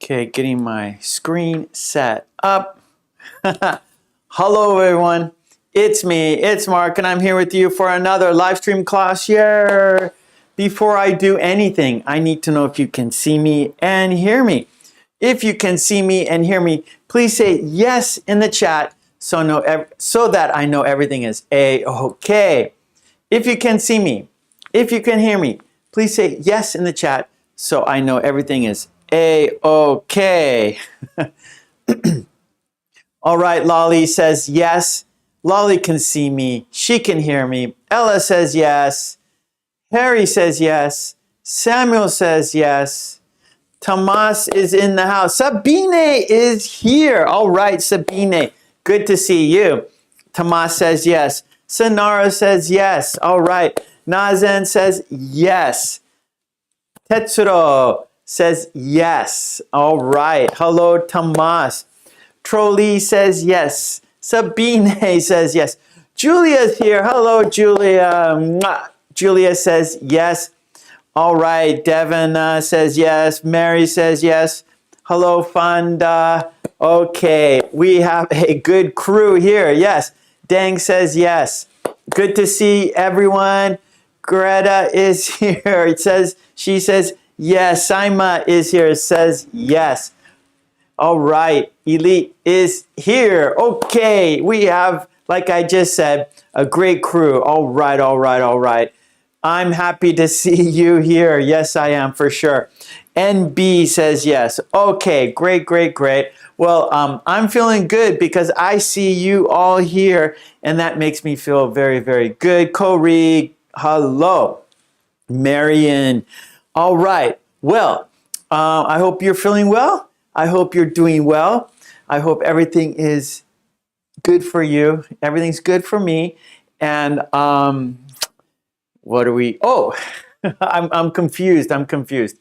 Okay, getting my screen set up. Hello everyone, it's me, it's Mark, and I'm here with you for another live stream class. Yeah. Before I do anything, I need to know if you can see me and hear me. If you can see me and hear me, please say yes in the chat so that I know everything is A-okay. If you can see me, if you can hear me, please say yes in the chat so I know everything is A-okay. All right, Lolly says yes. Lolly can see me. She can hear me. Ella says yes. Harry says yes. Samuel says yes. Tomas is in the house. Sabine is here. All right, Sabine. Good to see you. Tomas says yes. Sonara says yes. All right. Nazen says yes. Tetsuro says yes. All right. Hello, Tomas. Trolley says yes. Sabine says yes. Julia's here. Hello, Julia. Mwah. Julia says yes. All right. Devin says yes. Mary says yes. Hello, Fonda. Okay. We have a good crew here. Yes. Dang says yes. Good to see everyone. Greta is here. She says yes. Saima is here. Says yes. All right. Elite is here. Okay. We have, like I just said, a great crew. All right. All right. All right. I'm happy to see you here. Yes, I am for sure. NB says yes. Okay. Great, great, great. Well, I'm feeling good because I see you all here, and that makes me feel very, very good. Corey, hello. Marion. All right. Well, I hope you're feeling well. I hope you're doing well. I hope everything is good for you. Everything's good for me. And what are we? Oh, I'm confused. I'm confused.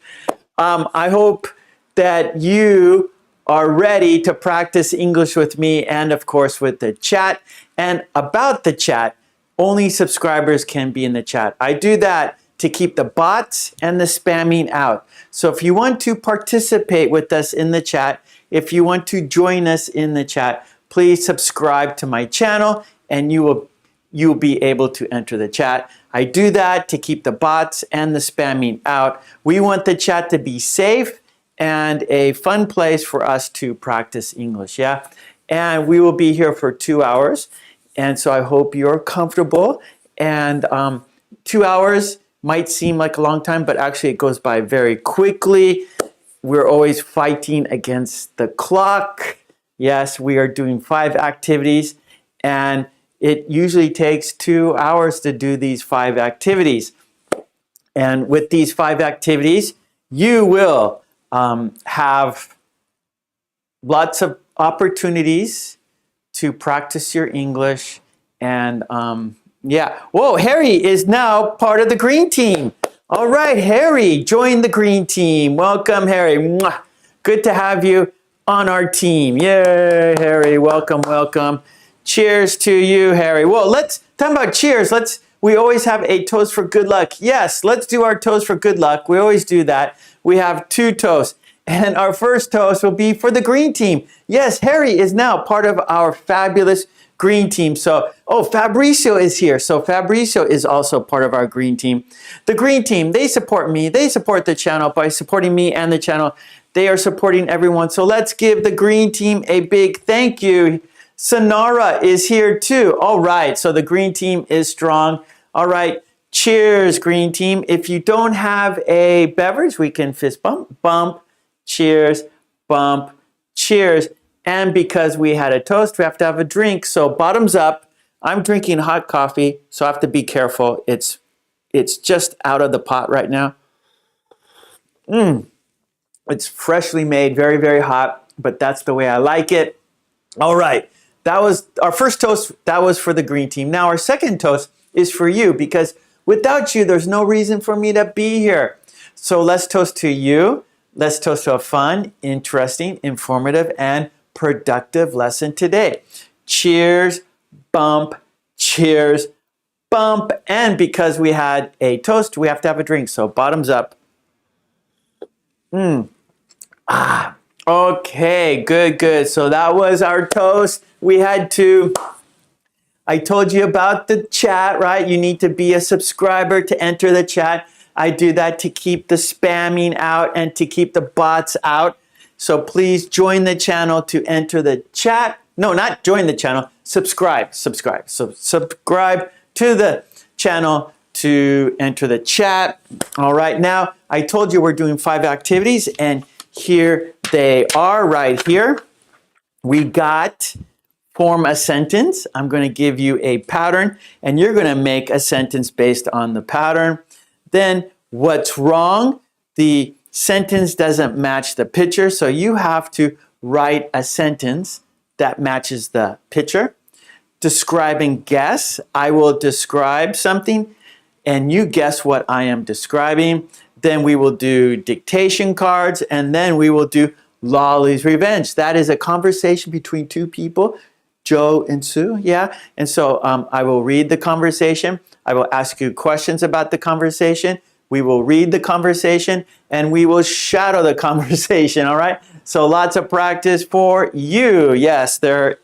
I hope that you are ready to practice English with me and, of course, with the chat. And about the chat, only subscribers can be in the chat. I do that to keep the bots and the spamming out. So if you want to participate with us in the chat, if you want to join us in the chat, please subscribe to my channel and you'll be able to enter the chat. I do that to keep the bots and the spamming out. We want the chat to be safe and a fun place for us to practice English, yeah? And we will be here for 2 hours. And so I hope you're comfortable. And 2 hours might seem like a long time, but actually it goes by very quickly. We're always fighting against the clock. Yes, we are doing 5 activities, and it usually takes 2 hours to do these 5 activities. And with these 5 activities, you will have lots of opportunities to practice your English. And yeah. Whoa, Harry is now part of the green team. All right, Harry, join the green team. Welcome, Harry. Mwah. Good to have you on our team. Yay, Harry. Welcome, welcome. Cheers to you, Harry. Well, let's talk about cheers. We always have a toast for good luck. Yes, let's do our toast for good luck. We always do that. We have 2 toasts. And our first toast will be for the green team. Yes, Harry is now part of our fabulous green team. So, oh, Fabricio is here. So Fabricio is also part of our green team. The green team, they support me. They support the channel by supporting me and the channel. They are supporting everyone. So let's give the green team a big thank you. Sonara is here too. All right. So the green team is strong. All right. Cheers, green team. If you don't have a beverage, we can fist bump, bump, cheers, bump, cheers. And because we had a toast, we have to have a drink. So bottoms up. I'm drinking hot coffee, so I have to be careful. It's just out of the pot right now. It's freshly made, very, very hot, but that's the way I like it. All right. That was our first toast. That was for the green team. Now our second toast is for you because without you, there's no reason for me to be here. So let's toast to you. Let's toast to a fun, interesting, informative, and productive lesson today. Cheers, bump, cheers, bump. And because we had a toast, we have to have a drink. So bottoms up. Okay, good, good. So that was our toast. I told you about the chat, right? You need to be a subscriber to enter the chat. I do that to keep the spamming out and to keep the bots out. So please join the channel to enter the chat. No, not join the channel, subscribe. So subscribe to the channel to enter the chat. All right, now I told you we're doing 5 activities, and here they are right here. We got form a sentence. I'm going to give you a pattern, and you're going to make a sentence based on the pattern. Then what's wrong? The sentence doesn't match the picture, so you have to write a sentence that matches the picture. Describe and guess. I will describe something, and you guess what I am describing. Then we will do dictation cards, and then we will do Lolly's Revenge. That is a conversation between 2 people, Joe and Sue, yeah? And so I will read the conversation. I will ask you questions about the conversation. We will read the conversation, and we will shadow the conversation, all right? So lots of practice for you. Yes, there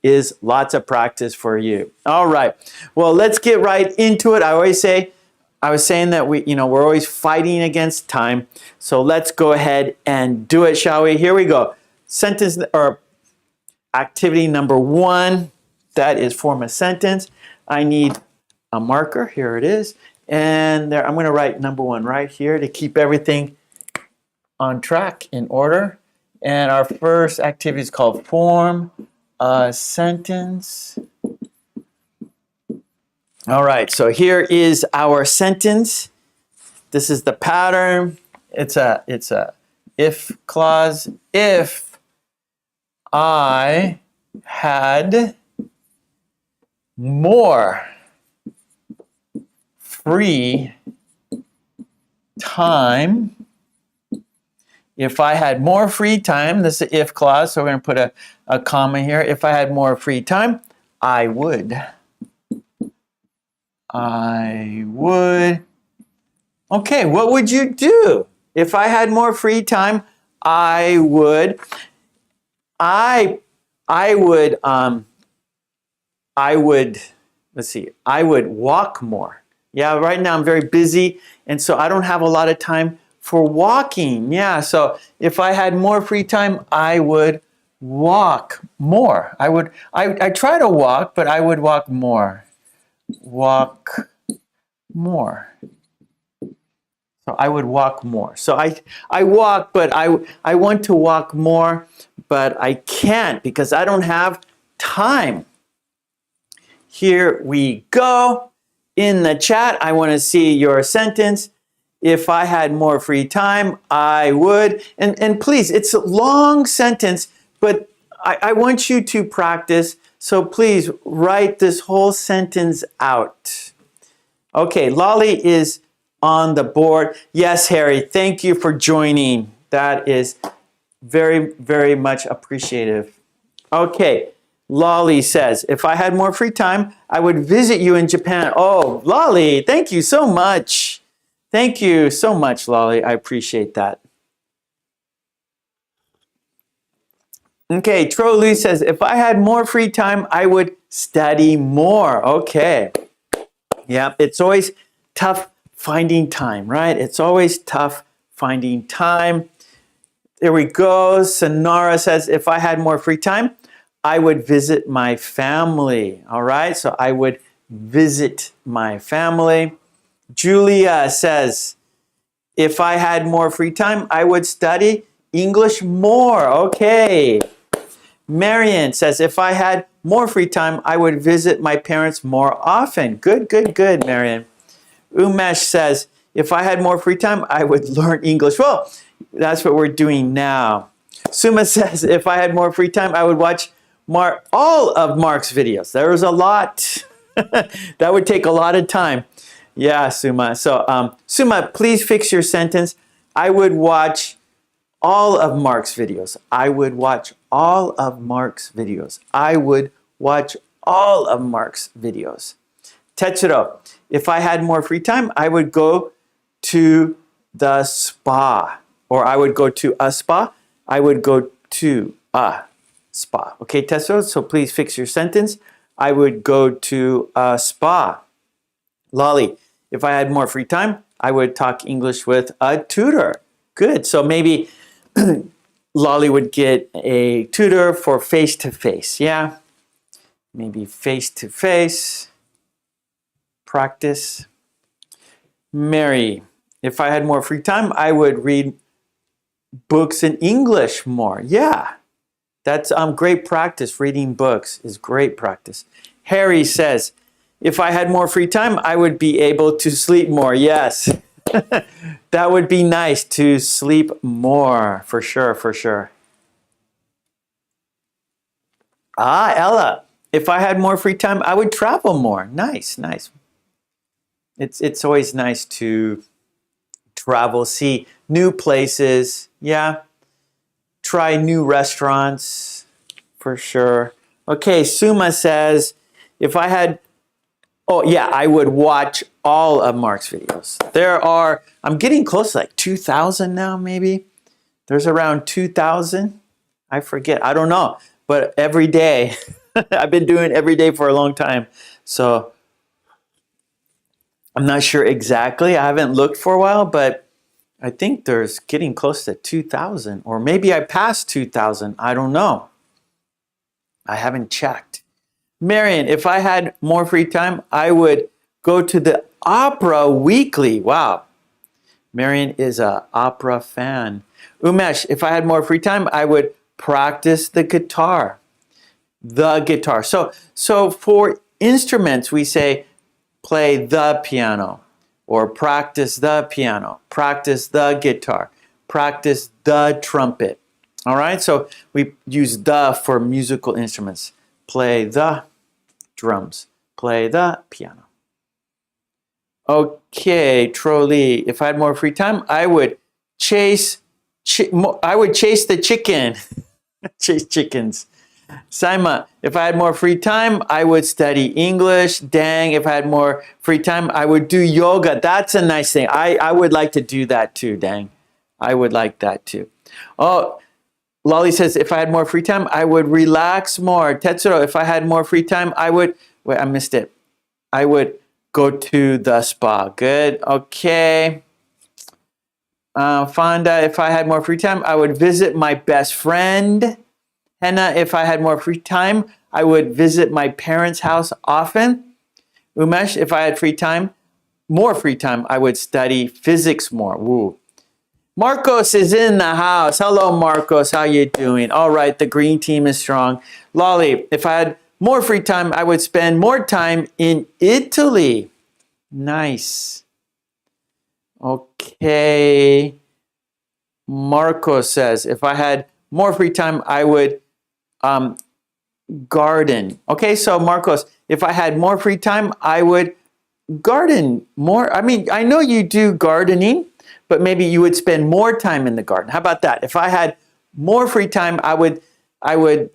is lots of practice for you. All right. Well, let's get right into it. I was saying that we're always fighting against time. So let's go ahead and do it, shall we? Here we go. Sentence or activity number 1, that is form a sentence. I need a marker. Here it is. And there, I'm going to write number 1 right here to keep everything on track in order. And our first activity is called form a sentence. All right, so here is our sentence. This is the pattern. It's a if clause. If I had more free time. If I had more free time, this is an if clause, so we're going to put a comma here. If I had more free time, I would. Okay, what would you do? If I had more free time, I would. I would walk more. Yeah, right now I'm very busy, and so I don't have a lot of time for walking. Yeah, so if I had more free time, I would walk more. I try to walk, but I would walk more. Walk more. So I would walk more. So I walk, but I want to walk more, but I can't because I don't have time. Here we go. In the chat, I want to see your sentence. If I had more free time, I would. And please, it's a long sentence, but I want you to practice. So please write this whole sentence out. Okay, Lolly is on the board. Yes, Harry, thank you for joining. That is very, very much appreciative. Okay, Lolly says, if I had more free time, I would visit you in Japan. Oh, Lolly, thank you so much. Thank you so much, Lolly. I appreciate that. Okay, Trolly says, if I had more free time, I would study more. Okay. Yeah, it's always tough finding time, right? It's always tough finding time. There we go. Sonara says, if I had more free time, I would visit my family. All right, so I would visit my family. Julia says, if I had more free time, I would study English more. Okay. Marion says, if I had more free time, I would visit my parents more often. Good, good, good, Marion. Umesh says, if I had more free time, I would learn English. Well, that's what we're doing now. Suma says, if I had more free time, I would watch all of Mark's videos. There was a lot. That would take a lot of time. Yeah, Suma. So, Suma, please fix your sentence. I would watch all of Mark's videos. I would watch all of Mark's videos. I would watch all of Mark's videos. Tetsuro, if I had more free time, I would go to the spa, or I would go to a spa. I would go to a spa. Okay, Tessero, so please fix your sentence. I would go to a spa. Lolly, if I had more free time, I would talk English with a tutor. Good. So maybe Lolly would get a tutor for face-to-face. Yeah. Maybe face-to-face practice. Mary, if I had more free time, I would read books in English more. Yeah. That's great practice. Reading books is great practice. Harry says, if I had more free time, I would be able to sleep more. Yes. That would be nice to sleep more. For sure, for sure. Ella, if I had more free time, I would travel more. Nice, nice. It's always nice to travel, see new places. Yeah. Try new restaurants, for sure. Okay, Suma says, if I had, oh yeah, I would watch all of Mark's videos. There are, I'm getting close to like 2,000 now, maybe. There's around 2,000. I forget, I don't know. But every day, I've been doing every day for a long time. So I'm not sure exactly. I haven't looked for a while, but I think there's getting close to 2,000, or maybe I passed 2,000. I don't know. I haven't checked. Marion, if I had more free time, I would go to the opera weekly. Wow. Marion is an opera fan. Umesh, if I had more free time, I would practice the guitar. The guitar. So for instruments, we say play the piano. Or practice the piano, practice the guitar, practice the trumpet. All right, so we use the for musical instruments. Play the drums, play the piano. Okay, Trolley, if I had more free time, I would chase the chicken. Chase chickens. Saima, if I had more free time, I would study English. Dang, if I had more free time, I would do yoga. That's a nice thing. I would like to do that too, Dang. I would like that too. Oh, Lolly says, if I had more free time, I would relax more. Tetsuro, if I had more free time, I would, wait, I missed it. I would go to the spa. Good, okay. Fonda, if I had more free time, I would visit my best friend. Henna, if I had more free time, I would visit my parents' house often. Umesh, if I had more free time, I would study physics more. Woo. Marcos is in the house. Hello, Marcos. How you doing? All right, the green team is strong. Lolly, if I had more free time, I would spend more time in Italy. Nice. Okay. Marcos says, if I had more free time, I would garden. Okay, so Marcos, if I had more free time, I would garden more. I mean, I know you do gardening, but maybe you would spend more time in the garden. How about that? If I had more free time, I would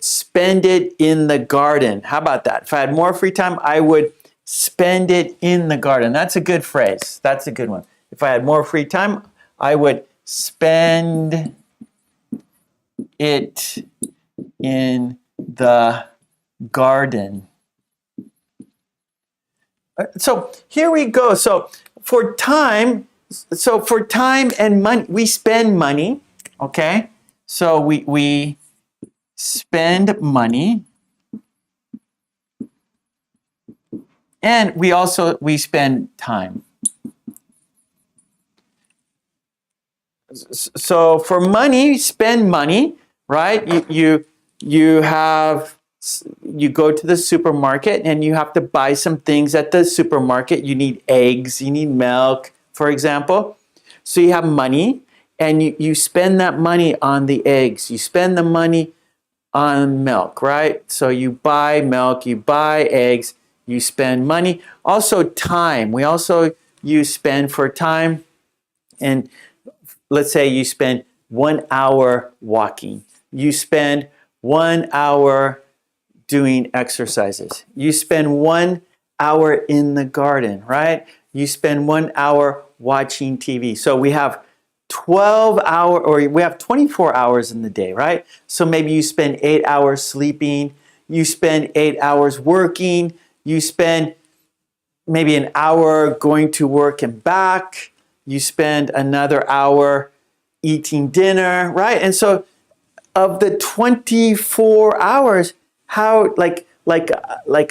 spend it in the garden. How about that? If I had more free time, I would spend it in the garden. That's a good phrase. That's a good one. If I had more free time, I would spend it in the garden. So here we go. So for time and money, we spend money. Okay. So we spend money, and we spend time. So for money, spend money, right? You go to the supermarket and you have to buy some things at the supermarket. You need eggs, you need milk, for example. So you have money, and you spend that money on the eggs. You spend the money on milk, right? So you buy milk, you buy eggs, you spend money. Also time. You spend for time. And let's say you spend 1 hour walking. You spend 1 hour doing exercises. You spend 1 hour in the garden, right? You spend 1 hour watching TV. So we have or we have 24 hours in the day, right? So maybe you spend 8 hours sleeping, you spend 8 hours working, you spend maybe an hour going to work and back, you spend another hour eating dinner, right? And so of the 24 hours, how like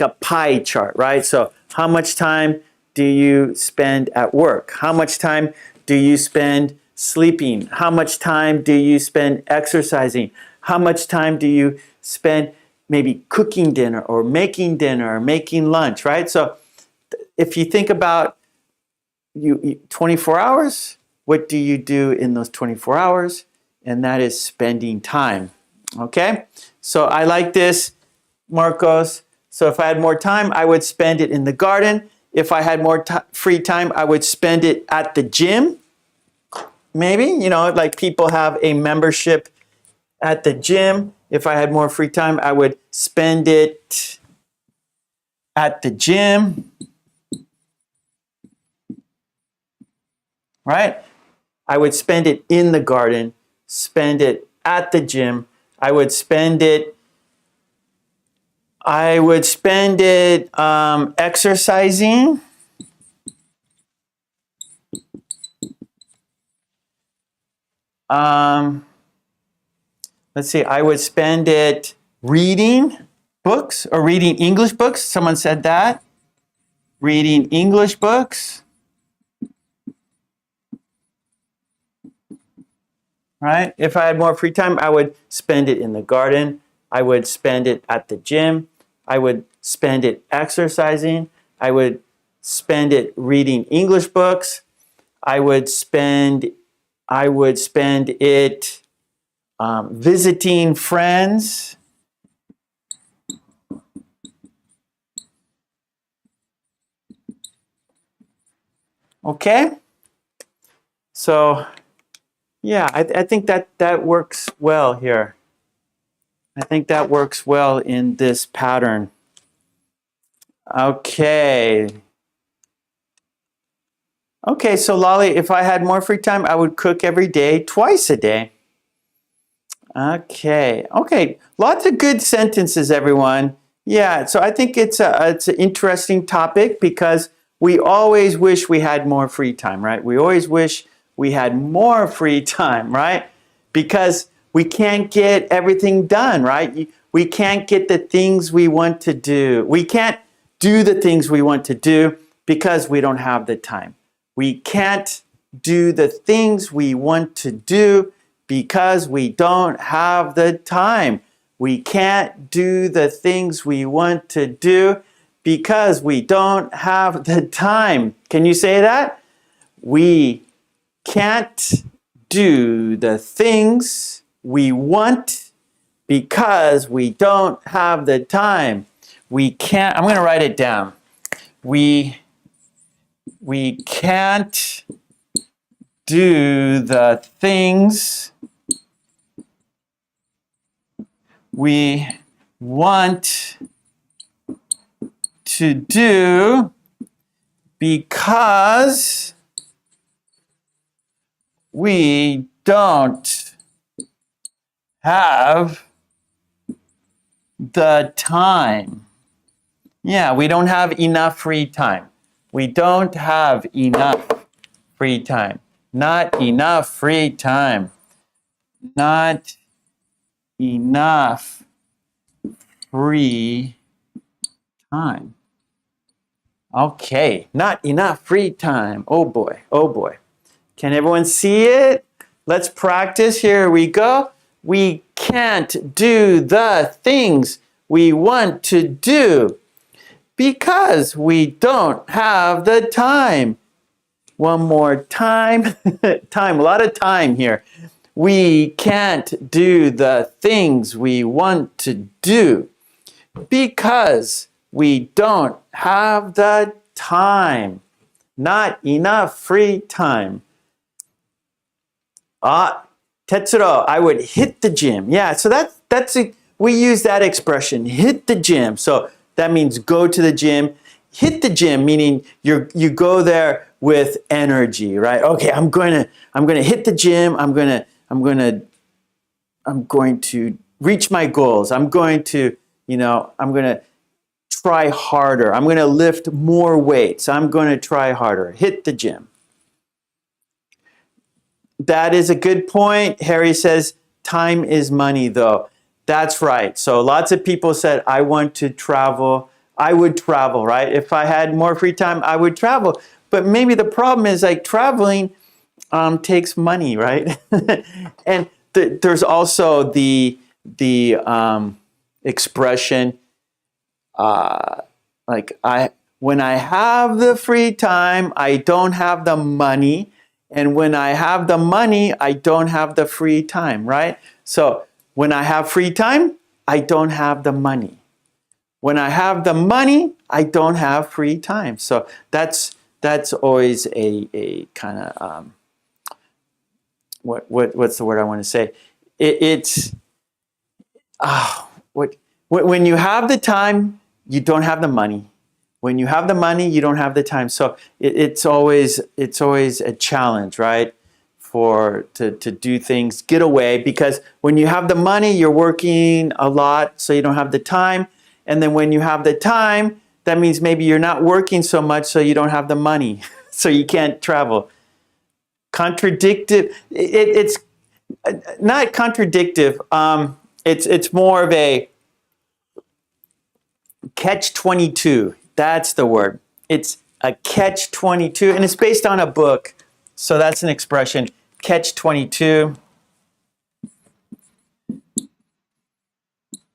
a pie chart, right? So how much time do you spend at work? How much time do you spend sleeping? How much time do you spend exercising? How much time do you spend maybe cooking dinner or making lunch, right? So if you think about you 24 hours, what do you do in those 24 hours? And that is spending time, okay? So I like this, Marcos. So if I had more time, I would spend it in the garden. If I had more free time, I would spend it at the gym. Maybe, you know, like people have a membership at the gym. If I had more free time, I would spend it at the gym. Right? I would spend it in the garden, spend it at the gym. I would spend it exercising. Let's see, I would spend it reading books or reading English books. Someone said that. Reading English books. Right? If I had more free time, I would spend it in the garden. I would spend it at the gym. I would spend it exercising. I would spend it reading English books. I would spend it visiting friends. Okay? So yeah, I think that works well here. I think that works well in this pattern. Okay. Okay, so Lolly, if I had more free time, I would cook every day, twice a day. Okay, lots of good sentences, everyone. Yeah, so I think it's an interesting topic because we always wish we had more free time, right? We always wish we had more free time, right? Because we can't get everything done, right? We can't get the things we want to do. We can't do the things we want to do because we don't have the time. We can't do the things we want to do because we don't have the time. We can't do the things we want to do because we don't have the time. Can you say that? We can't do the things we want because we don't have the time. We can't, I'm going to write it down. We can't do the things we want to do because we don't have the time. Yeah, we don't have enough free time. We don't have enough free time. Not enough free time. Not enough free time. Okay, not enough free time. Oh boy, oh boy. Can everyone see it? Let's practice. Here we go. We can't do the things we want to do because we don't have the time. One more time. Time, a lot of time here. We can't do the things we want to do because we don't have the time. Not enough free time. Tetsuro, I would hit the gym. Yeah, so we use that expression, hit the gym. So that means go to the gym. hit the gym, meaning you go there with energy, right? Okay, I'm going to hit the gym. I'm going to reach my goals. I'm going to try harder. I'm going to lift more weights. I'm going to try harder. Hit the gym. That is a good point. Harry says, time is money, though. That's right. So lots of people said, I want to travel. I would travel, right? If I had more free time, I would travel. But maybe the problem is like traveling takes money, right? And there's also the expression, when I have the free time, I don't have the money. And when I have the money, I don't have the free time, right? So when I have free time, I don't have the money. When I have the money, I don't have free time. So that's always a kind of what's the word I want to say? When you have the time, you don't have the money. When you have the money, you don't have the time. So it's always a challenge, right? To do things, get away, because when you have the money, you're working a lot, so you don't have the time. And then when you have the time, that means maybe you're not working so much, so you don't have the money, so you can't travel. Contradictive. It's not contradictive. It's more of a catch-22. That's the word. It's a catch-22, and it's based on a book. So that's an expression, catch-22.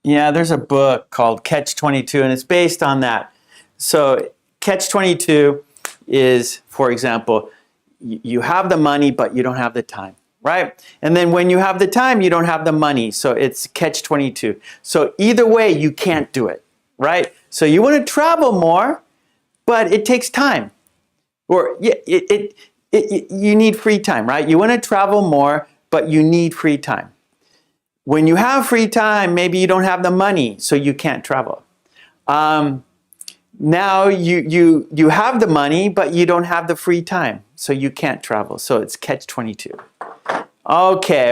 Yeah, there's a book called Catch-22, and it's based on that. So catch-22 is, for example, you have the money, but you don't have the time, right? And then when you have the time, you don't have the money. So it's catch-22. So either way, you can't do it, right? So you want to travel more, but it takes time. Or you need free time, right? You want to travel more, but you need free time. When you have free time, maybe you don't have the money, so you can't travel. Now you have the money, but you don't have the free time, so you can't travel. So it's catch-22. Okay,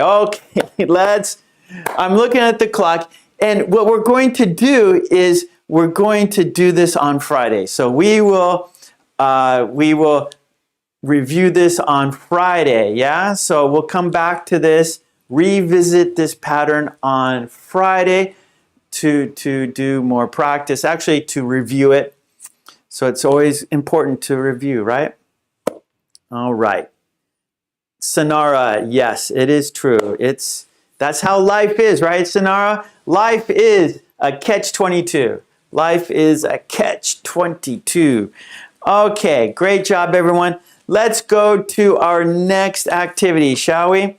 I'm looking at the clock, and what we're going to do is we're going to do this on Friday. So we will review this on Friday, yeah? So we'll come back to this, revisit this pattern on Friday to do more practice, actually to review it. So it's always important to review, right? All right. Sonara, yes, it is true. That's how life is, right, Sonara? Life is a catch-22. Life is a catch-22. Okay, great job, everyone. Let's go to our next activity, shall we?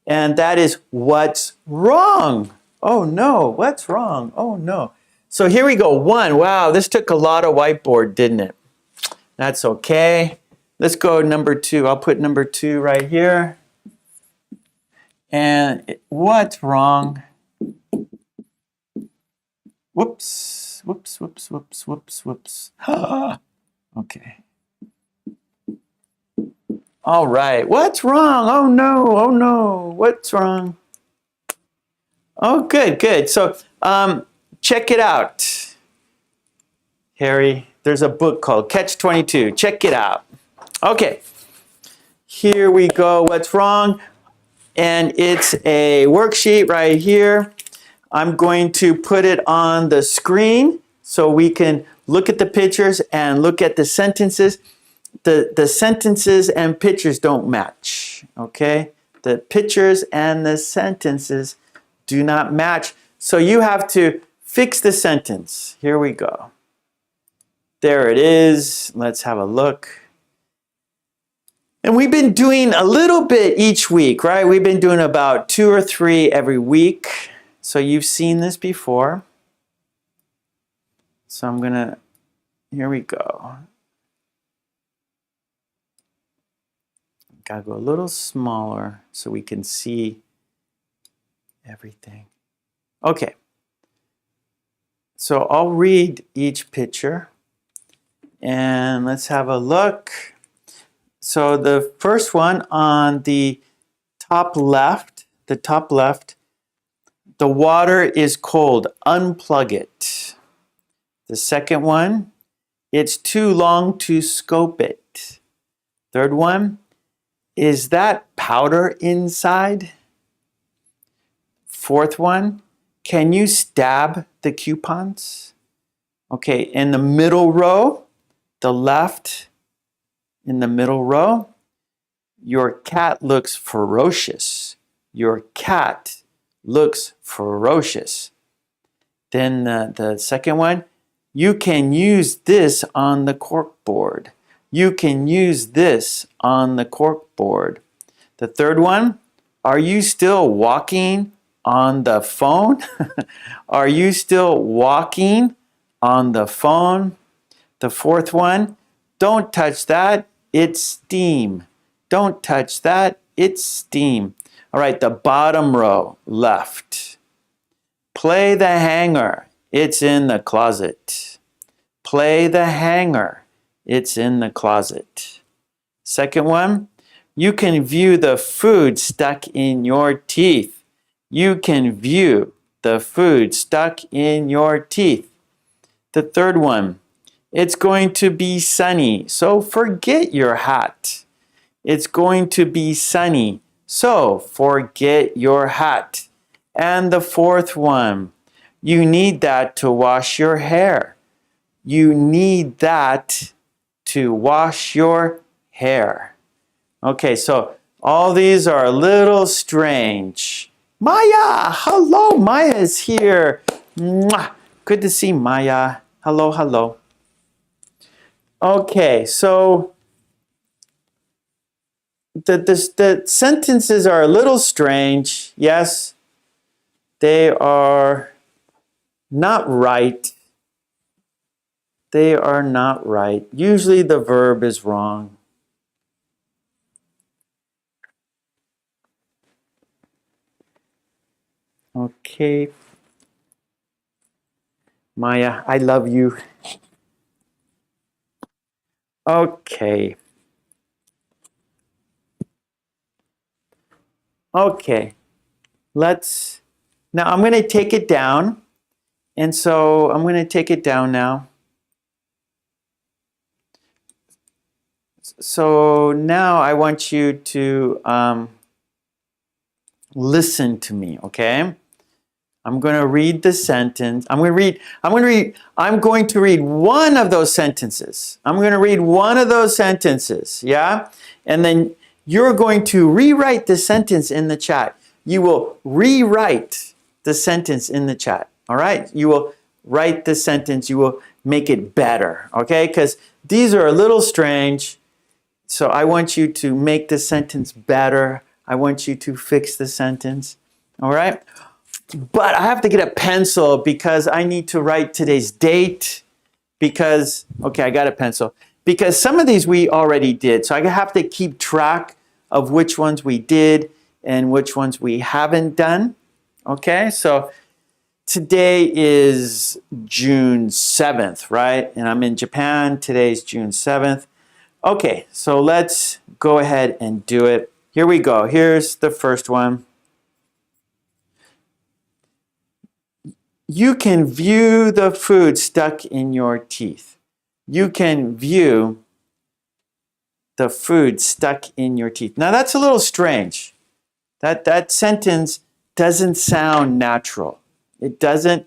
And that is what's wrong? Oh no, what's wrong? Oh no. So here we go. 1. Wow, this took a lot of whiteboard, didn't it? That's okay. Let's go number 2. I'll put number 2 right here. And what's wrong? Whoops, whoops, whoops, whoops, whoops, whoops. Okay. All right, what's wrong? Oh no, what's wrong? Oh, good. So check it out. Harry, there's a book called Catch-22. Check it out. Okay, here we go. What's wrong? And it's a worksheet right here. I'm going to put it on the screen so we can look at the pictures and look at the sentences. The sentences and pictures don't match, okay? The pictures and the sentences do not match. So you have to fix the sentence. Here we go. There it is. Let's have a look. And we've been doing a little bit each week, right? We've been doing about 2 or 3 every week. So you've seen this before. So I'm gonna, here we go. Gotta go a little smaller so we can see everything. Okay. So I'll read each picture And let's have a look. So the first one on the top left, the water is cold, unplug it. The second one, it's too long to scope it. Third one, is that powder inside? Fourth one, can you stab the coupons? Okay, in the middle row, the left, in the middle row, your cat looks ferocious. Your cat looks ferocious. Then the second one, you can use this on the corkboard. You can use this on the corkboard. The third one, are you still walking on the phone? Are you still walking on the phone? The fourth one, don't touch that, it's steam. Don't touch that, it's steam. All right, the bottom row, left. Play the hanger, it's in the closet. Play the hanger, it's in the closet. Second one, you can view the food stuck in your teeth. You can view the food stuck in your teeth. The third one, it's going to be sunny, so forget your hat. It's going to be sunny, so forget your hat. And the fourth one, you need that to wash your hair. You need that to wash your hair. Okay, so all these are a little strange. Maya, hello, Maya is here. Mwah. Good to see Maya. Hello, hello. Okay, so the sentences are a little strange. Yes, they are not right. They are not right. Usually the verb is wrong. Okay. Maya, I love you. Okay. Okay. Now I'm going to take it down. And so I'm going to take it down now. So now I want you to listen to me, okay? I'm going to read the sentence. I'm going to read one of those sentences. I'm going to read one of those sentences, yeah? And then you're going to rewrite the sentence in the chat. You will rewrite the sentence in the chat, all right? You will write the sentence. You will make it better, okay? Because these are a little strange. So I want you to make the sentence better. I want you to fix the sentence, all right? But I have to get a pencil because I need to write today's date because, okay, I got a pencil. Because some of these we already did. So I have to keep track of which ones we did and which ones we haven't done, okay? So today is June 7th, right? And I'm in Japan. Today's June 7th. Okay, so let's go ahead and do it. Here we go. Here's the first one. You can view the food stuck in your teeth. You can view the food stuck in your teeth. Now that's a little strange. That sentence doesn't sound natural. It doesn't,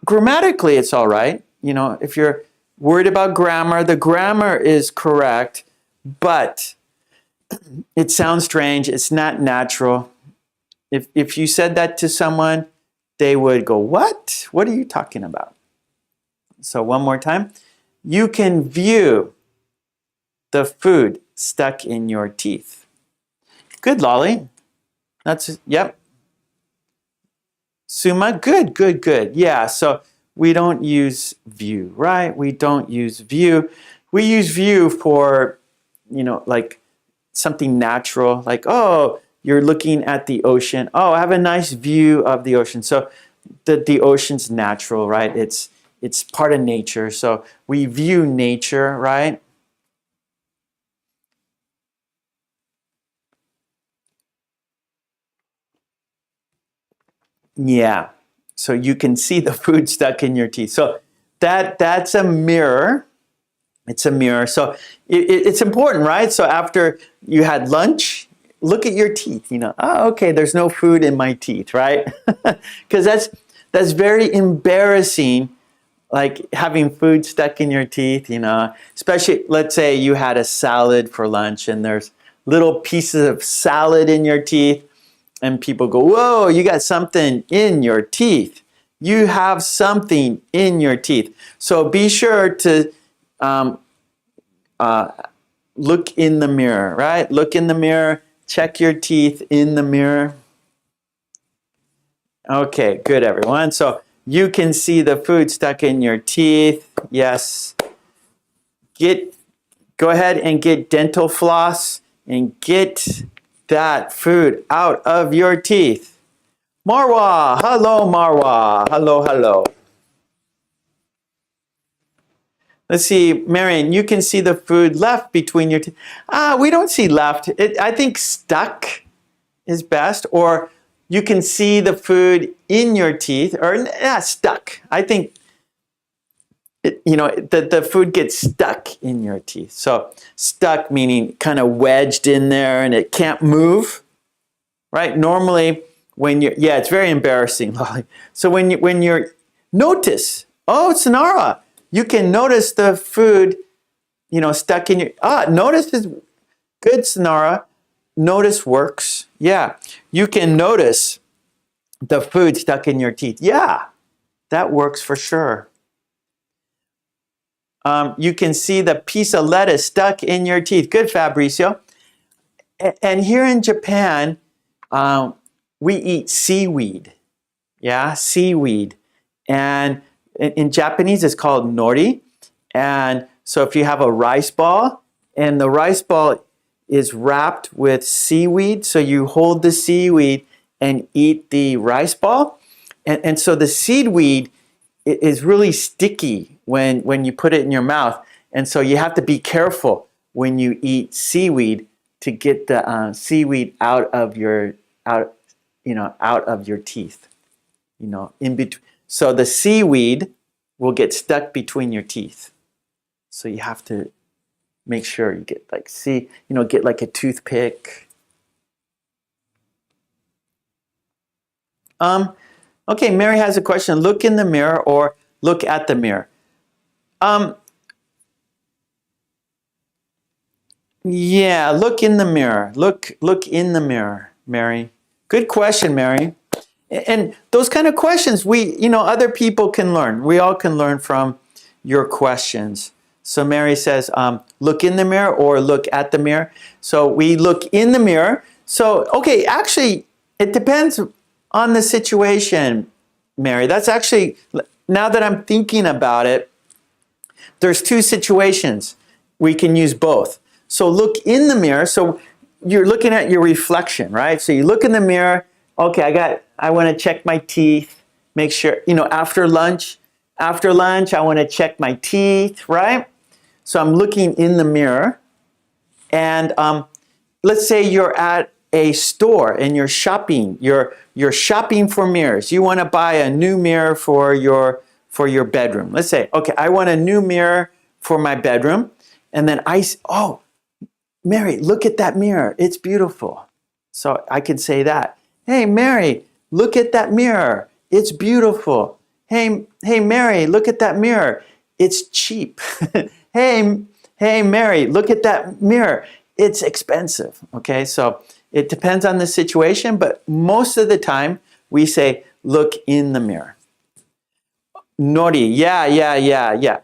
grammatically it's all right. You know, if you're worried about grammar, the grammar is correct, but it sounds strange. It's not natural. If you said that to someone, they would go, what? What are you talking about? So one more time. You can view the food stuck in your teeth. Good, Lolly. That's, yep. Suma, good, good, good. Yeah, so we don't use view, right? We don't use view. We use view for, you know, like something natural, like, oh, you're looking at the ocean. Oh, I have a nice view of the ocean. So the ocean's natural, right? it's part of nature. So we view nature, right? Yeah. So you can see the food stuck in your teeth. So that's a mirror. It's a mirror. So it's important, right? So after you had lunch, look at your teeth. You know, oh, okay, there's no food in my teeth, right? Because that's very embarrassing, like having food stuck in your teeth. You know, especially let's say you had a salad for lunch and there's little pieces of salad in your teeth, and people go, "Whoa, you got something in your teeth. You have something in your teeth." So be sure to look in the mirror, right? Look in the mirror, check your teeth in the mirror. Okay, good everyone. So you can see the food stuck in your teeth. Yes. Go ahead and get dental floss and get that food out of your teeth. Marwa, hello Marwa. Hello, hello. Let's see, Marion, you can see the food left between your teeth. We don't see left. I think stuck is best, or you can see the food in your teeth, or stuck. I think the food gets stuck in your teeth. So stuck meaning kind of wedged in there and it can't move, right? Normally when it's very embarrassing. So when you're, notice, oh, Sonara, you can notice the food, stuck in your, notice is good, Sonara. Notice works. Yeah, you can notice the food stuck in your teeth. Yeah, that works for sure. You can see the piece of lettuce stuck in your teeth. Good, Fabricio. And here in Japan, we eat seaweed. Yeah, seaweed. And in Japanese, it's called nori. And so if you have a rice ball, and the rice ball is wrapped with seaweed, so you hold the seaweed and eat the rice ball. And so the seaweed is really sticky when you put it in your mouth. And so you have to be careful when you eat seaweed to get the seaweed out of your teeth. In between. So the seaweed will get stuck between your teeth. So you have to make sure you get get like a toothpick. Okay, Mary has a question. Look in the mirror or look at the mirror. Yeah, look in the mirror. Look in the mirror, Mary. Good question, Mary. And those kind of questions, other people can learn. We all can learn from your questions. So Mary says, look in the mirror or look at the mirror. So we look in the mirror. So, okay, actually, it depends on the situation, Mary. That's actually, now that I'm thinking about it, there's two situations. We can use both. So look in the mirror. So you're looking at your reflection, right? So you look in the mirror. Okay, I want to check my teeth. Make sure, after lunch, I want to check my teeth, right? So I'm looking in the mirror. And let's say you're at a store and you're shopping. You're shopping for mirrors. You want to buy a new mirror for your bedroom. Let's say, okay, I want a new mirror for my bedroom. And then Mary, look at that mirror. It's beautiful. So I could say that. Hey, Mary, look at that mirror. It's beautiful. Hey, Mary, look at that mirror. It's cheap. Hey, Mary, look at that mirror. It's expensive. Okay, so it depends on the situation, but most of the time we say, look in the mirror. Nori, yeah.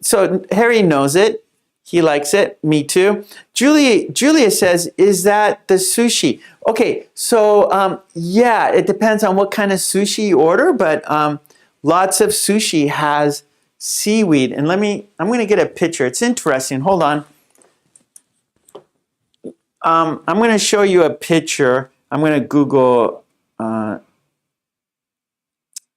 So Harry knows it. He likes it. Me too. Julia says, is that the sushi? Okay, so yeah, it depends on what kind of sushi you order, but lots of sushi has seaweed. And I'm going to get a picture. It's interesting. Hold on. I'm going to show you a picture. I'm going to Google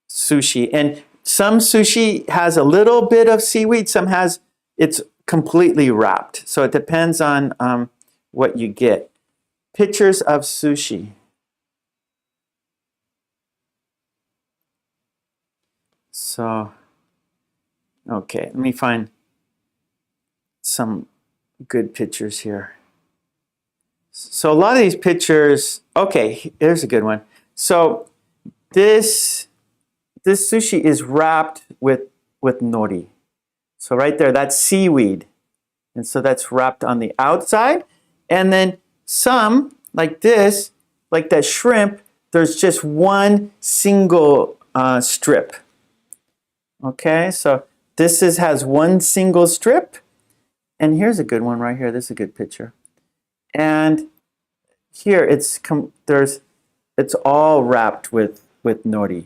sushi. And some sushi has a little bit of seaweed, some has, it's completely wrapped. So it depends on what you get. Pictures of sushi. So, okay, let me find some good pictures here. So a lot of these pictures, okay, here's a good one. So this sushi is wrapped with nori. So right there, that's seaweed. And so that's wrapped on the outside. And then some, like this, like that shrimp, there's just one single strip. Okay, so this has one single strip. And here's a good one right here. This is a good picture. And here it's all wrapped with nori.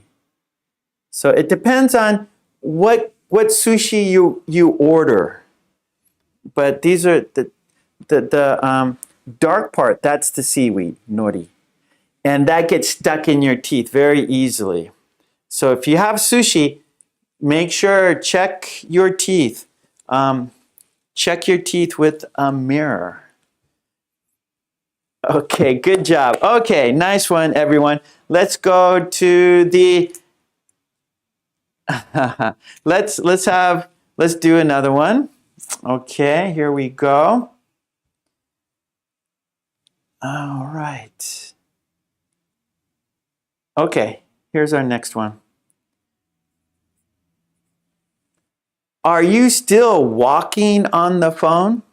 So it depends on what sushi you order. But these are the dark part. That's the seaweed nori, and that gets stuck in your teeth very easily. So if you have sushi, make sure check your teeth. Check your teeth with a mirror. Okay, good job. Okay, nice one, everyone. Let's go to the. let's do another one. Okay, here we go. All right. Okay, here's our next one. Are you still walking on the phone?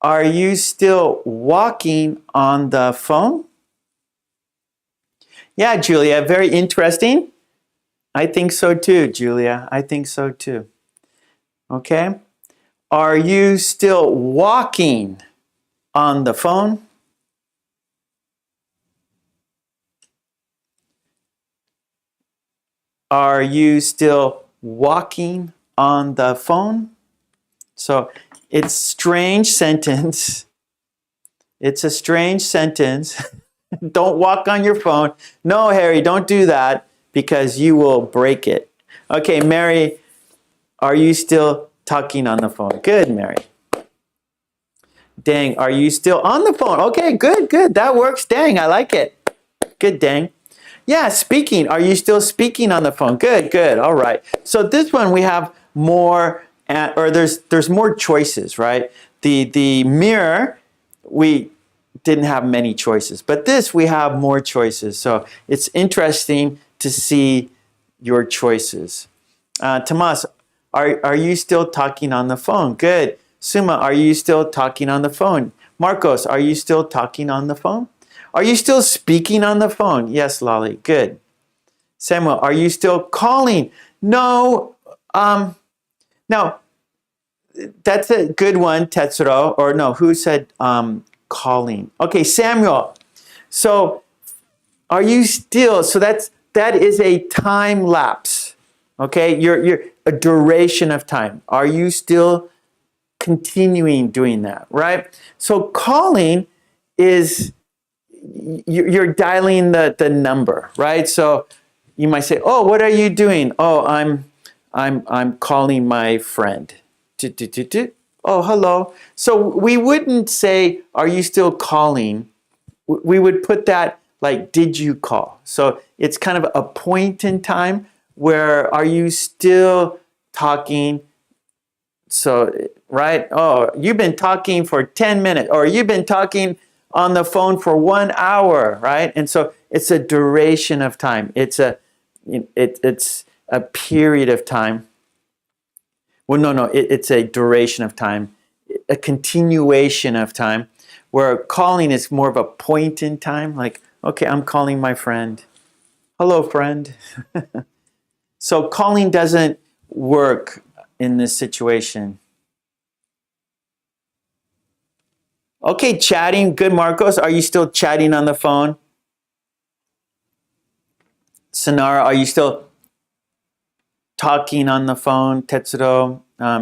Are you still walking on the phone? Yeah, Julia, very interesting. I think so too, Julia. I think so too. Okay. Are you still walking on the phone? Are you still walking on the phone? So it's strange sentence. It's a strange sentence. Don't walk on your phone. No, Harry, don't do that because you will break it. Okay, Mary, are you still talking on the phone? Good, Mary. Dang, are you still on the phone? Okay, good, good. That works. Dang, I like it. Good, Dang. Yeah, speaking. Are you still speaking on the phone? Good, good. All right. So this one we have more, or there's more choices, right? The mirror, we didn't have many choices, but this we have more choices. So it's interesting to see your choices. Tomas, are you still talking on the phone? Good. Suma, are you still talking on the phone? Marcos, are you still talking on the phone? Are you still speaking on the phone? Yes, Lolly. Good. Samuel, are you still calling? No. Now, that's a good one, Tetsuro. Or no, who said calling? Okay, Samuel. So, are you still? So that is a time lapse. Okay, you're a duration of time. Are you still continuing doing that? Right. So calling is you're dialing the number, right? So you might say, "Oh, what are you doing?" "Oh, I'm calling my friend." "Oh, hello." So we wouldn't say, "Are you still calling?" We would put that like, "Did you call?" So it's kind of a point in time where are you still talking? So, right? "Oh, you've been talking for 10 minutes," or "You've been talking on the phone for 1 hour," right? And so it's a duration of time. It's a period of time. Well, no, it's a duration of time, a continuation of time, where calling is more of a point in time, like, okay, I'm calling my friend. "Hello, friend." So calling doesn't work in this situation. Okay, chatting. Good, Marcos. Are you still chatting on the phone? Sonara, are you still talking on the phone? Tetsuro.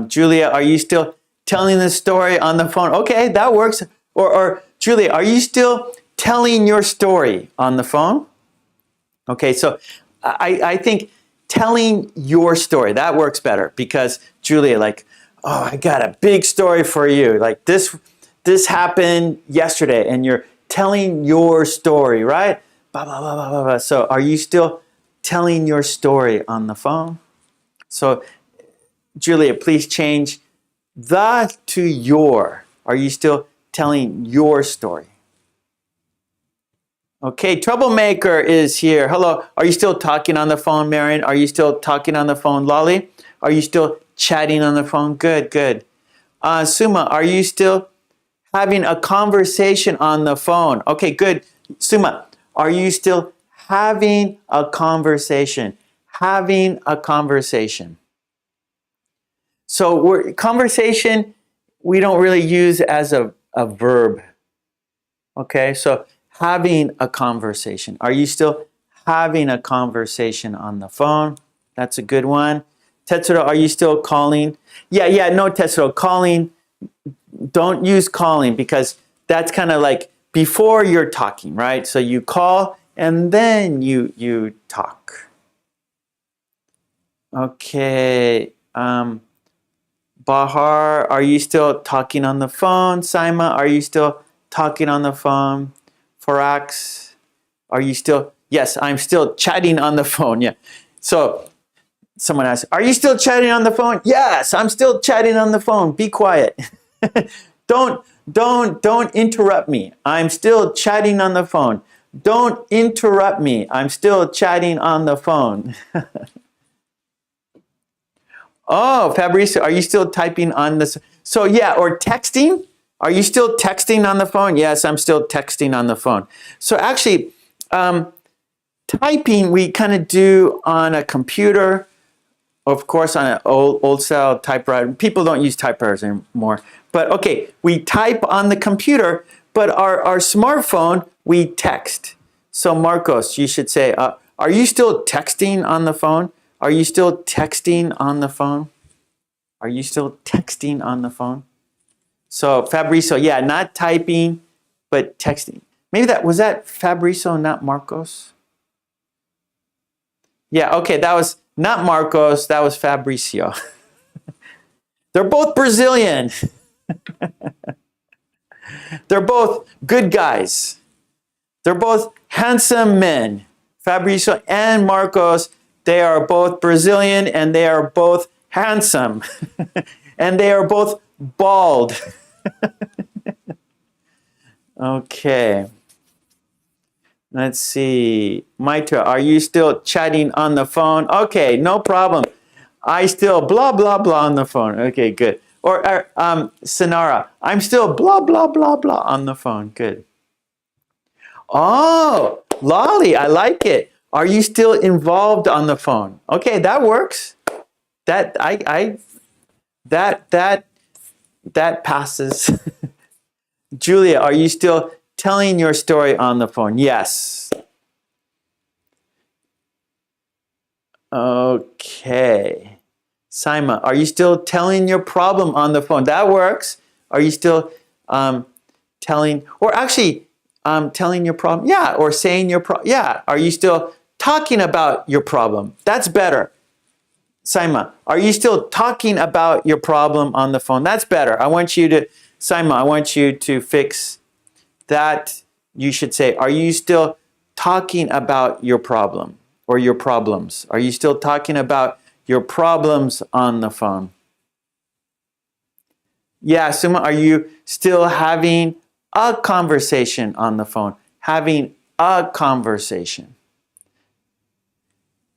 Julia, are you still telling the story on the phone? Okay, that works. Or Julia, are you still telling your story on the phone? Okay, so I think telling your story. That works better because Julia, like, oh, I got a big story for you. Like this happened yesterday, and you're telling your story, right? Blah, blah, blah, blah, blah, blah. So are you still telling your story on the phone? So Julia, please change the to your. Are you still telling your story? Okay, Troublemaker is here. Hello. Are you still talking on the phone, Marion? Are you still talking on the phone, Lolly? Are you still chatting on the phone? Good, good. Suma, are you still having a conversation on the phone? Okay, good. Suma, are you still having a conversation? Having a conversation. So conversation, we don't really use as a verb. Okay, so having a conversation. Are you still having a conversation on the phone? That's a good one. Tetsuro, are you still calling? Yeah, no, Tetsuro, calling. Don't use calling because that's kind of like before you're talking, right? So you call and then you talk. Okay. Bahar, are you still talking on the phone? Saima, are you still talking on the phone? Farax, are you still? Yes, I'm still chatting on the phone. Yeah. So someone asks, are you still chatting on the phone? Yes, I'm still chatting on the phone. Be quiet. Don't interrupt me. I'm still chatting on the phone. Don't interrupt me. I'm still chatting on the phone. Oh, Fabrizio, are you still typing on this? So yeah, or texting. Are you still texting on the phone? Yes, I'm still texting on the phone. So actually, typing we kind of do on a computer, of course, on an old style typewriter. People don't use typewriters anymore. But okay, we type on the computer, but our smartphone, we text. So Marcos, you should say, are you still texting on the phone? Are you still texting on the phone? Are you still texting on the phone? So Fabrizio, yeah, not typing, but texting. Maybe was that Fabrizio, not Marcos? Yeah, okay, that was not Marcos, that was Fabrizio. They're both Brazilian. They're both good guys. They're both handsome men. Fabrizio and Marcos, they are both Brazilian and they are both handsome. And they are both bald. Okay. Let's see. Maitra, are you still chatting on the phone? Okay, no problem. I still blah, blah, blah on the phone. Okay, good. Or Sonara, I'm still blah, blah, blah, blah on the phone. Good. Oh, Lolly, I like it. Are you still involved on the phone? Okay, that works. That passes. Julia, are you still telling your story on the phone? Yes. Okay. Saima, are you still telling your problem on the phone? That works. Are you still telling, or actually telling your problem? Yeah, or saying your problem. Yeah. Are you still talking about your problem? That's better. Saima, are you still talking about your problem on the phone? That's better. Saima, I want you to fix that. You should say, are you still talking about your problem or your problems? Are you still talking about your problems on the phone? Yeah, Suma, are you still having a conversation on the phone? Having a conversation.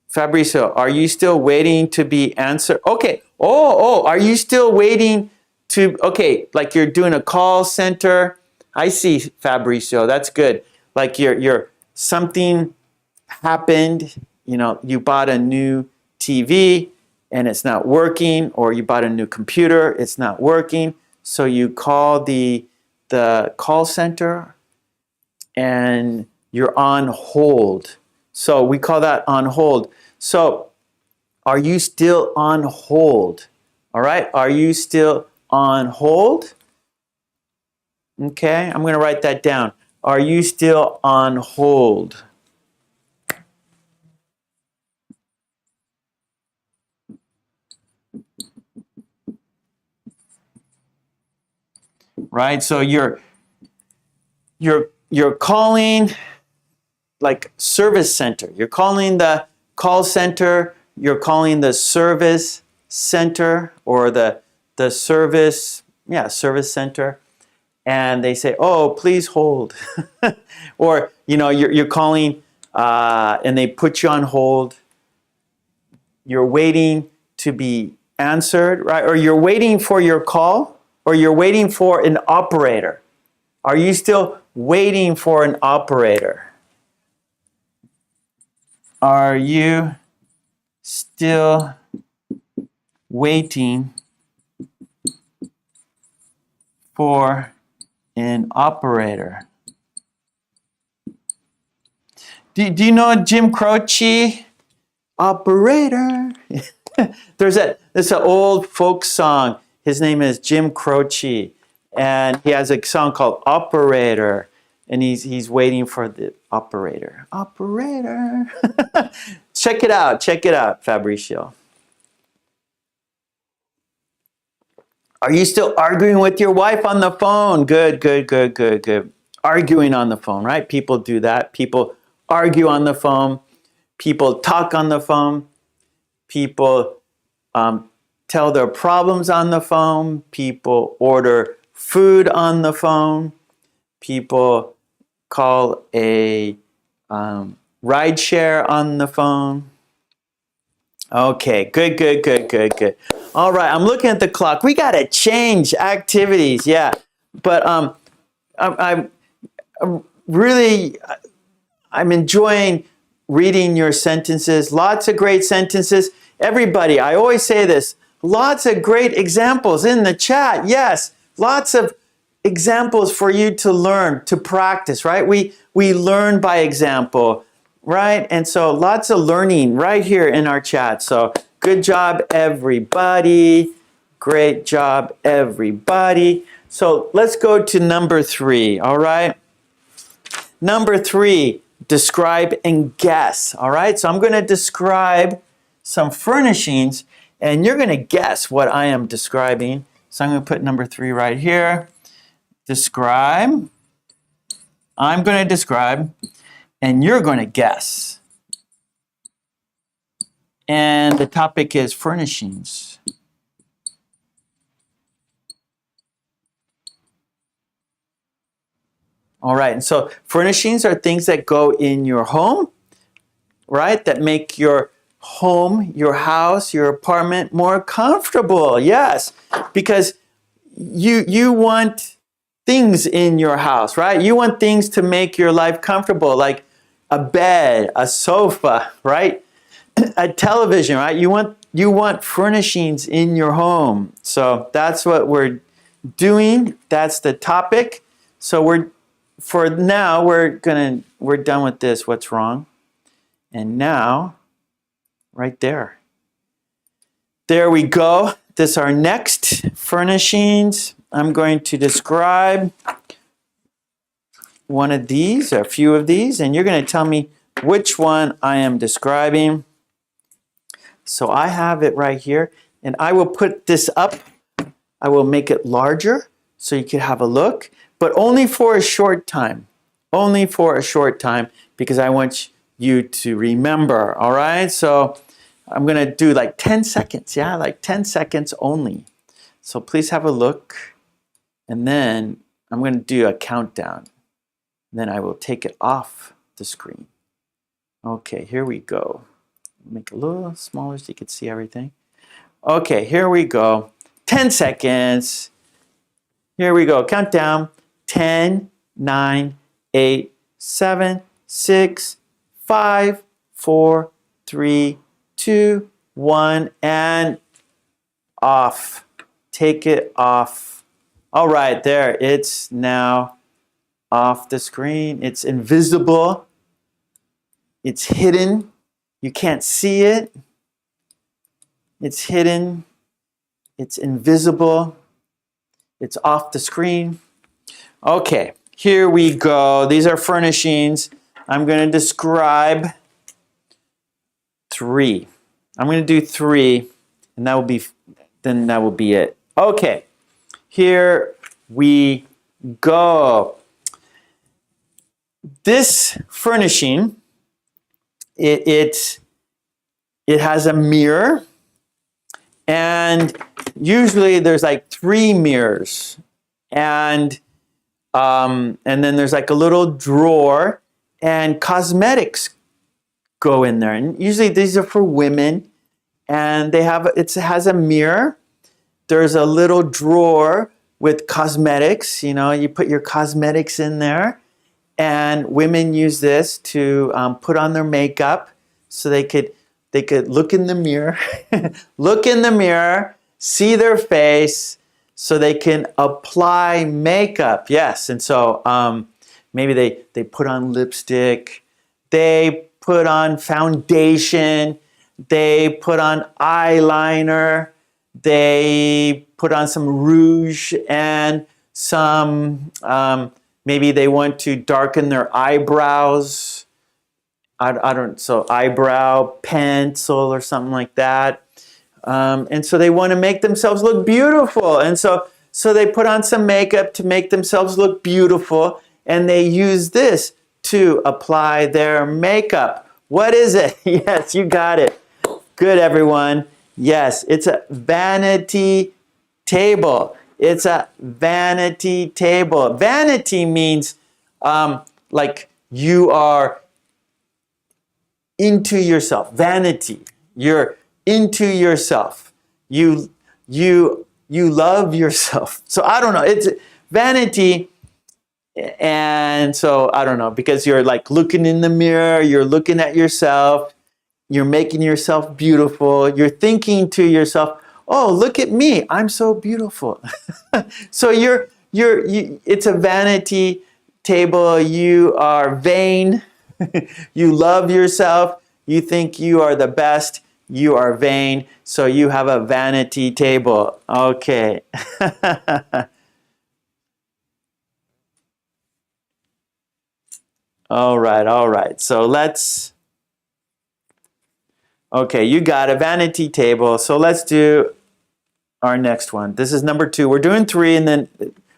Fabrizio, are you still waiting to be answered? Okay. Oh, are you still waiting to, okay, like you're doing a call center. I see, Fabrizio, that's good. Like you're something happened, you bought a new TV and it's not working, or you bought a new computer, it's not working. So you call the call center and you're on hold. So we call that on hold. So are you still on hold? All right, are you still on hold? Okay, I'm going to write that down. Are you still on hold? right? So you're calling like service center. You're calling the call center. You're calling the service center or the service center, and they say, "Oh, please hold," or you're calling and they put you on hold. You're waiting to be answered, right? Or you're waiting for your call, or you're waiting for an operator. Are you still waiting for an operator? Are you still waiting for an operator? Do you know Jim Croce? Operator. There's an old folk song. His name is Jim Croce, and he has a song called Operator, and he's waiting for the operator. Operator. Check it out, Fabricio. Are you still arguing with your wife on the phone? Good. Arguing on the phone, right? People do that. People argue on the phone. People talk on the phone. People tell their problems on the phone. People order food on the phone. People call a ride share on the phone. Okay, good. All right, I'm looking at the clock. We got to change activities, yeah. But I'm enjoying reading your sentences. Lots of great sentences. Everybody, I always say this, lots of great examples in the chat. Yes, lots of examples for you to learn, to practice, right? We learn by example, right? And so lots of learning right here in our chat. So good job, everybody. Great job, everybody. So let's go to number 3, all right? Number 3, describe and guess, all right? So I'm going to describe some furnishings, and you're going to guess what I am describing. So I'm going to put number 3 right here. Describe. I'm going to describe, and you're going to guess. And the topic is furnishings. All right, and so furnishings are things that go in your home, right? That make your home, your house, your apartment more comfortable. Yes, because you want things in your house, right? You want things to make your life comfortable, like a bed, a sofa, right? A television, right? You want furnishings in your home. So that's what we're doing. That's the topic. So we're done with this. What's wrong? And now, right there. There we go. This is our next furnishings. I'm going to describe one of these, or a few of these, and you're going to tell me which one I am describing. So I have it right here, and I will put this up. I will make it larger so you can have a look, but only for a short time. Only for a short time, because I want you to remember, all right? So I'm going to do like 10 seconds, yeah? Like 10 seconds only. So please have a look, and then I'm going to do a countdown. Then I will take it off the screen. Okay, here we go. Make it a little smaller so you can see everything. Okay, here we go. 10 seconds. Here we go. Countdown. 10, 9, 8, 7, 6, 5, 4, 3, 2, 1, and off. Take it off. All right, there. It's now off the screen. It's invisible. It's hidden. You can't see it. It's hidden. It's invisible. It's off the screen. Okay, here we go. These are furnishings. I'm going to describe 3. I'm going to do 3, and that will be it. Okay, here we go. This furnishing, it has a mirror, and usually there's like 3 mirrors, and then there's like a little drawer, and cosmetics go in there. And usually these are for women, and it has a mirror. There's a little drawer with cosmetics. You know, you put your cosmetics in there, and women use this to put on their makeup, so they could look in the mirror, look in the mirror, see their face, so they can apply makeup. Yes, and so maybe they put on lipstick, they put on foundation, they put on eyeliner, they put on some rouge and some, maybe they want to darken their eyebrows. So eyebrow pencil or something like that. And so they want to make themselves look beautiful. And so they put on some makeup to make themselves look beautiful, and they use this to apply their makeup. What is it? Yes, you got it. Good, everyone. Yes, it's a vanity table. It's a vanity table. Vanity means like you are into yourself. Vanity. You're into yourself. You love yourself. So I don't know. It's vanity. And so I don't know, because you're like looking in the mirror, you're looking at yourself, you're making yourself beautiful, you're thinking to yourself, oh, look at me, I'm so beautiful. So it's a vanity table. You are vain. You love yourself. You think you are the best. You are vain. So you have a vanity table. Okay. All right. So okay, you got a vanity table. So let's do our next one. This is number 2. We're doing 3, and then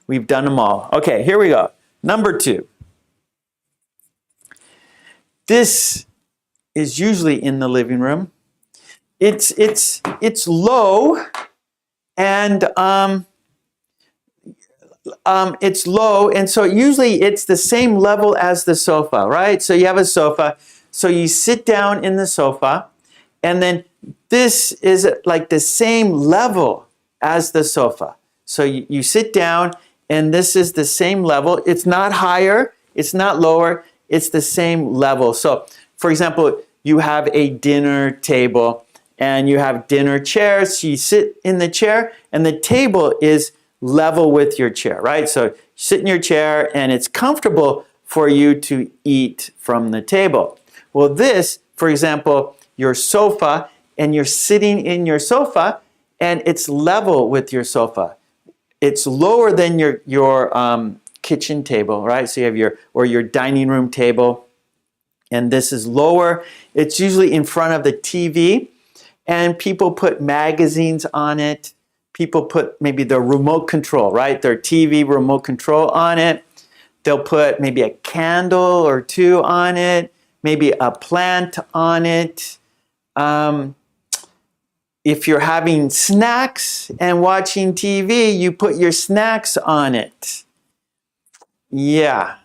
we've done them all. Okay, here we go. Number 2. This is usually in the living room. It's low, and it's low, and so usually it's the same level as the sofa, right? So you have a sofa, so you sit down in the sofa, and then this is like the same level as the sofa. So you sit down, and this is the same level. It's not higher, it's not lower, it's the same level. So, for example, you have a dinner table, and you have dinner chairs. You sit in the chair, and the table is level with your chair, right? So you sit in your chair, and it's comfortable for you to eat from the table. Well, this, for example, your sofa, and you're sitting in your sofa, and it's level with your sofa. It's lower than your kitchen table, right? So you have your dining room table, and this is lower. It's usually in front of the TV, and people put magazines on it. People put maybe their remote control, right? Their TV remote control on it. They'll put maybe a candle or 2 on it, maybe a plant on it. If you're having snacks and watching TV, you put your snacks on it. Yeah.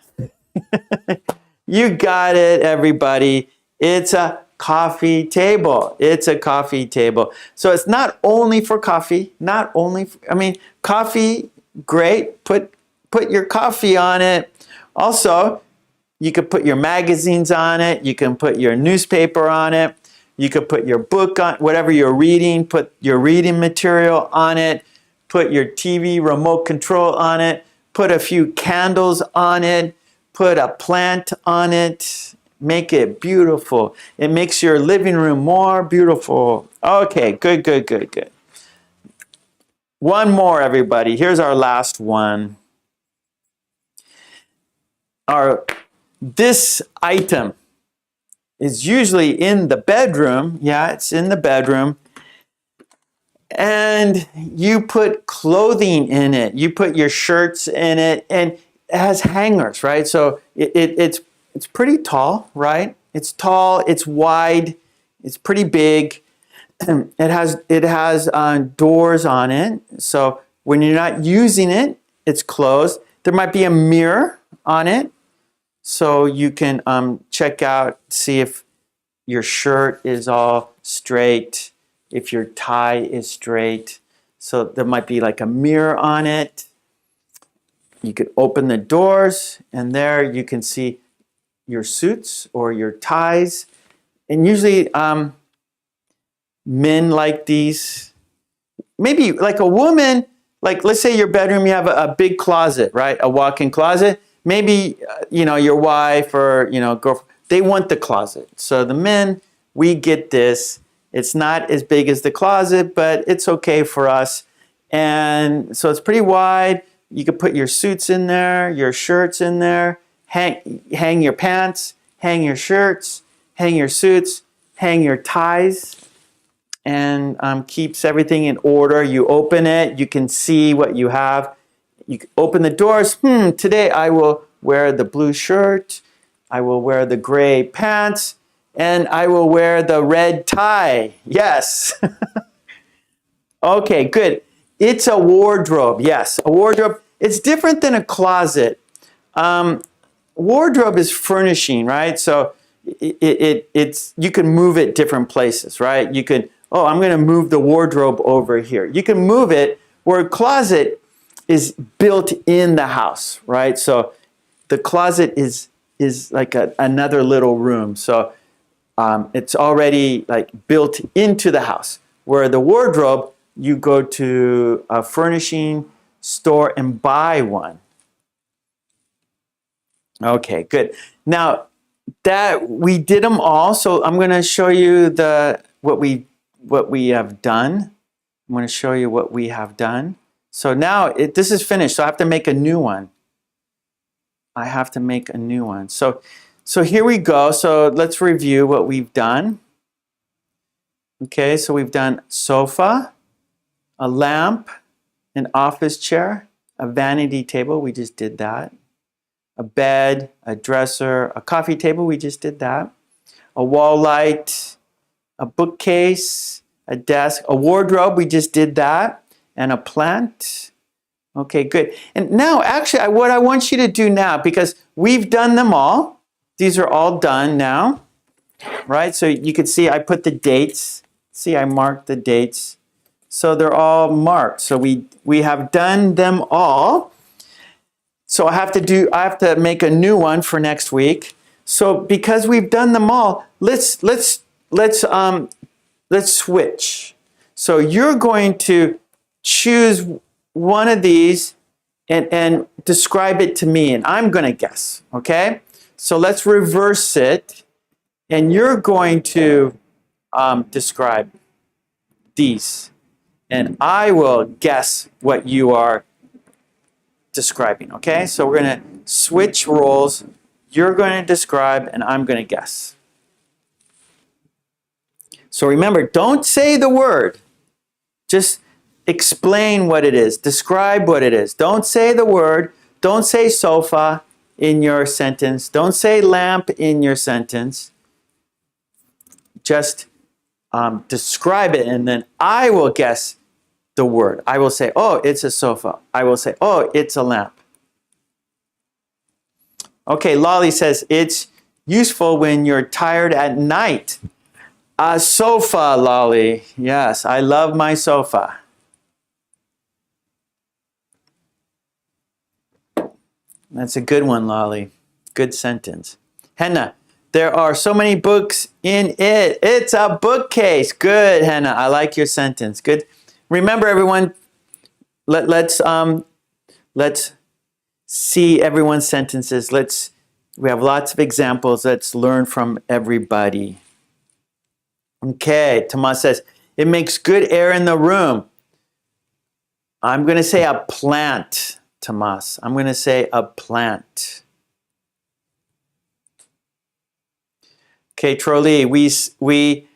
You got it, everybody. It's a coffee table. It's a coffee table. So it's not only for coffee, coffee, great. Put your coffee on it. Also, you could put your magazines on it. You can put your newspaper on it. You could put your book on, whatever you're reading, put your reading material on it. Put your TV remote control on it. Put a few candles on it. Put a plant on it. Make it beautiful. It makes your living room more beautiful. Okay, good. One more, everybody. Here's our last one. This item is usually in the bedroom. Yeah, it's in the bedroom. and you put clothing in it. You put your shirts in it, and it has hangers, right? So it's pretty tall, right? It's tall, it's wide, it's pretty big. It has doors on it. So when you're not using it, it's closed. There might be a mirror on it, so you can check out, see if your shirt is all straight, if your tie is straight. So there might be like a mirror on it. You could open the doors, and there you can see your suits or your ties. And usually men like these. Maybe like a woman, like let's say your bedroom, you have a big closet, right? A walk-in closet. Maybe, your wife or, girlfriend, they want the closet. So the men, we get this. It's not as big as the closet, but it's okay for us. And so it's pretty wide. You could put your suits in there, your shirts in there, hang your pants, hang your shirts, hang your suits, hang your ties, and keeps everything in order. You open it, you can see what you have. You can open the doors. Today I will wear the blue shirt, I will wear the gray pants, and I will wear the red tie. Yes. Okay, good. It's a wardrobe. Yes, a wardrobe. It's different than a closet. Wardrobe is furnishing, right? So it's you can move it different places, right? You could, I'm going to move the wardrobe over here. You can move it, where a closet is built in the house, right? So the closet is like another little room. So it's already like built into the house. Where the wardrobe, you go to a furnishing store and buy one. Okay, good. Now that we did them all, so I'm going to show you what we have done. I'm going to show you what we have done. So now this is finished. So I have to make a new one. I have to make a new one. So here we go. So let's review what we've done. Okay, so we've done sofa, a lamp, an office chair, a vanity table. We just did that. A bed, a dresser, a coffee table. We just did that. A wall light, a bookcase, a desk, a wardrobe. We just did that. And a plant. Okay, good. And now, actually, what I want you to do now, because we've done them all. These are all done now, right? So you can see I put the dates. See, I marked the dates. So they're all marked. So we have done them all. So I have to make a new one for next week. So because we've done them all, let's switch. So you're going to choose one of these and describe it to me, and I'm going to guess, okay? So let's reverse it, and you're going to describe these, and I will guess what you are describing, okay? So we're going to switch roles. You're going to describe, and I'm going to guess. So remember, don't say the word. Just explain what it is. Describe what it is. Don't say the word. Don't say sofa in your sentence. Don't say lamp in your sentence. Just describe it, and then I will guess the word. I will say, oh, it's a sofa. I will say, oh, it's a lamp. Okay, Lolly says, it's useful when you're tired at night. A sofa, Lolly. Yes, I love my sofa. That's a good one, Lolly. Good sentence. Henna, there are so many books in it. It's a bookcase. Good, Henna. I like your sentence. Good. Remember, everyone, let's see everyone's sentences. We have lots of examples. Let's learn from everybody. Okay, Tomas says, it makes good air in the room. I'm going to say a plant, Tomas. I'm going to say a plant. Okay, Trolley, we sleep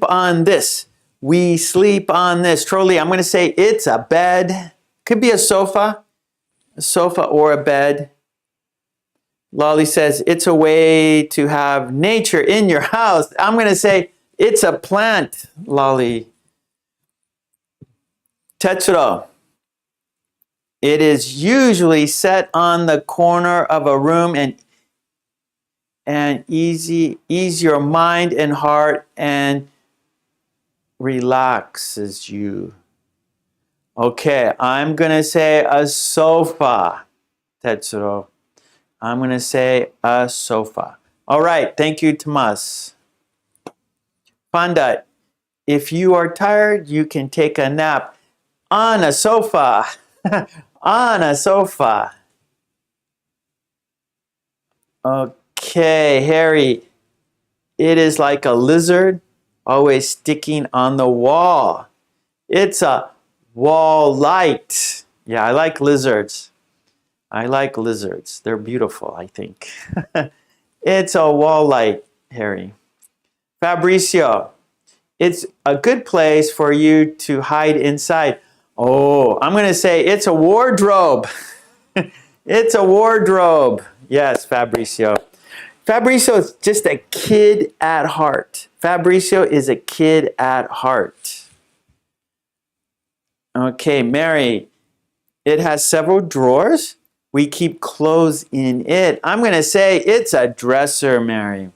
on this. We sleep on this. Trolley, I'm going to say it's a bed. Could be a sofa or a bed. Lolly says it's a way to have nature in your house. I'm going to say it's a plant, Lolly. Tetsuro. It is usually set on the corner of a room and ease your mind and heart and relaxes you. Okay, I'm going to say a sofa, Tetsuro. I'm going to say a sofa. All right, thank you, Tomas. Panda, if you are tired, you can take a nap on a sofa. On a sofa. Okay, Harry, it is like a lizard always sticking on the wall. It's a wall light. Yeah, I like lizards. I like lizards. They're beautiful, I think. It's a wall light, Harry. Fabricio, it's a good place for you to hide inside. Oh, I'm going to say it's a wardrobe. It's a wardrobe. Yes, Fabricio. Fabricio is just a kid at heart. Fabricio is a kid at heart. Okay, Mary, it has several drawers. We keep clothes in it. I'm going to say it's a dresser, Mary.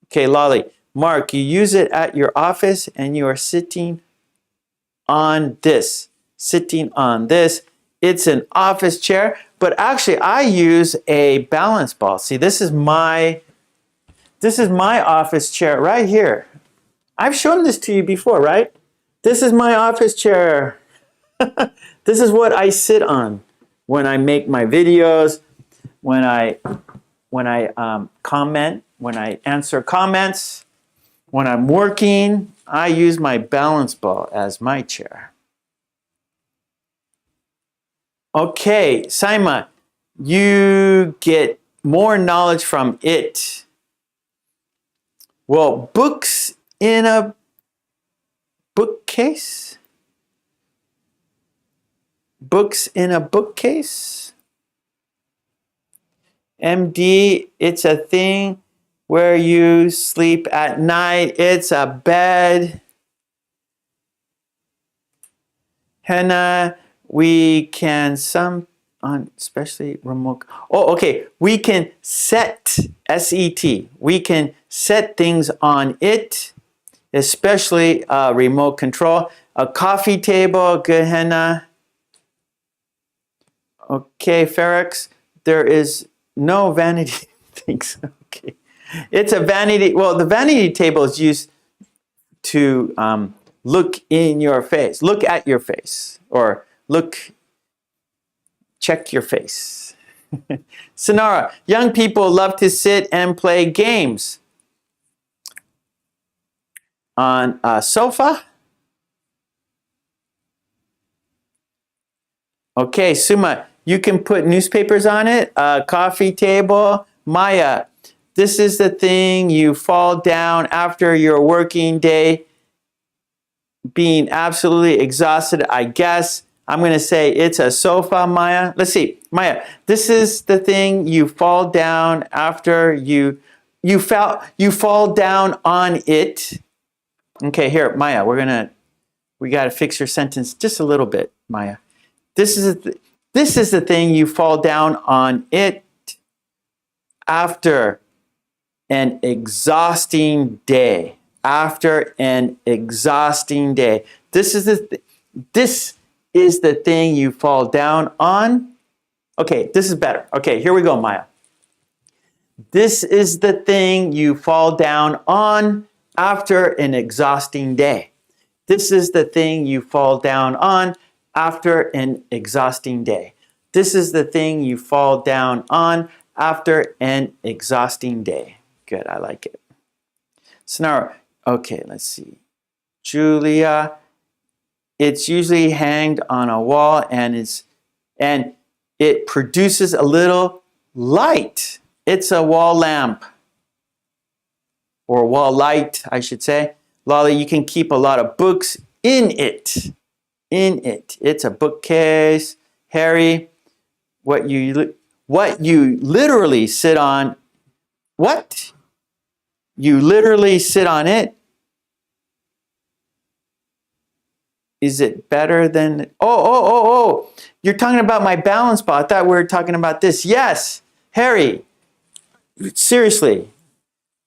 Okay, Lolly. Mark, you use it at your office and you are sitting on this. Sitting on this. It's an office chair, but actually I use a balance ball. See, this is my office chair right here. I've shown this to you before, right? This is my office chair. This is what I sit on when I make my videos, when I comment, when I answer comments, when I'm working. I use my balance ball as my chair. Okay, Saima, you get more knowledge from it. Well, books in a bookcase? Books in a bookcase? MD, it's a thing where you sleep at night. It's a bed. Henna, we can especially remote. Oh, okay. We can set, S-E-T. We can set things on it, especially remote control. A coffee table, good, Henna. Okay, Ferex, there is no vanity things. Okay. It's a vanity. Well, the vanity table is used to look in your face, look at your face, or check your face. Sonara, young people love to sit and play games on a sofa. Okay, Suma, you can put newspapers on it, a coffee table. Maya, this is the thing you fall down after your working day, being absolutely exhausted, I guess. I'm going to say it's a sofa, Maya. Let's see, Maya, this is the thing you fall down after you fall down on it. Okay, here, Maya, we got to fix your sentence just a little bit, Maya. This is the thing you fall down on it after an exhausting day. After an exhausting day. This is the thing you fall down on. Okay, this is better. Okay, here we go, Maya. This is the thing you fall down on after an exhausting day. This is the thing you fall down on after an exhausting day. This is the thing you fall down on after an exhausting day. Good, I like it. So now, okay, let's see. Julia, it's usually hanged on a wall and it produces a little light. It's a wall lamp, or wall light, I should say. Lolly, you can keep a lot of books in it. In it. It's a bookcase. Harry, what you literally sit on. What? You literally sit on it? Is it better than... Oh. You're talking about my balance ball. I thought we were talking about this. Yes. Harry. Seriously.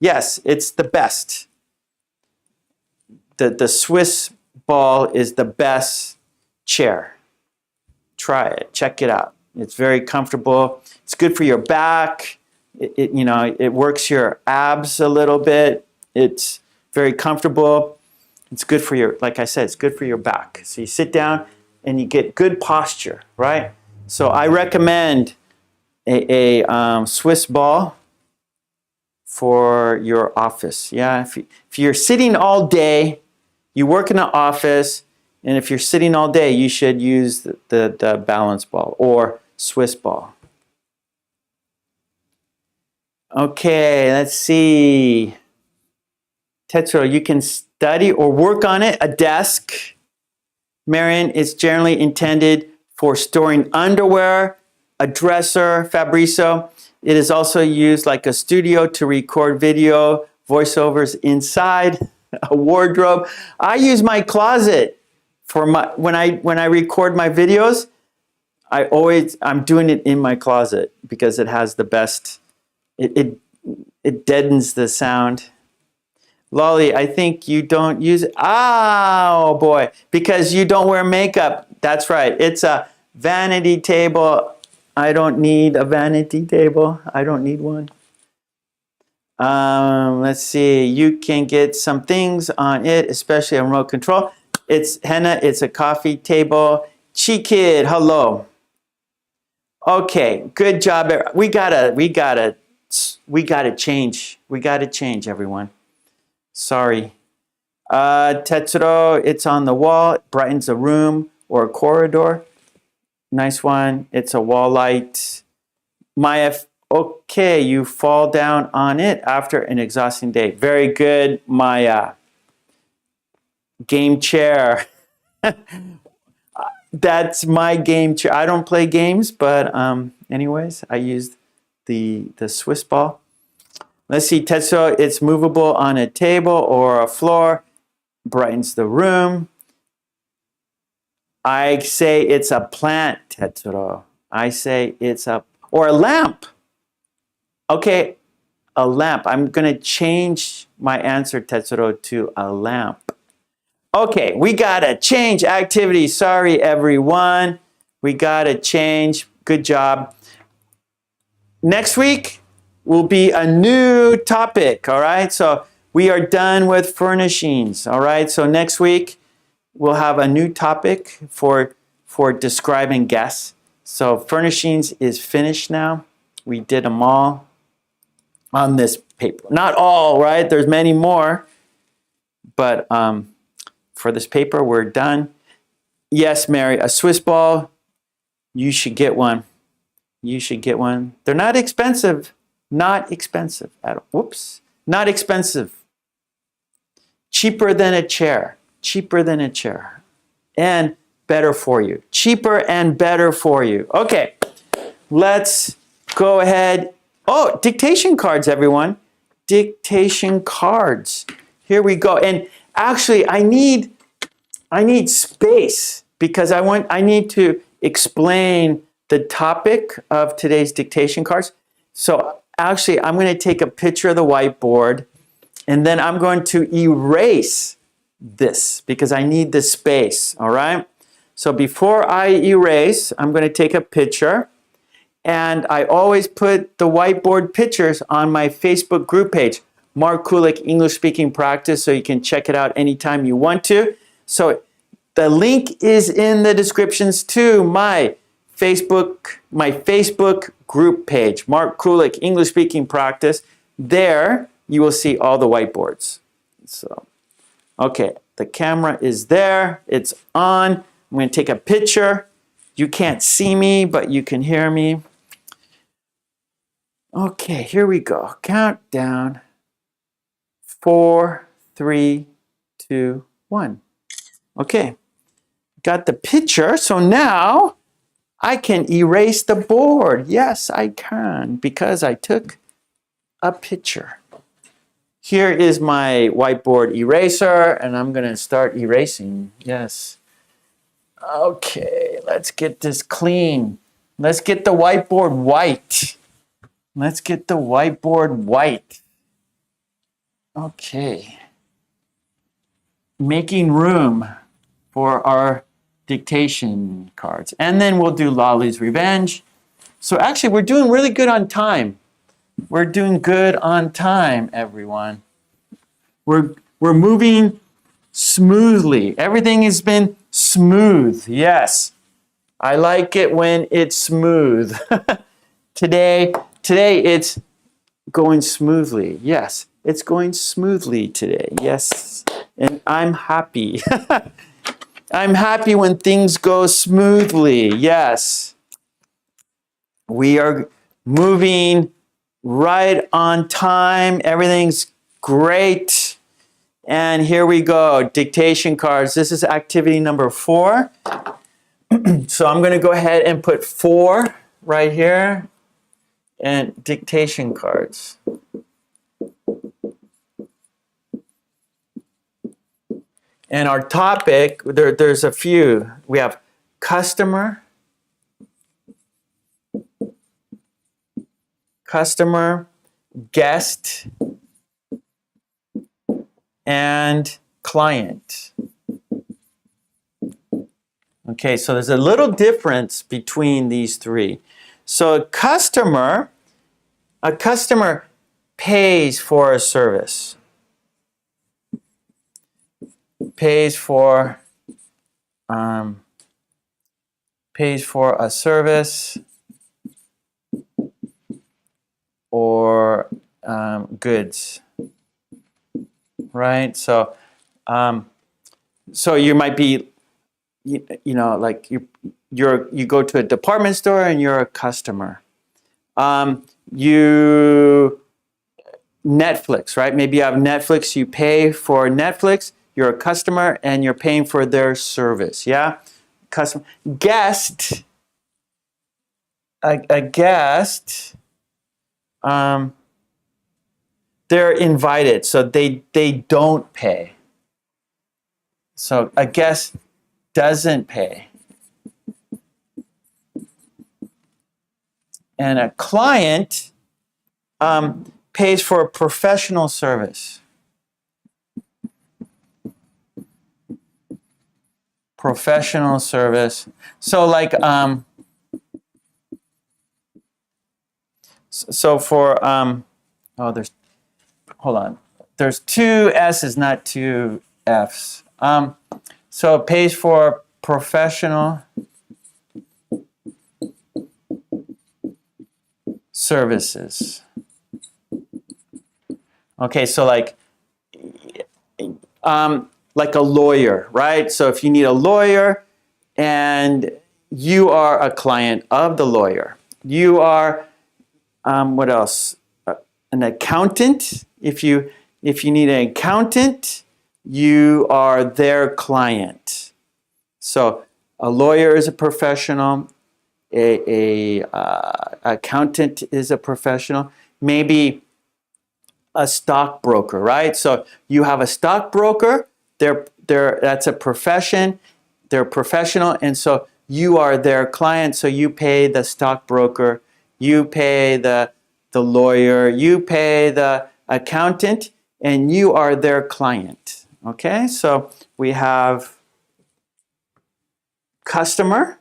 Yes, it's the best. The Swiss ball is the best chair. Try it. Check it out. It's very comfortable. It's good for your back. It works your abs a little bit. It's very comfortable. It's good for your, like I said, it's good for your back. So you sit down and you get good posture, right? So I recommend a Swiss ball for your office. Yeah, if you're sitting all day, you work in an office, and if you're sitting all day, you should use the balance ball or Swiss ball. Okay, let's see. Tetsuro, you can study or work on it. A desk. Marion, it's generally intended for storing underwear. A dresser. Fabrizio, it is also used like a studio to record video, voiceovers inside. A wardrobe. I use my closet for when I record my videos. I'm doing it in my closet because it has the best. It deadens the sound. Lolly, I think you don't use it. Oh boy, because you don't wear makeup. That's right. It's a vanity table. I don't need a vanity table. I don't need one. Let's see. You can get some things on it, especially a remote control. It's Henna. It's a coffee table. Chi-Kid, hello. Okay, good job. We gotta change. We gotta change, everyone. Sorry. Tetsuro, it's on the wall. It brightens a room or a corridor. Nice one. It's a wall light. Maya, okay, you fall down on it after an exhausting day. Very good, Maya. Game chair. That's my game chair. I don't play games, but anyways, I used the Swiss ball. Let's see, Tetsuo, it's movable on a table or a floor. Brightens the room. I say it's a plant, Tetsuro. I say it's or a lamp. Okay, a lamp. I'm going to change my answer, Tetsuro, to a lamp. Okay, we got to change activity. Sorry, everyone. We got to change. Good job. Next week will be a new topic, all right? So we are done with furnishings, all right? So next week we'll have a new topic for describe and guess. So furnishings is finished now. We did them all on this paper. Not all, right? There's many more, but for this paper, we're done. Yes, Mary, a Swiss ball, you should get one. You should get one. They're not expensive. Not expensive at all. Whoops. Not expensive. Cheaper than a chair. Cheaper than a chair. And better for you. Cheaper and better for you. Okay. Let's go ahead. Oh, dictation cards, everyone. Dictation cards. Here we go. And actually, I need space because I need to explain the topic of today's dictation cards. So actually, I'm going to take a picture of the whiteboard and then I'm going to erase this because I need the space, all right? So before I erase, I'm going to take a picture, and I always put the whiteboard pictures on my Facebook group page, Mark Kulek English Speaking Practice, so you can check it out anytime you want to. So the link is in the descriptions to my Facebook group page, Mark Kulek English Speaking Practice. There you will see all the whiteboards. So, okay, the camera is there. It's on. I'm going to take a picture. You can't see me, but you can hear me. Okay, here we go. Countdown. 4, 3, 2, 1. Okay, got the picture. So now I can erase the board. Yes, I can, because I took a picture. Here is my whiteboard eraser, and I'm going to start erasing. Yes. Okay, let's get this clean. Let's get the whiteboard white. Let's get the whiteboard white. Okay. Making room for our dictation cards. And then we'll do Lolly's Revenge. So actually, we're doing really good on time. We're doing good on time, everyone. We're moving smoothly. Everything has been smooth. Yes. I like it when it's smooth. Today it's going smoothly. Yes, it's going smoothly today. Yes, and I'm happy. I'm happy when things go smoothly. Yes. We are moving right on time. Everything's great. And here we go, dictation cards. This is activity number 4. So I'm going to go ahead and put 4 right here, and dictation cards. And our topic, there's a few. We have customer, guest, and client. Okay, so there's a little difference between these 3. So a customer pays for a service. Pays for a service or goods, right? So so you might be, you know, like you go to a department store and you're a customer. Netflix, right? Maybe you have Netflix, you pay for Netflix, you're a customer and you're paying for their service, yeah? Customer. Guest, a guest, they're invited, so they don't pay. So a guest doesn't pay. And a client pays for a professional service. Professional service. So like, so for, hold on. There's 2 S's, not 2 F's. So it pays for professional services. Okay, so like a lawyer, right? So if you need a lawyer and you are a client of the lawyer, you are, what else? An accountant. If you need an accountant, you are their client. So a lawyer is a professional. A accountant is a professional. Maybe a stockbroker, right? So you have a stockbroker. That's a profession. They're professional, and so you are their client. So you pay the stockbroker, you pay the lawyer, you pay the accountant, and you are their client. Okay, so we have customer.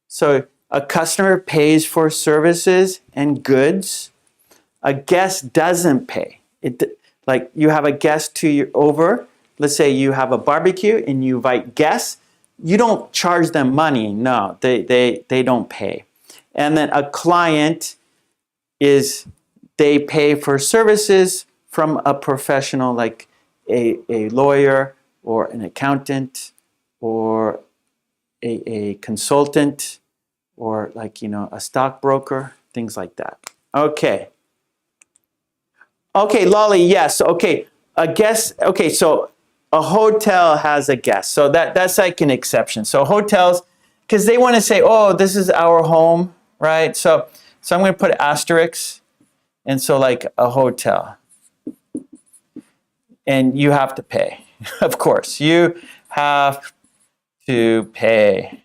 So a customer pays for services and goods. A guest doesn't pay. Like you have a guest over. Let's say you have a barbecue and you invite guests. You don't charge them money. No, they don't pay. And then a client is, they pay for services from a professional like a lawyer or an accountant or a consultant or like, you know, a stockbroker, things like that. Okay. Okay, Lolly, yes. Okay, a guest. Okay, so a hotel has a guest. So that's like an exception. So hotels, because they want to say, oh, this is our home, right? So I'm going to put asterisks, and so like a hotel. And you have to pay. Of course, you have to pay.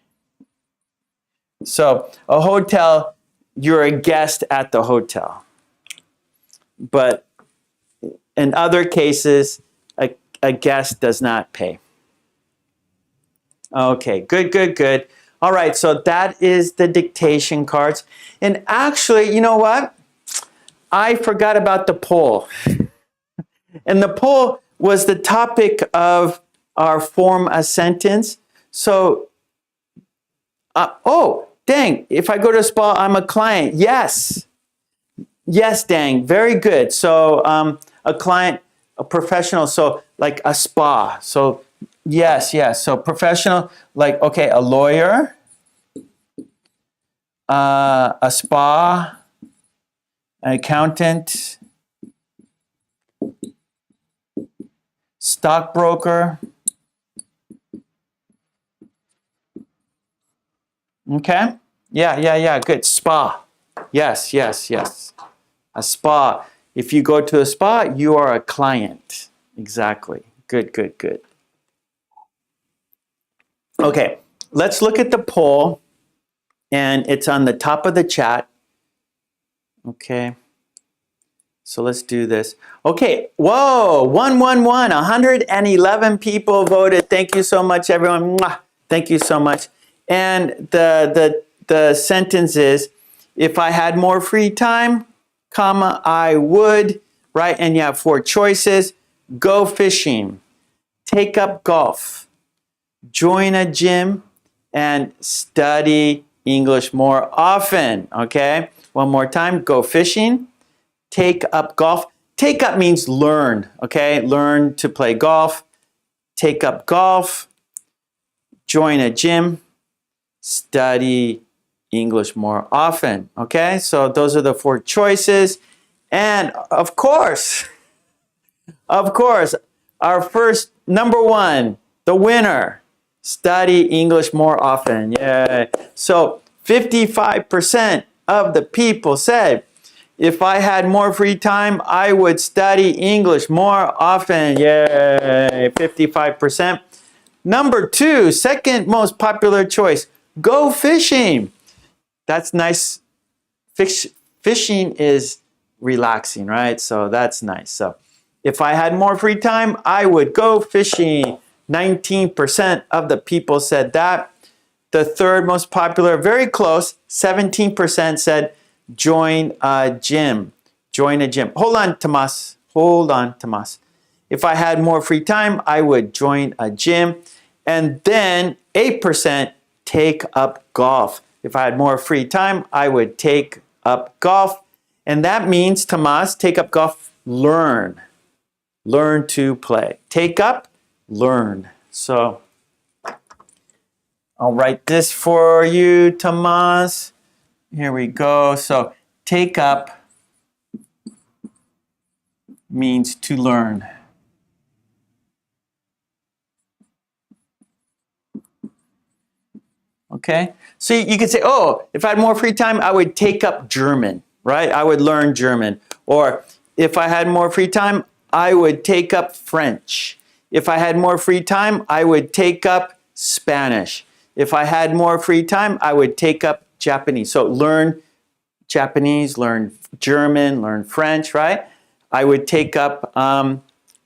So a hotel, you're a guest at the hotel. But in other cases, a guest does not pay. Okay, good. All right, so that is the dictation cards. And actually, you know what? I forgot about the poll. And the poll was the topic of our form a sentence. So, oh, dang, if I go to a spa, I'm a client. Yes, dang, very good. So a client, a professional, so like a spa. So yes. So professional, like, okay, a lawyer, a spa, an accountant, stockbroker. Okay. Yeah. Good. Spa. Yes. A spa. If you go to a spa, you are a client. Exactly. Good. Okay. Let's look at the poll. And it's on the top of the chat. Okay. So let's do this. Okay. Whoa. 111 people voted. Thank you so much, everyone. Mwah. Thank you so much. And the sentence is, if I had more free time, comma, I would, right? And you have 4 choices. Go fishing, take up golf, join a gym, and study English more often, okay? One more time. Go fishing, take up golf. Take up means learn, okay? Learn to play golf. Take up golf, join a gym, study English more often, okay? So those are the 4 choices. And of course, our first, number 1, the winner, study English more often. Yay. So 55% of the people said, if I had more free time, I would study English more often. Yay, 55%. Number 2, second most popular choice, go fishing. That's nice. Fishing is relaxing, right? So that's nice. So if I had more free time, I would go fishing. 19% of the people said that. The third most popular, very close, 17% said join a gym. Join a gym. Hold on, Tomas. If I had more free time, I would join a gym. And then 8% take up golf. If I had more free time, I would take up golf. And that means, Tomas, take up golf, learn. Learn to play. Take up, learn. So I'll write this for you, Tomas. Here we go. So take up means to learn. Okay? So you could say, oh, if I had more free time, I would take up German, right? I would learn German. Or if I had more free time, I would take up French. If I had more free time, I would take up Spanish. If I had more free time, I would take up Japanese. So learn Japanese, learn German, learn French, right? I would take up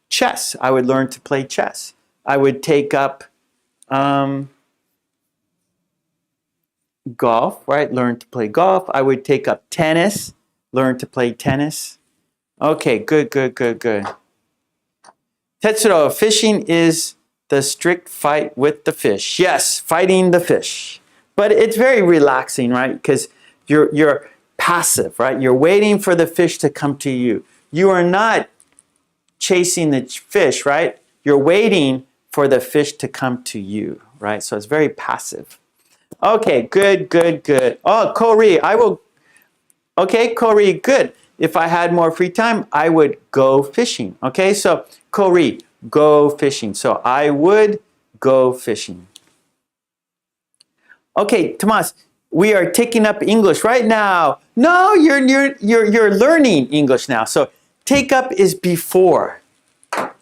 chess. I would learn to play chess. I would take up golf, right? Learn to play golf. I would take up tennis. Learn to play tennis. Okay, good. Tetsuro, fishing is the strict fight with the fish. Yes, fighting the fish. But it's very relaxing, right? Because you're passive, right? You're waiting for the fish to come to you. You are not chasing the fish, right? You're waiting for the fish to come to you, right? So it's very passive. Okay, good. Oh, Corey, okay, Corey, good. If I had more free time, I would go fishing. Okay, so Corey, go fishing. So I would go fishing. Okay, Tomas, we are taking up English right now. No, you're learning English now. So take up is before.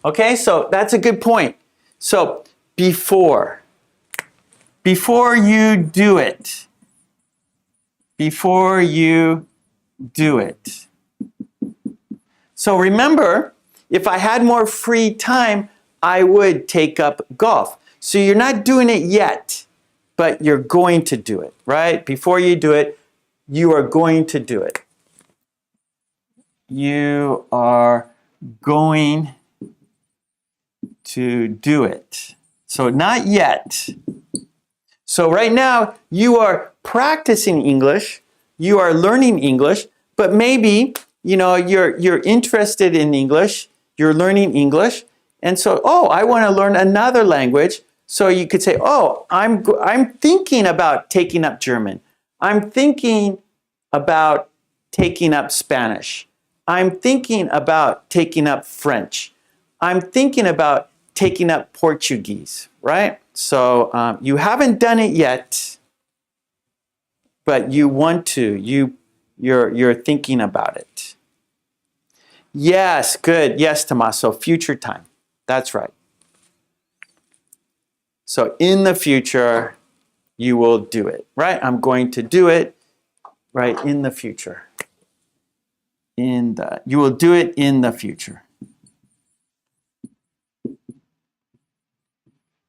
Okay, so that's a good point. So before you do it. Before you do it. So remember, if I had more free time, I would take up golf. So you're not doing it yet, but you're going to do it, right? Before you do it, you are going to do it. You are going to do it. So not yet. So right now, you are practicing English, you are learning English, but maybe, you know, you're interested in English, you're learning English, and so, oh, I want to learn another language. So you could say, oh, I'm thinking about taking up German. I'm thinking about taking up Spanish. I'm thinking about taking up French. I'm thinking about taking up Portuguese, right? So you haven't done it yet, but you want to. You're thinking about it. Yes, good. Yes, Tommaso, future time. That's right. So in the future, you will do it, right? I'm going to do it, right, in the future. You will do it in the future.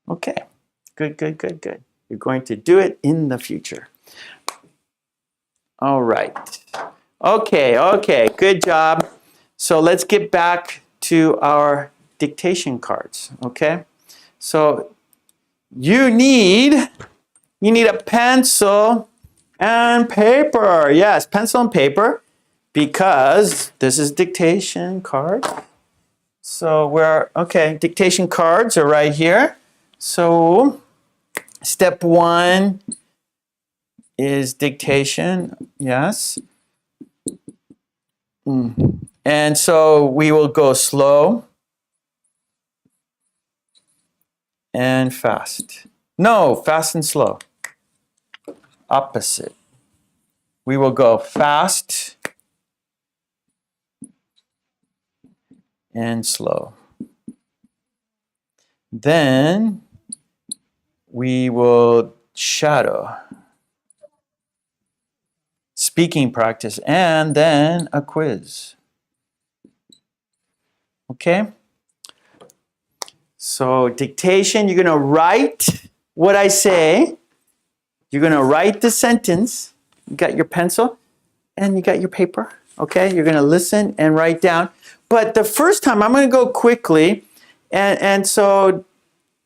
Okay, good, good, good, good. You're going to do it in the future. All right. Okay, good job. So let's get back to our dictation cards, okay? So you need a pencil and paper. Yes, pencil and paper, because this is dictation card. So dictation cards are right here. So step 1 is dictation, yes. And so we will go slow and fast. No, fast and slow. Opposite. We will go fast and slow. Then we will shadow. Speaking practice, and then a quiz. Okay? So dictation, you're going to write what I say. You're going to write the sentence. You got your pencil and you got your paper. Okay? You're going to listen and write down. But the first time, I'm going to go quickly. And so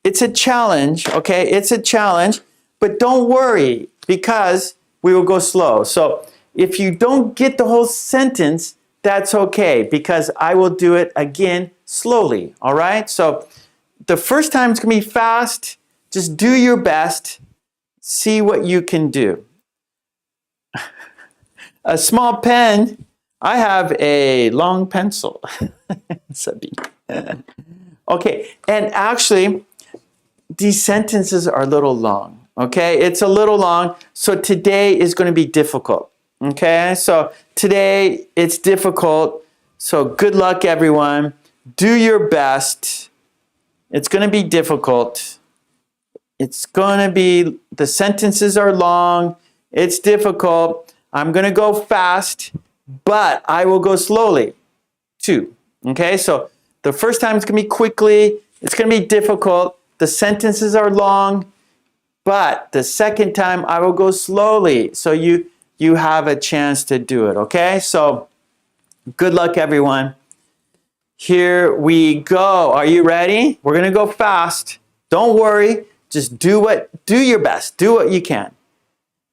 it's a challenge. Okay? It's a challenge. But don't worry, because we will go slow. So if you don't get the whole sentence, that's okay, because I will do it again slowly. All right? So the first time it's going to be fast. Just do your best. See what you can do. A small pen. I have a long pencil. Okay, and actually, these sentences are a little long. Okay, it's a little long. So today is going to be difficult. Okay, so today it's difficult. So good luck, everyone. Do your best. It's going to be difficult. It's going to be, the sentences are long. It's difficult. I'm going to go fast, but I will go slowly too. Okay, so the first time it's going to be quickly. It's going to be difficult. The sentences are long, but the second time I will go slowly. So you have a chance to do it. Okay, so good luck, everyone. Here we go. Are you ready? We're going to go fast. Don't worry. Just do your best. Do what you can.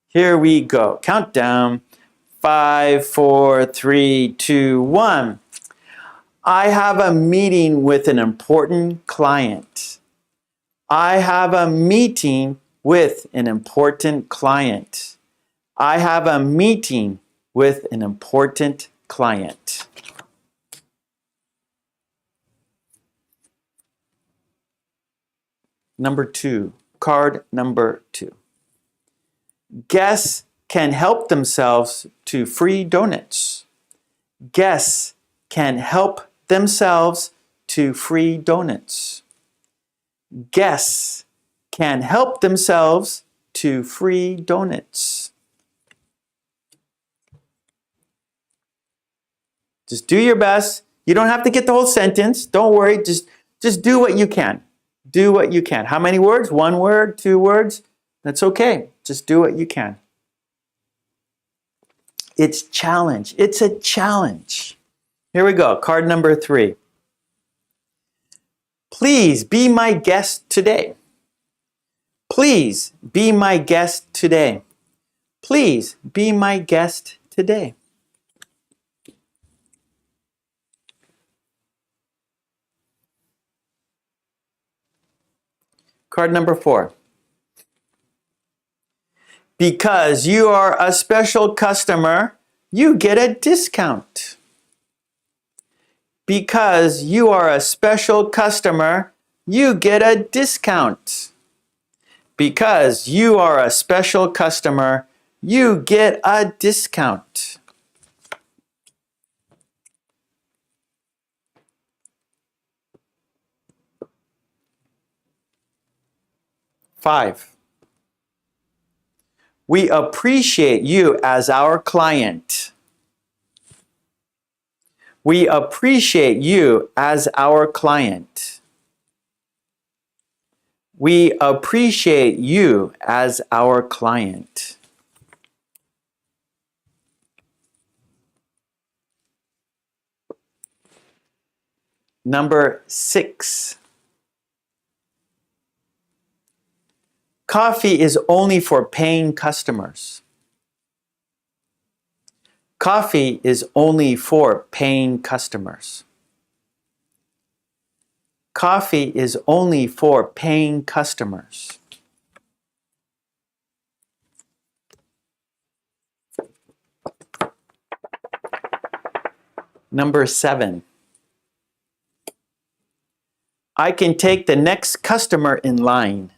Here we go. Countdown. 5, 4, 3, 2, 1. I have a meeting with an important client. I have a meeting with an important client. I have a meeting with an important client. Number 2. Card number 2. Guests can help themselves to free donuts. Guests can help themselves to free donuts. Guests can help themselves to free donuts. Just do your best. You don't have to get the whole sentence. Don't worry. Just do what you can. Do what you can. How many words? 1 word, 2 words? That's okay. Just do what you can. It's challenge. It's a challenge. Here we go. Card number 3. Please be my guest today. Please be my guest today. Please be my guest today. Card number 4. Because you are a special customer, you get a discount. Because you are a special customer, you get a discount. Because you are a special customer, you get a discount. Five. We appreciate you as our client. We appreciate you as our client. We appreciate you as our client. Number 6. Coffee is only for paying customers. Coffee is only for paying customers. Coffee is only for paying customers. Number 7. I can take the next customer in line.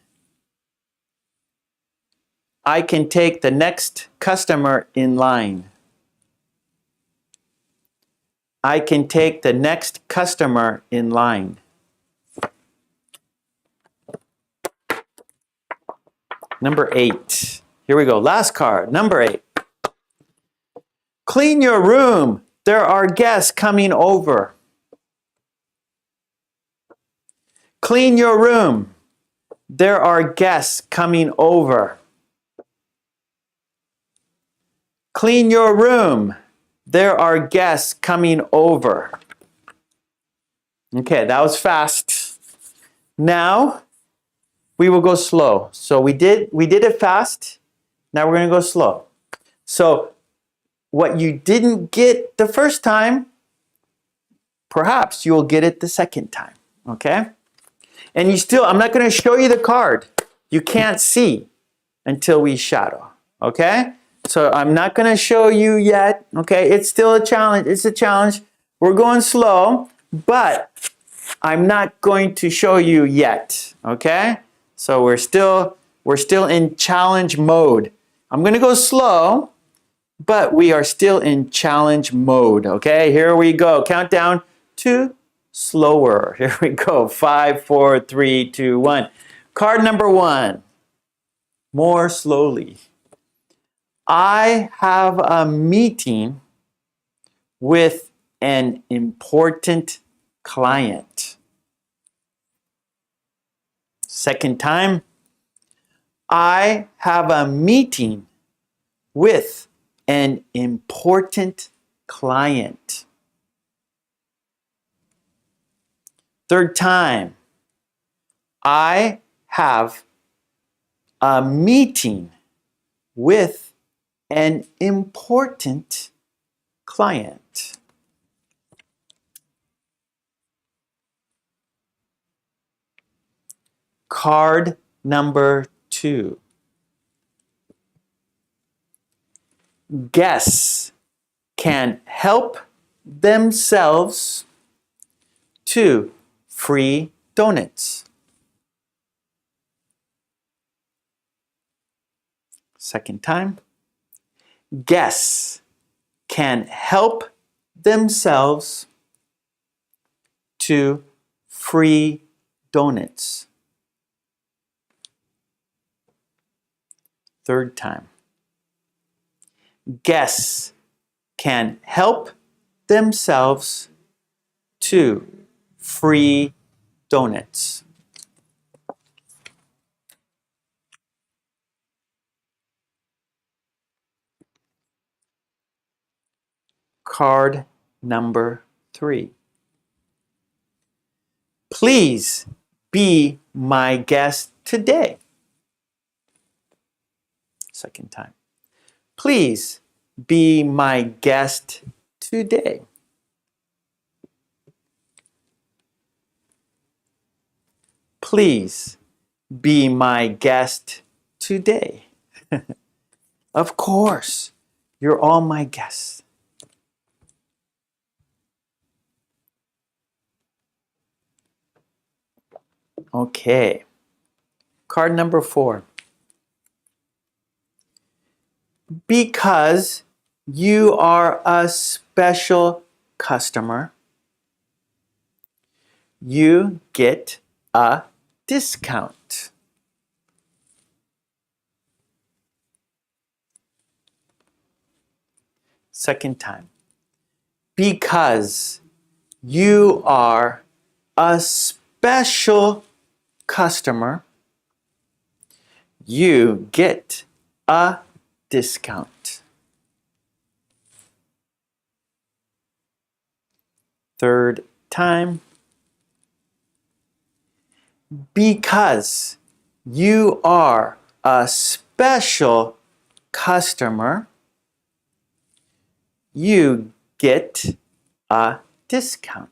I can take the next customer in line. I can take the next customer in line. Number 8. Here we go. Last card. Number 8. Clean your room. There are guests coming over. Clean your room. There are guests coming over. Clean your room. There are guests coming over. Okay, that was fast. Now we will go slow. So we did it fast. Now we're going to go slow. So what you didn't get the first time, perhaps you'll get it the second time. Okay? And I'm not going to show you the card. You can't see until we shadow. Okay? So I'm not going to show you yet. Okay? It's still a challenge. It's a challenge. We're going slow, but I'm not going to show you yet. Okay? So we're still in challenge mode. I'm going to go slow, but we are still in challenge mode. Okay? Here we go. Countdown to slower. Here we go. 5, 4, 3, 2, 1. Card number 1. More slowly. I have a meeting with an important client. Second time. I have a meeting with an important client. Third time. I have a meeting with an important client. Card number 2. Guests can help themselves to free donuts. Second time. Guests can help themselves to free donuts. Third time. Guests can help themselves to free donuts. Card number 3. Please be my guest today. Second time. Please be my guest today. Please be my guest today. Of course, you're all my guests. Okay. Card number 4. Because you are a special customer, you get a discount. Second time. Because you are a special customer, you get a discount. Third time. Because you are a special customer, you get a discount.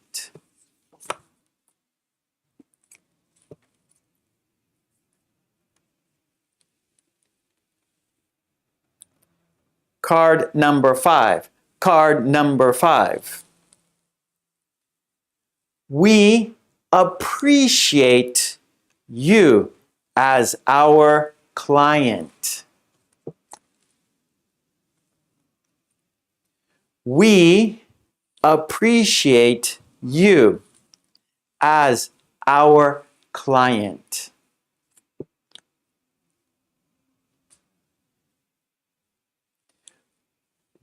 Card number 5. Card number 5. We appreciate you as our client. We appreciate you as our client.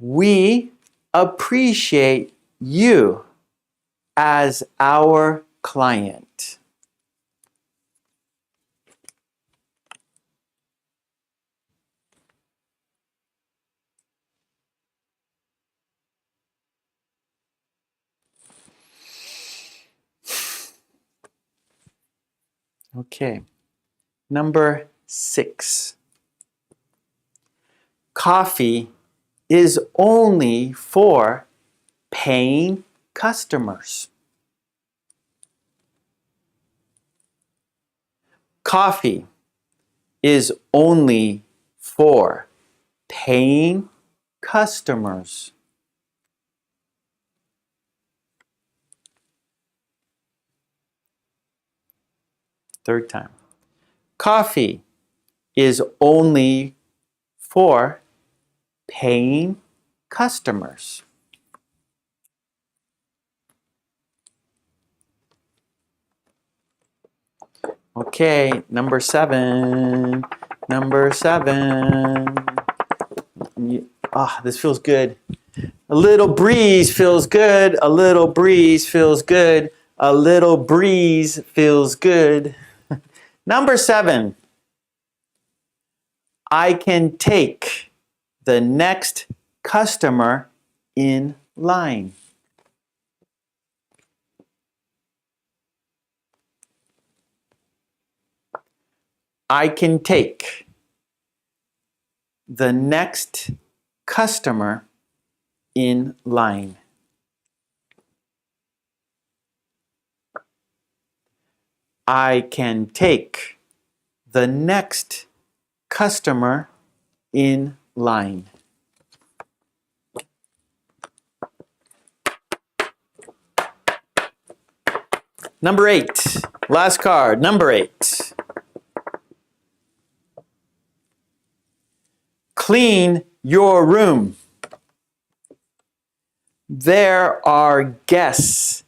We appreciate you as our client. Okay. Number 6. Coffee is only for paying customers. Coffee is only for paying customers. Third time. Coffee is only for paying customers. Okay, number 7. Number 7. This feels good. A little breeze feels good. A little breeze feels good. A little breeze feels good. Number 7. I can take the next customer in line. I can take the next customer in line. I can take the next customer in line. Number 8. Last card. Number 8. Clean your room. There are guests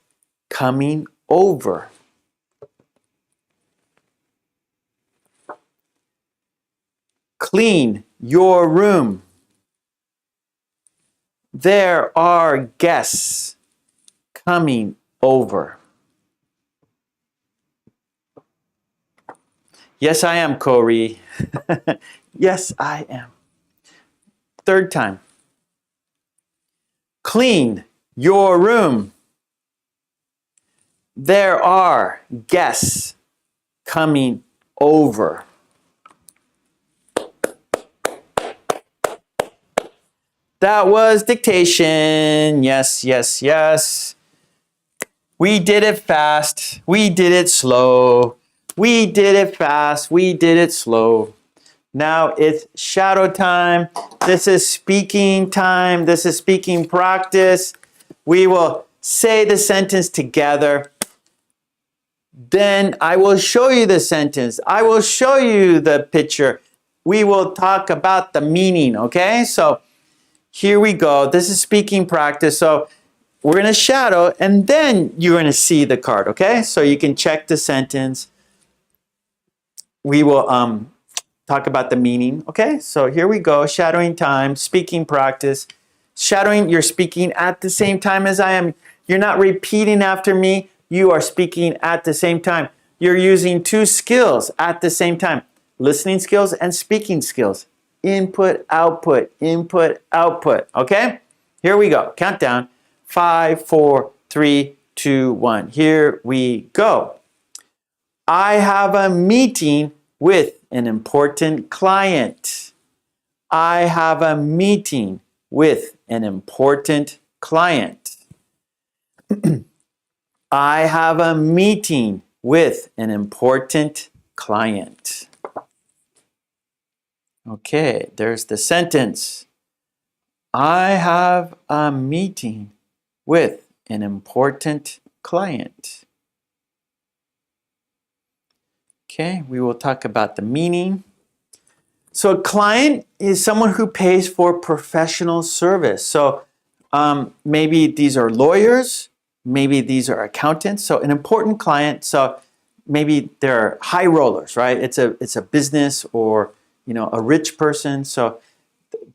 coming over. Clean your room. There are guests coming over. Yes, I am, Corey. Yes, I am. Third time. Clean your room. There are guests coming over. That was dictation. Yes, yes, yes. We did it fast. We did it slow. We did it fast. We did it slow. Now it's shadow time. This is speaking time. This is speaking practice. We will say the sentence together. Then I will show you the sentence. I will show you the picture. We will talk about the meaning, okay? So here we go. This is speaking practice. So we're going to shadow and then you're going to see the card, okay? So you can check the sentence. We will talk about the meaning, okay? So here we go. Shadowing time, speaking practice. Shadowing, you're speaking at the same time as I am. You're not repeating after me. You are speaking at the same time. You're using two skills at the same time. Listening skills and speaking skills. Input, output, okay? Here we go. Countdown. 5, 4, 3, 2, 1. Here we go. I have a meeting with an important client. I have a meeting with an important client. I have a meeting with an important client. Okay, there's the sentence. I have a meeting with an important client. Okay, we will talk about the meaning. So a client is someone who pays for professional service. So maybe these are lawyers, maybe these are accountants. So an important client, so maybe they're high rollers, right? It's a business or a rich person. So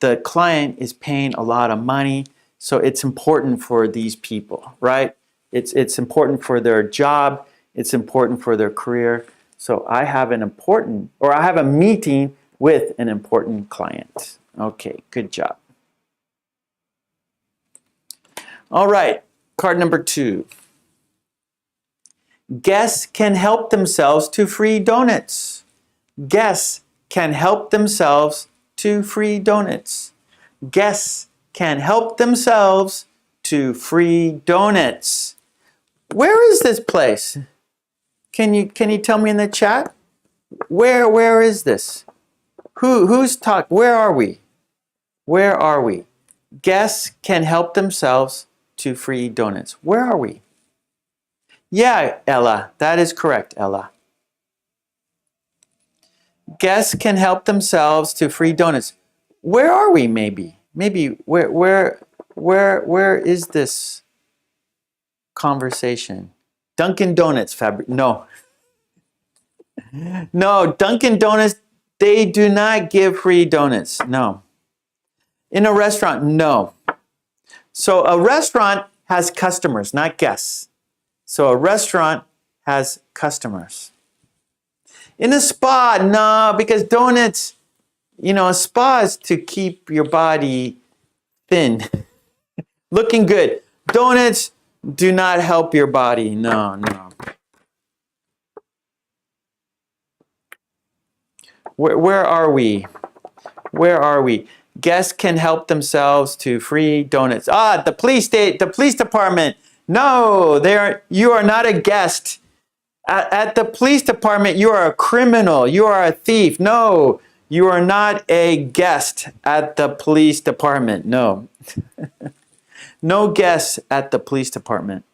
the client is paying a lot of money. So it's important for these people, right? It's important for their job. It's important for their career. So I have a meeting with an important client. Okay, good job. All right, card number 2. Guests can help themselves to free donuts. Guests can help themselves to free donuts. Guests can help themselves to free donuts. Where is this place? Can you tell me in the chat? Where is this? Who's talk? Where are we? Where are we? Guests can help themselves to free donuts. Where are we? Yeah, Ella, that is correct, Ella. Guests can help themselves to free donuts. Where are we? Maybe where is this conversation? Dunkin' Donuts No, Dunkin' Donuts, they do not give free donuts. No. In a restaurant, no. So a restaurant has customers, not guests. So a restaurant has customers. In a spa, no, because donuts, a spa is to keep your body thin, looking good. Donuts do not help your body. No. Where are we? Where are we? Guests can help themselves to free donuts. The police department. No, you are not a guest. At the police department, you are a criminal. You are a thief. No, you are not a guest at the police department. No. No guests at the police department.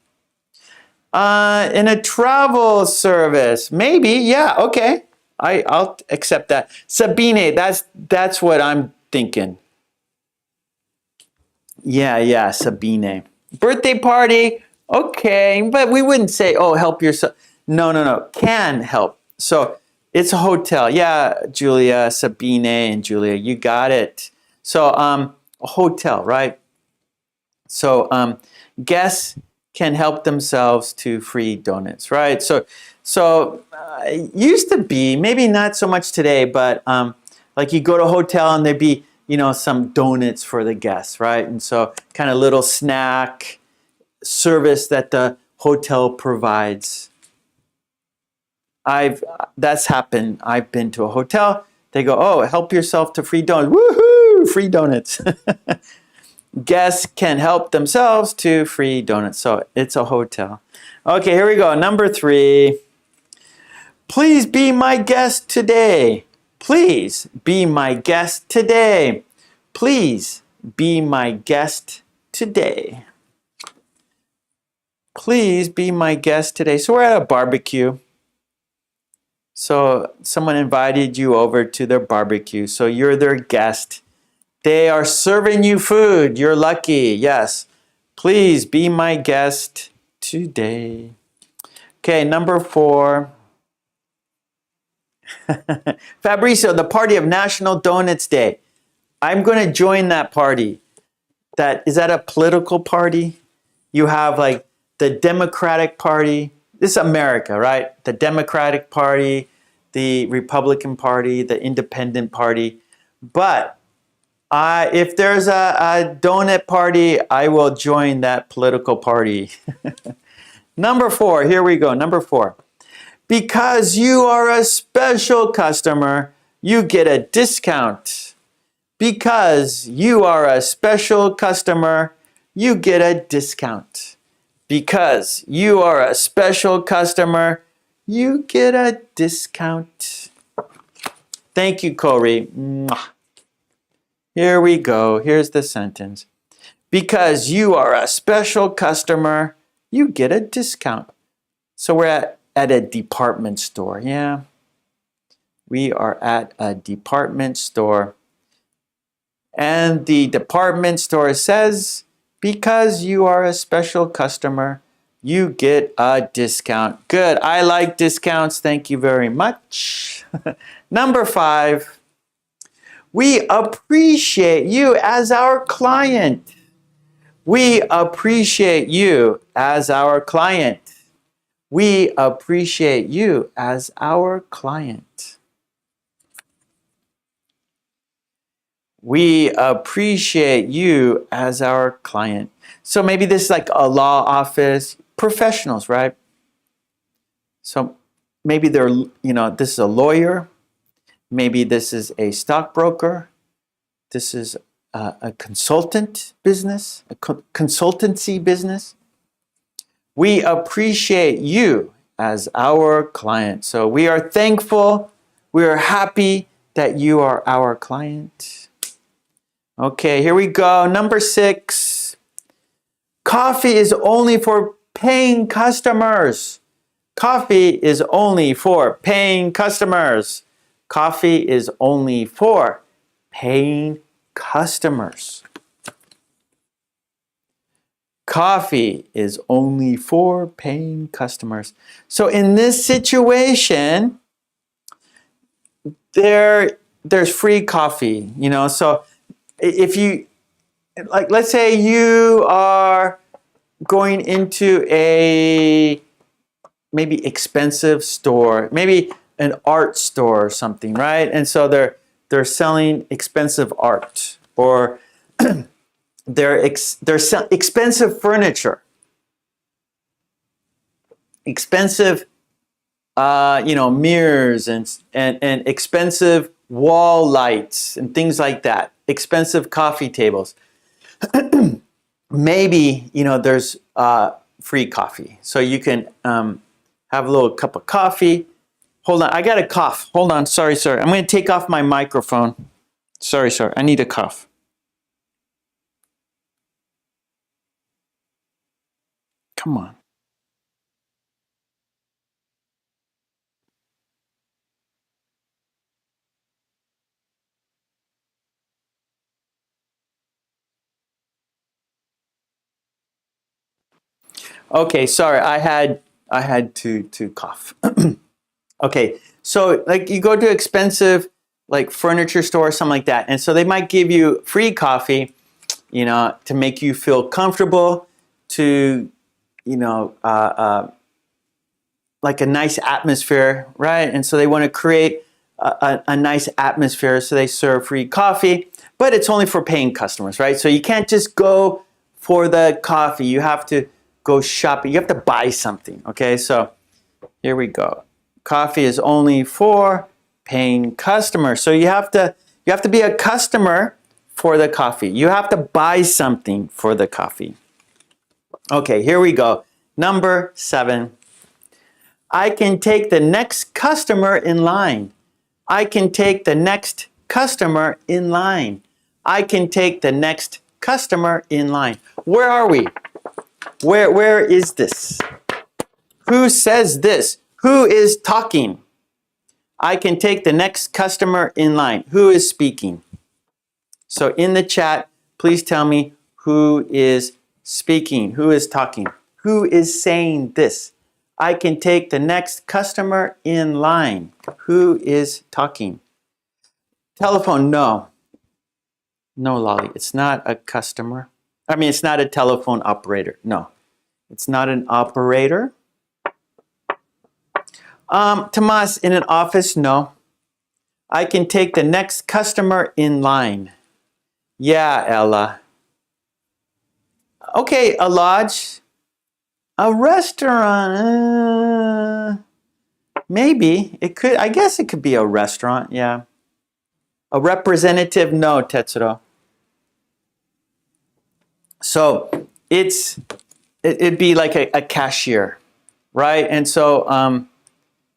In a travel service, maybe, yeah, okay. I'll accept that. Sabine, that's what I'm thinking? Yeah, Sabine. Birthday party, okay, but we wouldn't say, oh, help yourself. No, can help. So it's a hotel. Yeah, Julia, Sabine, and Julia, you got it. So a hotel, right? So guests can help themselves to free donuts, right? So it used to be, maybe not so much today, but like you go to a hotel and there'd be, some donuts for the guests, right? And so kind of little snack service that the hotel provides. That's happened. I've been to a hotel. They go, oh, help yourself to free donuts. Woohoo! Free donuts. Guests can help themselves to free donuts. So it's a hotel. Okay, here we go. Number 3. Please be my guest today. Please be my guest today. Please be my guest today. Please be my guest today. So we're at a barbecue. So someone invited you over to their barbecue. So you're their guest. They are serving you food. You're lucky. Yes. Please be my guest today. Okay, number 4. Fabrizio, the party of National Donuts Day. I'm going to join that party. Is that a political party? You have like the Democratic Party. This is America, right? The Democratic Party, the Republican Party, the Independent Party. But if there's a donut party, I will join that political party. Number 4, here we go. Number 4. Because you are a special customer, you get a discount. Because you are a special customer, you get a discount. Because you are a special customer, you get a discount. Thank you, Corey. Here we go. Here's the sentence. Because you are a special customer, you get a discount. So we're at a department store. Yeah. We are at a department store. And the department store says, because you are a special customer, you get a discount. Good. I like discounts. Thank you very much. Number 5. We appreciate you as our client. We appreciate you as our client. We appreciate you as our client. We appreciate you as our client. So maybe this is like a law office, professionals, right? So maybe this is a lawyer. Maybe this is a stockbroker. This is a consultant business, a consultancy business. We appreciate you as our client. So we are thankful. We are happy that you are our client. Okay, here we go. Number 6. Coffee is only for paying customers. Coffee is only for paying customers. Coffee is only for paying customers. Coffee is only for paying customers. So in this situation, there's free coffee, So if you, like, let's say you are going into a maybe expensive store, maybe an art store or something, right? And so they're selling expensive art, or they're selling expensive furniture, expensive mirrors and expensive wall lights and things like that, expensive coffee tables. Maybe there's free coffee, so you can have a little cup of coffee. Hold on, I got a cough. Hold on, sorry, sir. I'm going to take off my microphone. Sorry, sir, I need a cough. Come on. Okay, sorry, I had to cough. Okay, so like you go to expensive like furniture store or something like that, and so they might give you free coffee, you know, to make you feel comfortable, to, you know, like a nice atmosphere, right? And so they want to create a nice atmosphere, so they serve free coffee, but it's only for paying customers, right? So you can't just go for the coffee. You have to go shopping. You have to buy something, okay? So here we go. Coffee is only for paying customers. So you have to be a customer for the coffee. You have to buy something for the coffee. Okay, here we go. Number 7. I can take the next customer in line. I can take the next customer in line. I can take the next customer in line. Where are we? Where is this? Who says this? Who is talking? I can take the next customer in line. Who is speaking? So in the chat, please tell me who is speaking, who is talking, who is saying this. I can take the next customer in line. Who is talking? Telephone, no. No, Lolly, it's not a customer. I mean, it's not a telephone operator. No, it's not an operator. Tomas, in an office, no. I can take the next customer in line. Yeah, Ella. Okay, a lodge. A restaurant. Maybe. It could, I guess it could be a restaurant, yeah. A representative, no, Tetsuro. So it'd be like a cashier, right? And so,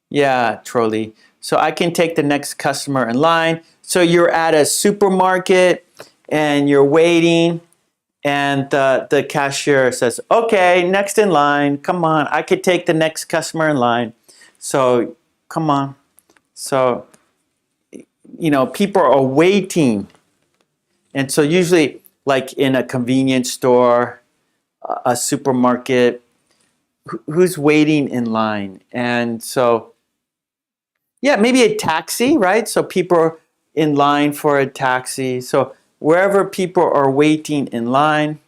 yeah, trolley. So I can take the next customer in line. So you're at a supermarket and you're waiting, and the cashier says, okay, next in line, come on, I could take the next customer in line. So come on. So, you know, people are waiting. And so usually like in a convenience store, a supermarket, who's waiting in line? And so, yeah, maybe a taxi, right? So people are in line for a taxi. So wherever people are waiting in line,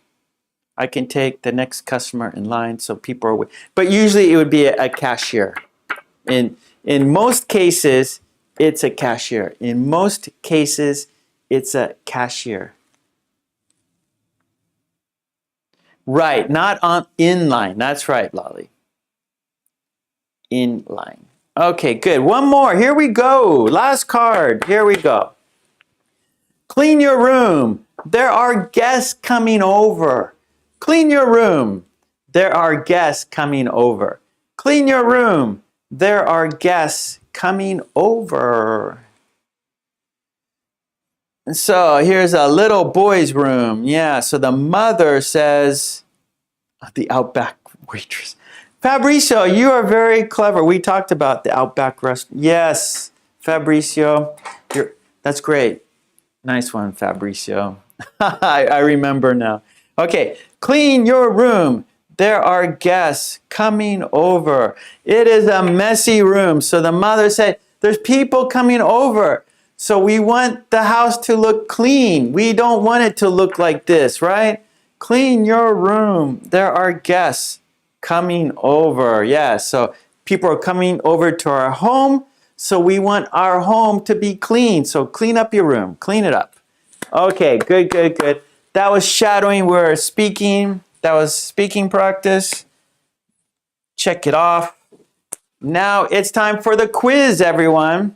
I can take the next customer in line. So people are waiting. But usually it would be a cashier. In most cases, it's a cashier. In most cases, it's a cashier. Right, not on in line. That's right, Lolly. In line. Okay, good. One more. Here we go. Last card. Here we go. Clean your room. There are guests coming over. Clean your room. There are guests coming over. Clean your room. There are guests coming over. And so here's a little boy's room. Yeah, so the mother says, the Outback waitress. Fabricio, you are very clever. We talked about the Outback restaurant. Yes, Fabricio, that's great. Nice one, Fabricio. I remember now. Okay, clean your room. There are guests coming over. It is a messy room. So the mother said, there's people coming over. So we want the house to look clean. We don't want it to look like this, right? Clean your room. There are guests coming over. Yeah, so people are coming over to our home. So we want our home to be clean. So clean up your room. Clean it up. Okay, good, good, good. That was shadowing. We're speaking. That was speaking practice. Check it off. Now it's time for the quiz, everyone.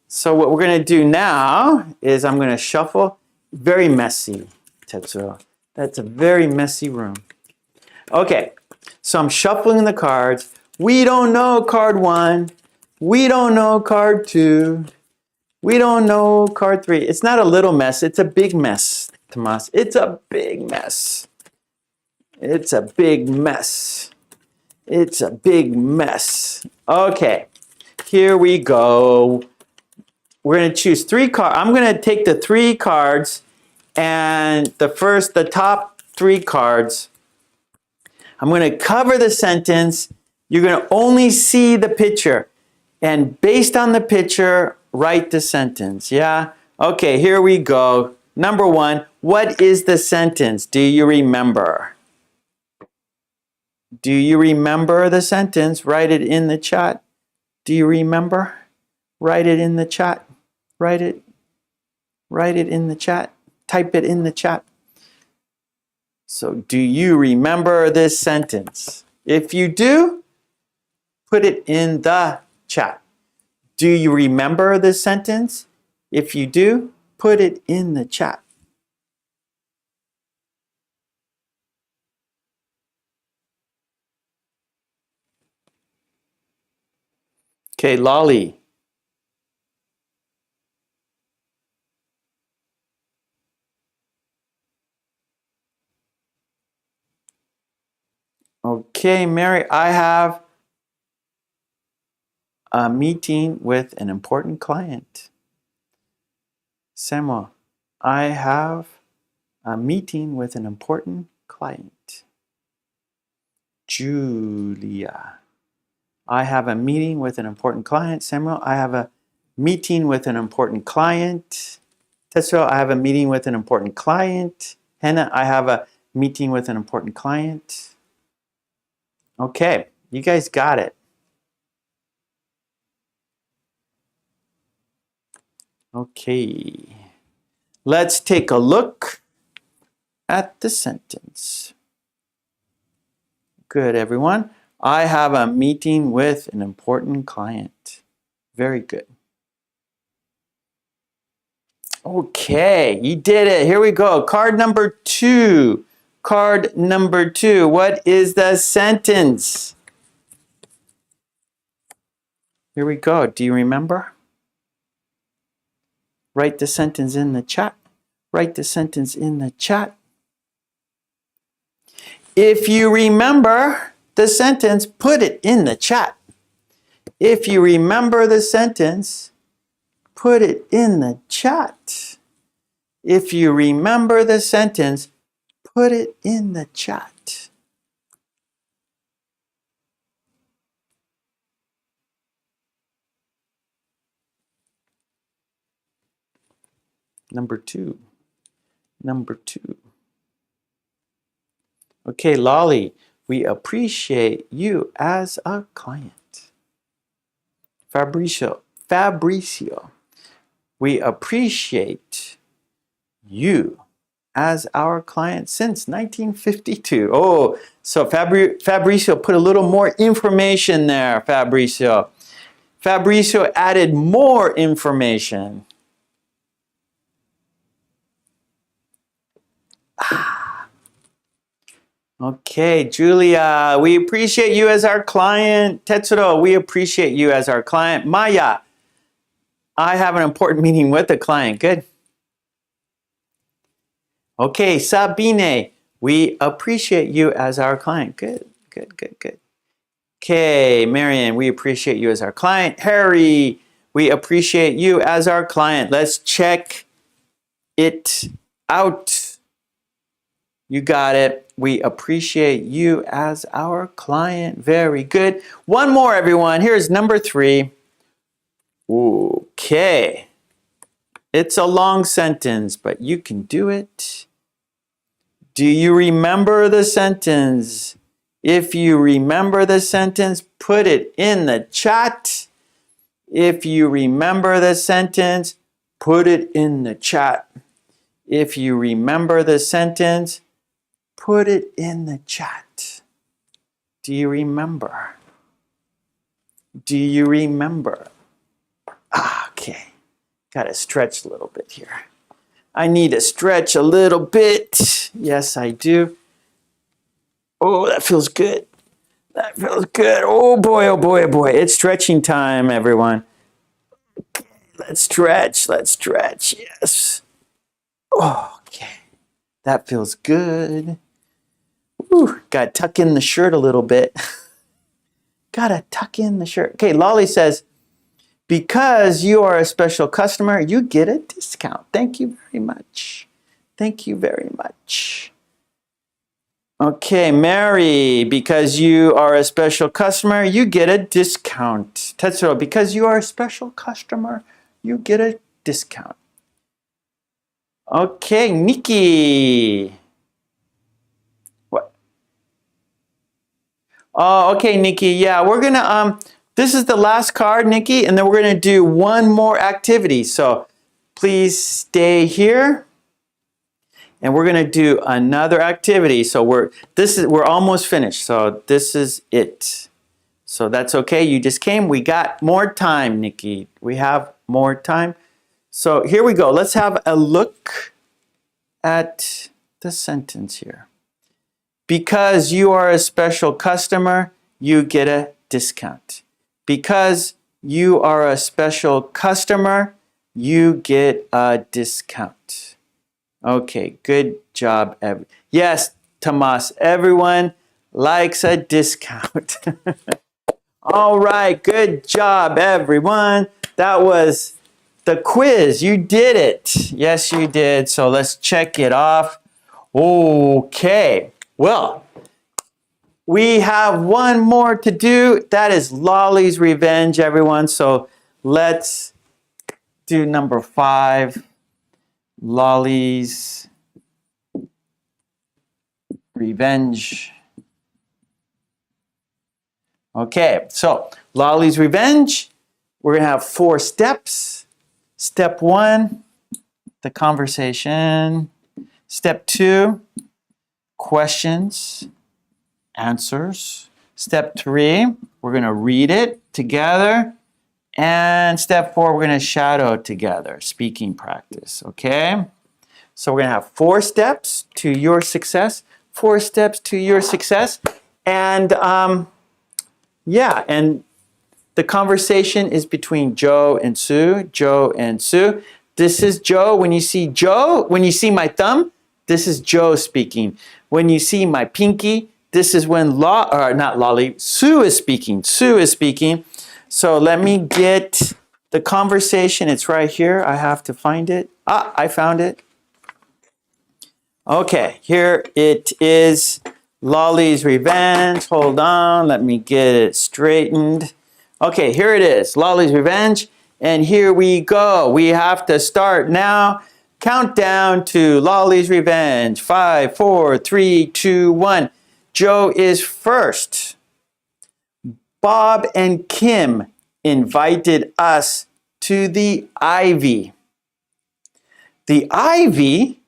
So what we're going to do now is I'm going to shuffle. Very messy, Tetsuro. That's a very messy room. Okay, so I'm shuffling the cards. We don't know card 1. We don't know card 2. We don't know card 3. It's not a little mess. It's a big mess, Tomas. It's a big mess. It's a big mess. It's a big mess. Okay, here we go. We're going to choose 3 cards. I'm going to take the 3 cards, and the top 3 cards, I'm going to cover the sentence. You're going to only see the picture. And based on the picture, write the sentence. Yeah? Okay, here we go. Number 1, what is the sentence? Do you remember? Do you remember the sentence? Write it in the chat. Do you remember? Write it in the chat. Write it in the chat. Type it in the chat. So, do you remember this sentence? If you do, put it in the chat. Do you remember this sentence? If you do, put it in the chat. Okay, Lolly. Okay, Mary, I have a meeting with an important client. Samuel, I have a meeting with an important client. Julia, I have a meeting with an important client. Samuel, I have a meeting with an important client. Tetsuo, I have a meeting with an important client. Hannah, I have a meeting with an important client. Okay, you guys got it. Okay, let's take a look at the sentence. Good, everyone. I have a meeting with an important client. Very good. Okay, you did it. Here we go. Card number 2. Card number 2. What is the sentence? Here we go. Do you remember? Write the sentence in the chat. Write the sentence in the chat. If you remember the sentence, put it in the chat. If you remember the sentence, put it in the chat. If you remember the sentence, put it in the chat. Number 2. Number 2. Okay, Lolly, we appreciate you as a client. Fabricio, we appreciate you as our client since 1952. Oh, so Fabricio put a little more information there, Fabricio. Fabricio added more information. Okay, Julia, we appreciate you as our client. Tetsuro, we appreciate you as our client. Maya, I have an important meeting with the client. Good. Okay, Sabine, we appreciate you as our client. Good, good, good, good. Okay, Marion, we appreciate you as our client. Harry, we appreciate you as our client. Let's check it out. You got it. We appreciate you as our client. Very good. One more, everyone. Here's number 3. Okay. It's a long sentence, but you can do it. Do you remember the sentence? If you remember the sentence, put it in the chat. If you remember the sentence, put it in the chat. If you remember the sentence, put it in the chat. Do you remember? Do you remember? Okay. Got to stretch a little bit here. I need to stretch a little bit. Yes, I do. Oh, that feels good. That feels good. Oh boy, oh boy, oh boy. It's stretching time, everyone. Let's stretch. Let's stretch. Yes. Oh, okay. That feels good. Ooh, gotta tuck in the shirt a little bit. Gotta tuck in the shirt. Okay, Lolly says, because you are a special customer, you get a discount. Thank you very much. Thank you very much. Okay, Mary, because you are a special customer, you get a discount. Tetsuro, because you are a special customer, you get a discount. Okay, Nikki. What? Oh, okay, Nikki. Yeah, we're gonna this is the last card, Nikki, and then we're gonna do one more activity. So please stay here. And we're going to do another activity. So we're almost finished. So this is it. So that's okay. You just came. We got more time, Nikki. We have more time. So here we go. Let's have a look at the sentence here. Because you are a special customer, you get a discount. Because you are a special customer, you get a discount. Okay, good job. Yes, Tomas, everyone likes a discount. All right, good job, everyone. That was the quiz. You did it. Yes, you did. So let's check it off. Okay, well, we have one more to do. That is Lolly's Revenge, everyone. So let's do number 5. Lolly's Revenge. Okay, so Lolly's Revenge. We're going to have 4 steps. Step 1, the conversation. Step 2, questions, answers. Step 3, we're going to read it together. And step 4, we're going to shadow together, speaking practice, okay? So we're going to have 4 steps to your success, 4 steps to your success. And yeah, and the conversation is between Joe and Sue, Joe and Sue. This is Joe. When you see my thumb, this is Joe speaking. When you see my pinky, this is when Sue is speaking. Sue is speaking. So let me get the conversation. It's right here. I have to find it. Ah, I found it. Okay, here it is. Lolly's Revenge. Hold on, let me get it straightened. Okay, here it is. Lolly's Revenge. And here we go. We have to start now. Countdown to Lolly's Revenge. 5, 4, 3, 2, 1. Joe is first. Bob and Kim invited us to the Ivy. The Ivy?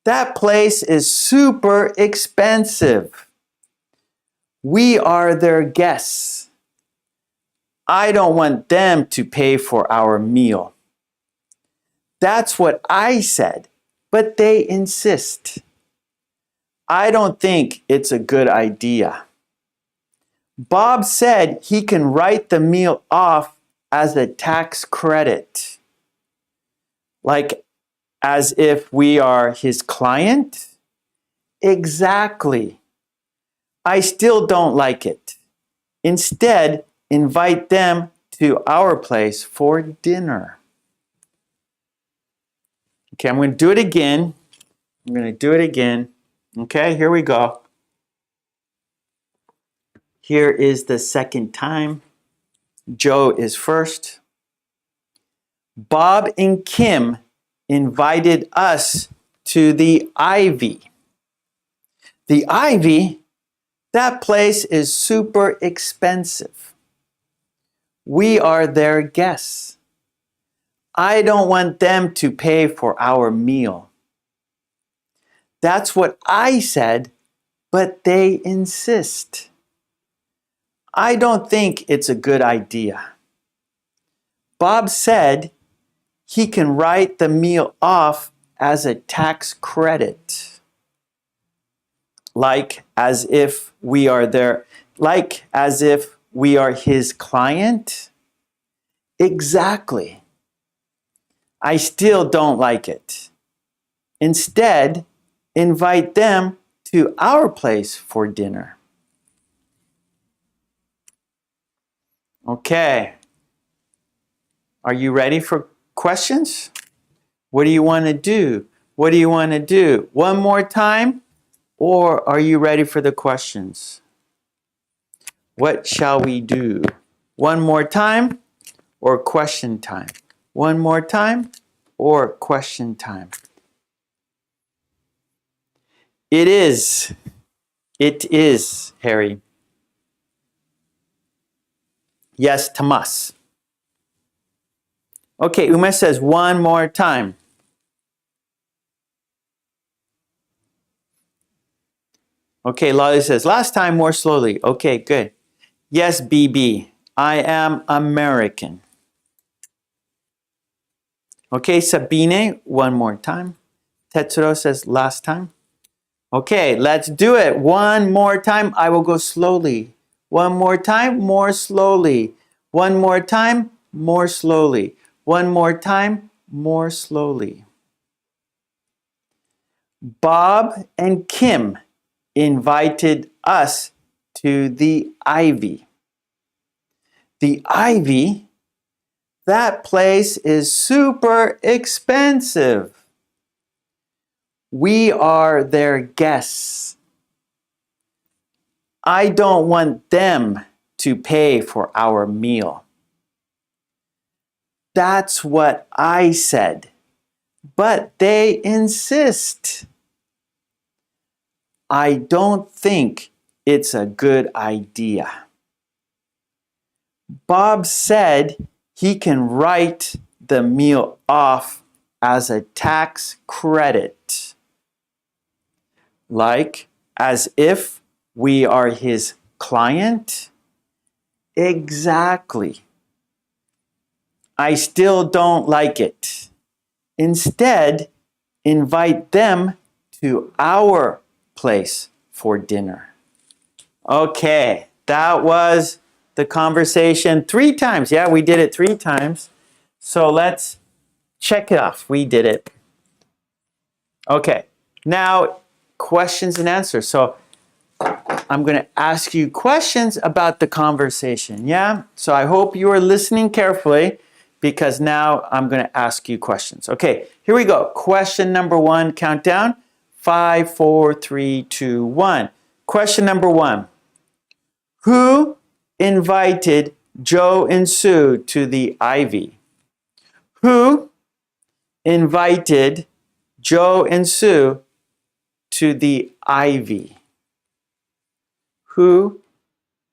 That place is super expensive. We are their guests. I don't want them to pay for our meal. That's what I said, but they insist. I don't think it's a good idea. Bob said he can write the meal off as a tax credit. Like as if we are his client? Exactly. I still don't like it. Instead, invite them to our place for dinner. Okay, I'm going to do it again. Okay, here we go. Here is the second time. Joe is first. Bob and Kim invited us to the Ivy. The Ivy? That place is super expensive. We are their guests. I don't want them to pay for our meal. That's what I said, but they insist. I don't think it's a good idea. Bob said he can write the meal off as a tax credit. Like as if we are his client? Exactly. I still don't like it. Instead, invite them to our place for dinner. Okay. Are you ready for questions? What do you want to do? What do you want to do? One more time. Or are you ready for the questions? What shall we do? One more time or question time? One more time or question time? It is. It is, Harry. Yes, Tomas. Okay, Umesh says one more time. Okay, Lolly says last time more slowly. Okay, good. Yes, BB. I am American. Okay, Sabine, one more time. Tetsuro says last time. Okay, let's do it. One more time. I will go slowly. One more time, more slowly. One more time, more slowly. One more time, more slowly. Bob and Kim invited us to the Ivy. The Ivy? That place is super expensive. We are their guests. I don't want them to pay for our meal. That's what I said, but they insist. I don't think it's a good idea. Bob said he can write the meal off as a tax credit, like as if we are his client. Exactly. I still don't like it. Instead, invite them to our place for dinner. Okay, that was the conversation 3 times. Yeah, we did it 3 times. So let's check it off. We did it. Okay, now questions and answers. So I'm going to ask you questions about the conversation. Yeah, so I hope you are listening carefully because now I'm going to ask you questions. Okay, here we go. Question number 1, countdown. 5, 4, 3, 2, 1. Question number 1. Who invited Joe and Sue to the Ivy? Who invited Joe and Sue to the Ivy? Who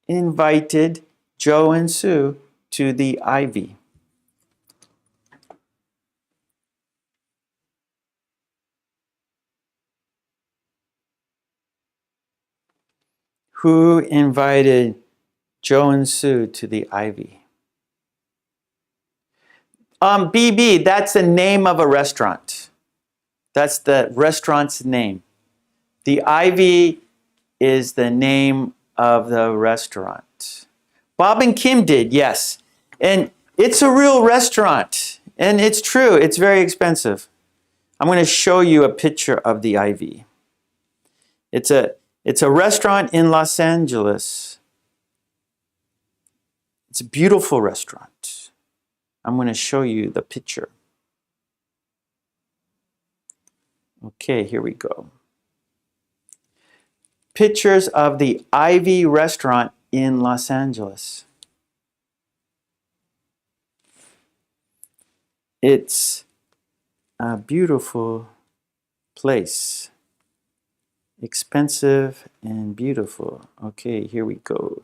invited Joe and Sue to the Ivy? Who invited Joe and Sue to the Ivy? BB, that's the name of a restaurant. That's the restaurant's name. The Ivy is the name of the restaurant. Bob and Kim did, yes. And it's a real restaurant. And it's true, it's very expensive. I'm going to show you a picture of the Ivy. It's a restaurant in Los Angeles. It's a beautiful restaurant. I'm going to show you the picture. Okay, here we go. Pictures of the Ivy restaurant in Los Angeles. It's a beautiful place. Expensive and beautiful. Okay, here we go.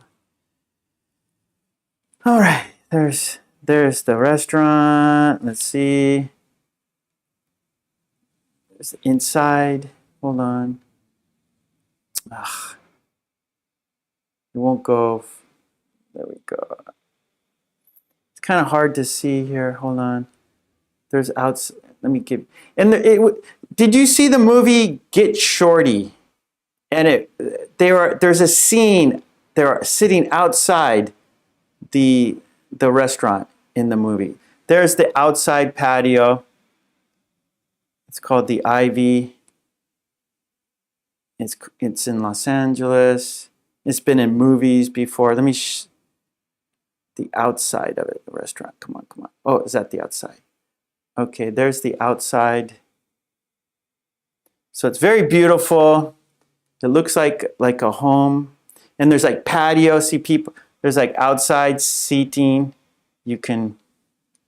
All right, there's the restaurant. Let's see. There's the inside. Hold on. Ugh. It won't go. There we go. It's kind of hard to see here. Hold on. There's outside. Let me give. And did you see the movie Get Shorty? And there's a scene. They're sitting outside the restaurant in the movie. There's the outside patio. It's called the Ivy. It's in Los Angeles. It's been in movies before. Let me the outside of it, the restaurant. Come on, come on. Oh, is that the outside? Okay, there's the outside. So it's very beautiful. It looks like a home. And there's like patio, see people, there's like outside seating. You can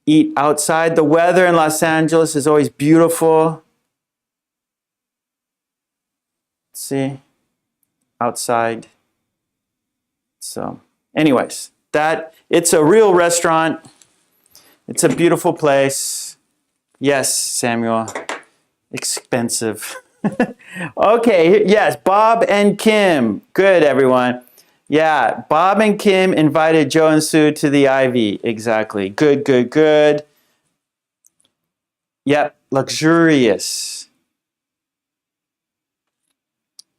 eat outside. The weather in Los Angeles is always beautiful. See, outside. So anyways, it's a real restaurant. It's a beautiful place. Yes, Samuel, expensive. Okay, yes, Bob and Kim. Good, everyone. Yeah, Bob and Kim invited Joe and Sue to the Ivy. Exactly. Good, good, good. Yep, luxurious.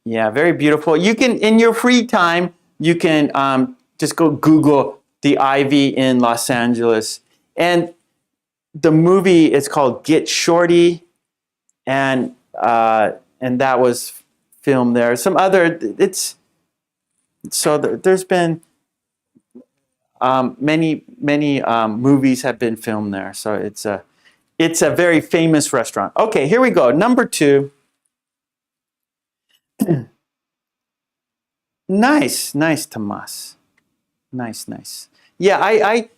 Yeah, very beautiful. You can, in your free time, you can just go Google the Ivy in Los Angeles. And the movie is called Get Shorty, and that was filmed there. Some other, there's been many movies have been filmed there. So it's a very famous restaurant. Okay, here we go. Number 2. Nice, Tomas. Nice. Yeah, I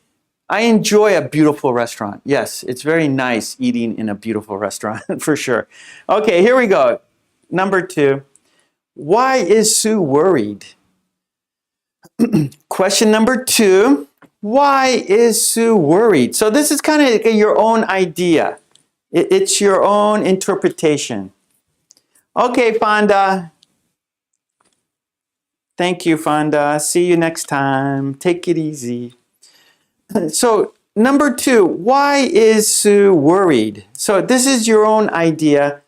enjoy a beautiful restaurant. Yes, it's very nice eating in a beautiful restaurant for sure. Okay, here we go. Number 2. Why is Sue worried? Question number 2. Why is Sue worried? So this is kind of your own idea. It's your own interpretation. Okay, Fonda. Thank you, Fonda. See you next time. Take it easy. So number 2, why is Sue worried? So this is your own idea,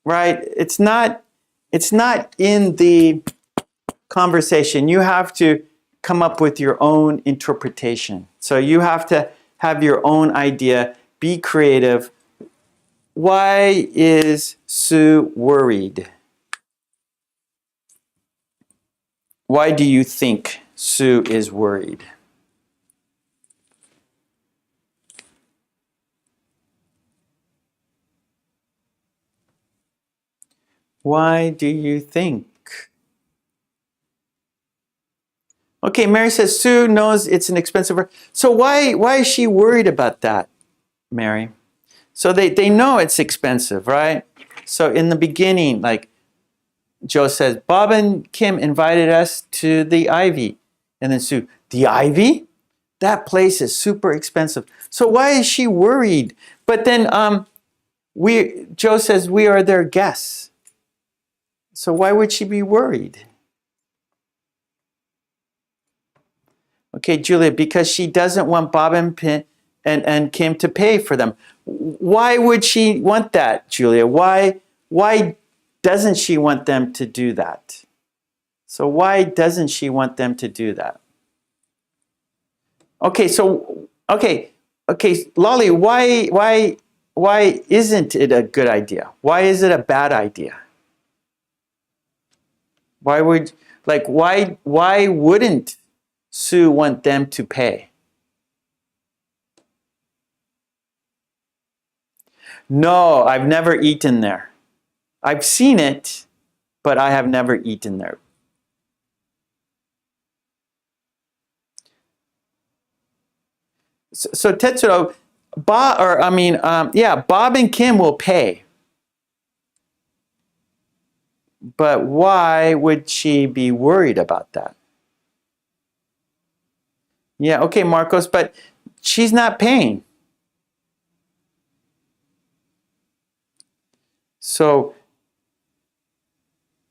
right? It's not in the conversation. You have to come up with your own interpretation. So you have to have your own idea, be creative. Why is Sue worried? Why do you think Sue is worried? Why do you think? Okay, Mary says Sue knows it's an expensive. So why is she worried about that, Mary? So they know it's expensive, right? So in the beginning, like Joe says, Bob and Kim invited us to the Ivy. And then Sue, the Ivy? That place is super expensive. So why is she worried? But then Joe says we are their guests. So why would she be worried? Okay, Julia, because she doesn't want Bob and Kim to pay for them. Why would she want that, Julia? Why doesn't she want them to do that? So why doesn't she want them to do that? Okay, so okay, Lolly, why isn't it a good idea? Why is it a bad idea? Why wouldn't Sue want them to pay? No, I've never eaten there. I've seen it, but I have never eaten there. So Tetsuro, Bob and Kim will pay. But why would she be worried about that? Yeah, okay, Marcos, but she's not paying. So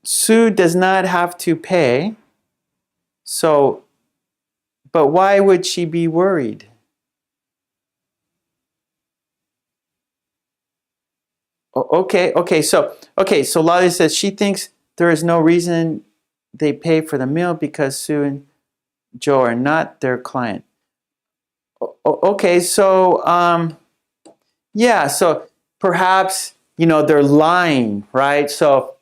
Sue does not have to pay. So, but why would she be worried? So Lolly says she thinks there is no reason they pay for the meal because Sue and Joe are not their client. Okay, so so perhaps they're lying, right? So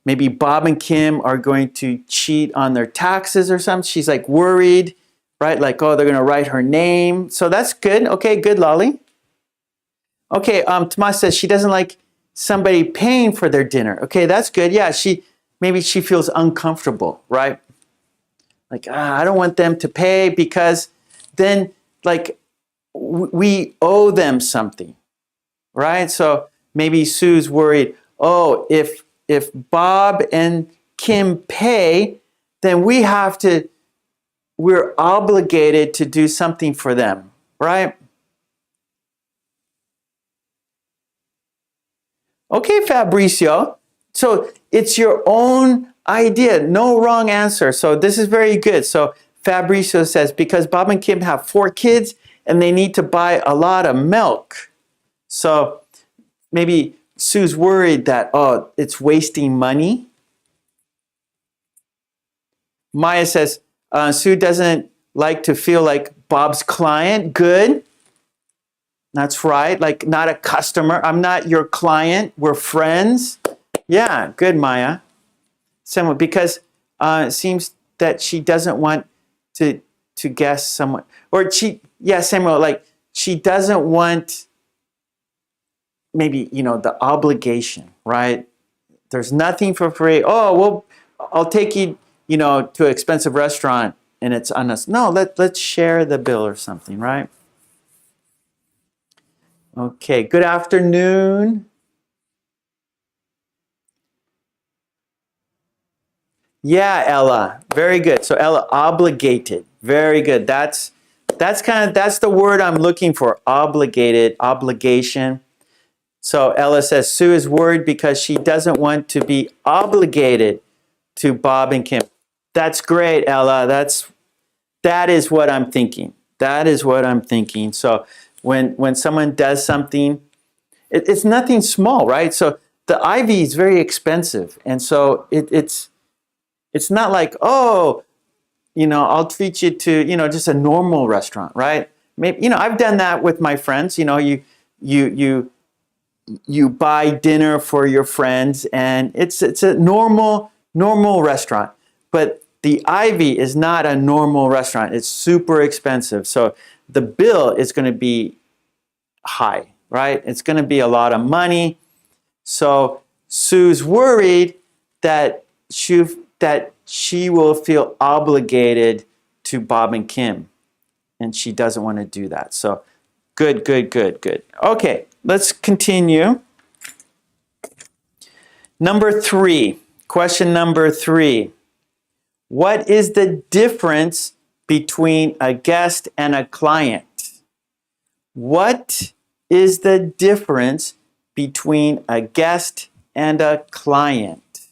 maybe Bob and Kim are going to cheat on their taxes or something. She's like worried, right? Like, oh, they're going to write her name. So that's good. Okay, good, Lolly. Okay, Tomas says she doesn't like somebody paying for their dinner. Okay, that's good. Yeah, maybe she feels uncomfortable, right? Like, I don't want them to pay because then, like, we owe them something, right? So maybe Sue's worried, oh, if Bob and Kim pay, then we're obligated to do something for them, right? Okay, Fabricio. So it's your own idea. No wrong answer. So this is very good. So Fabricio says, because Bob and Kim have 4 kids and they need to buy a lot of milk. So maybe Sue's worried that, oh, it's wasting money. Maya says, Sue doesn't like to feel like Bob's client. Good. That's right. Like, not a customer. I'm not your client. We're friends. Yeah, good, Maya. Someone, because it seems that she doesn't want to guess someone. Or Samuel, like, she doesn't want maybe, the obligation, right? There's nothing for free. Oh, well, I'll take you, to an expensive restaurant and it's on us. No, let's share the bill or something, right? Okay, good afternoon. Yeah, Ella, very good. So Ella, obligated, very good. That's the word I'm looking for. Obligated, obligation. So Ella says Sue is worried because she doesn't want to be obligated to Bob and Kim. That's great, Ella. That is what I'm thinking. That is what I'm thinking. So when someone does something, it's nothing small, right? So the Ivy is very expensive, and so it's not like, oh, I'll treat you to just a normal restaurant, right? Maybe I've done that with my friends. You buy dinner for your friends, and it's a normal restaurant, but the Ivy is not a normal restaurant. It's super expensive, so the bill is going to be high, right? It's going to be a lot of money. So Sue's worried that she will feel obligated to Bob and Kim, and she doesn't want to do that. So good. Okay, let's continue. Question number 3. What is the difference between a guest and a client? What is the difference between a guest and a client?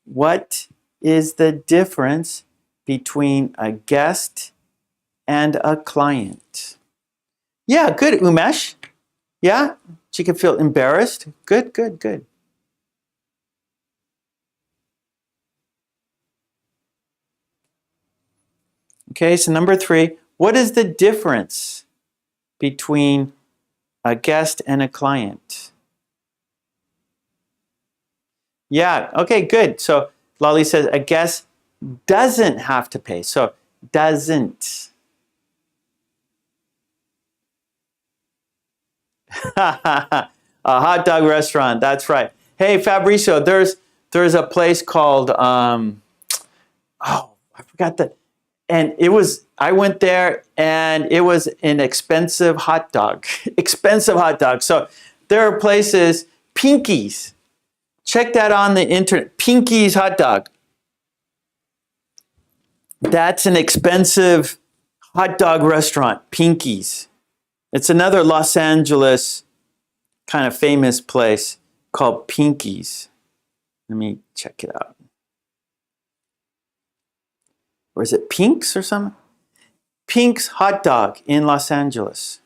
What is the difference between a guest and a client? Yeah, good, Umesh. Yeah, she can feel embarrassed. Good. Okay, so number 3, what is the difference between a guest and a client? Yeah, okay, good. So Lolly says a guest doesn't have to pay. So doesn't. A hot dog restaurant, that's right. Hey, Fabricio, there's a place called, I forgot that. And I went there and it was an expensive hot dog. Expensive hot dog. So there are places, Pinky's. Check that on the internet. Pinky's hot dog. That's an expensive hot dog restaurant, Pinky's. It's another Los Angeles kind of famous place called Pinky's. Let me check it out. Or is it Pink's or something? Pink's hot dog in Los Angeles.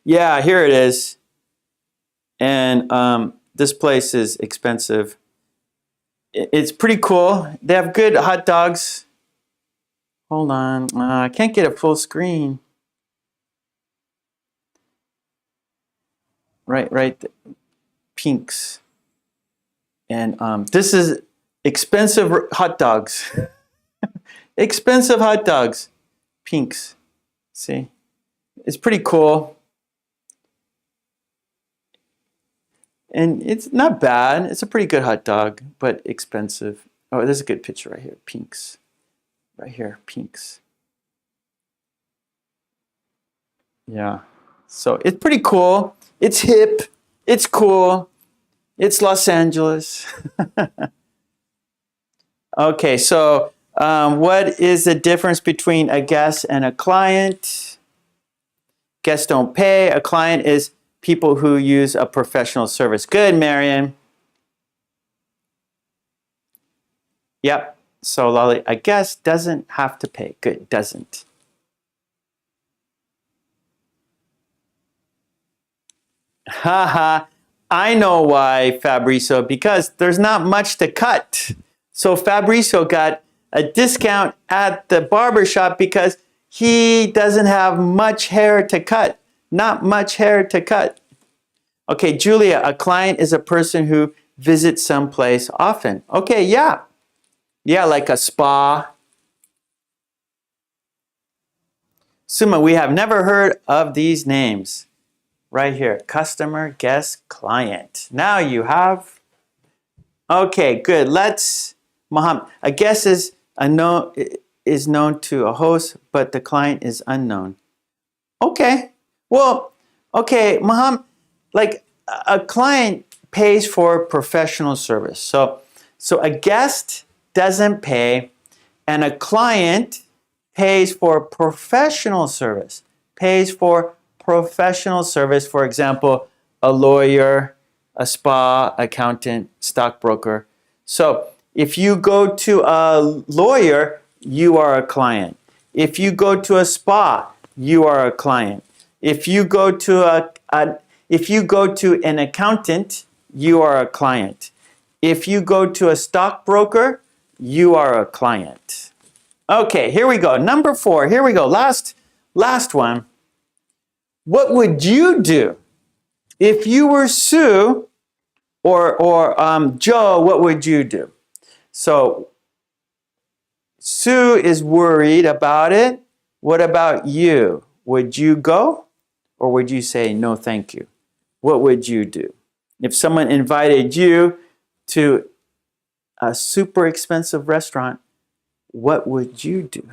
Yeah, here it is. And this place is expensive. It's pretty cool. They have good hot dogs. Hold on. I can't get a full screen. Right. Pink's. And this is expensive hot dogs. Expensive hot dogs. Pink's. See? It's pretty cool. And it's not bad. It's a pretty good hot dog, but expensive. Oh, there's a good picture right here. Pinks. Right here, pinks. Yeah. So it's pretty cool. It's hip. It's cool. It's Los Angeles. Okay, so what is the difference between a guest and a client? Guests don't pay. A client is people who use a professional service. Good, Marion. Yep. So Lolly, a guest doesn't have to pay. Good, doesn't. Haha. I know why, Fabrizio, because there's not much to cut. So Fabrizio got a discount at the barbershop because he doesn't have much hair to cut. Not much hair to cut. Okay, Julia, a client is a person who visits someplace often. Okay, yeah. Yeah, like a spa. Suma, we have never heard of these names. Right here, customer, guest, client. Now you have. Okay, good. Let's, Mohammed. A guest is known to a host, but the client is unknown. Okay. Well, okay, Mohammed. Like a client pays for professional service. So a guest doesn't pay, and a client pays for professional service. Pays for professional service, for example, a lawyer, a spa, accountant, stockbroker. So if you go to a lawyer, you are a client. If you go to a spa, you are a client. If you go to an accountant, you are a client. If you go to a stockbroker, you are a client. Okay, here we go. Number 4. Here we go. Last one. What would you do if you were Sue or Joe? What would you do? So Sue is worried about it. What about you? Would you go, or would you say no, thank you? What would you do if someone invited you to a super expensive restaurant? What would you do?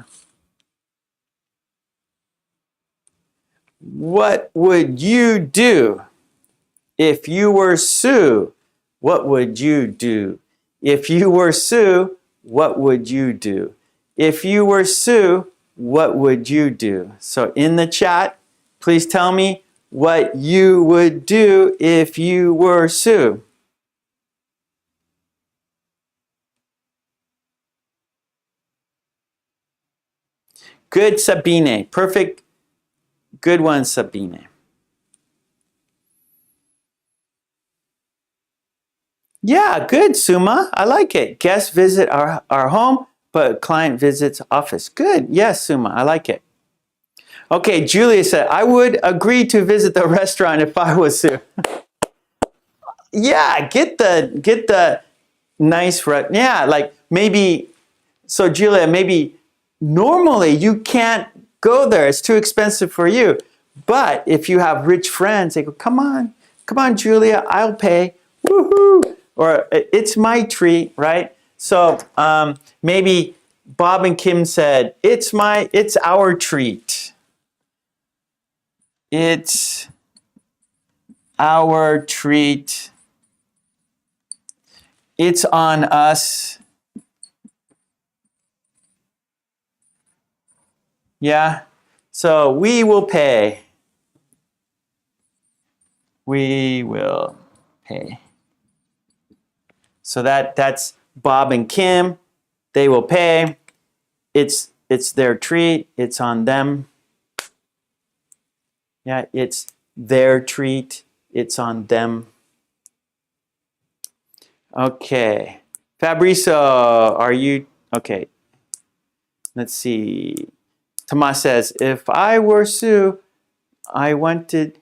What would you do if you were Sue? What would you do? If you were Sue, what would you do? If you were Sue, what would you do? So in the chat, please tell me what you would do if you were Sue. Good, Sabine. Perfect. Good one, Sabine. Yeah, good, Suma. I like it. Guests visit our home, but client visits office. Good. Yes, Suma. I like it. Okay, Julia said, I would agree to visit the restaurant if I was Sue. Yeah, get the nice, yeah, like maybe, so Julia, maybe normally you can't go there. It's too expensive for you. But if you have rich friends, they go, come on, Julia, I'll pay. Woohoo! Or it's my treat, right? So maybe Bob and Kim said, it's our treat. It's our treat. It's on us. Yeah. So we will pay. We will pay. So that's Bob and Kim. They will pay. It's their treat. It's on them. Yeah, it's their treat. It's on them. Okay. Fabrizio, are you okay? Let's see. Tomas says, if I were Sue, I wanted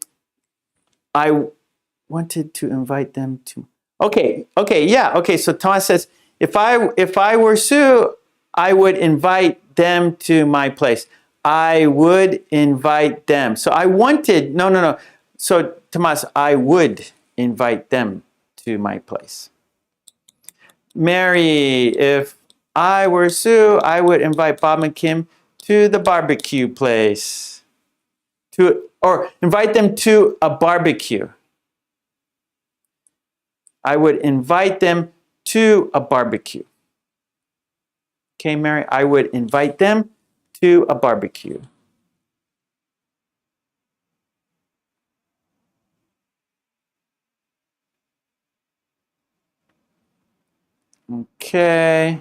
to invite them to. Okay, yeah. Okay, so Tomas says, if I were Sue, I would invite them to my place. I would invite them. So I wanted, no. So Tomas, I would invite them to my place. Mary, if I were Sue, I would invite Bob and Kim to the barbecue place. Or invite them to a barbecue. I would invite them to a barbecue. Okay, Mary, I would invite them to a barbecue. Okay.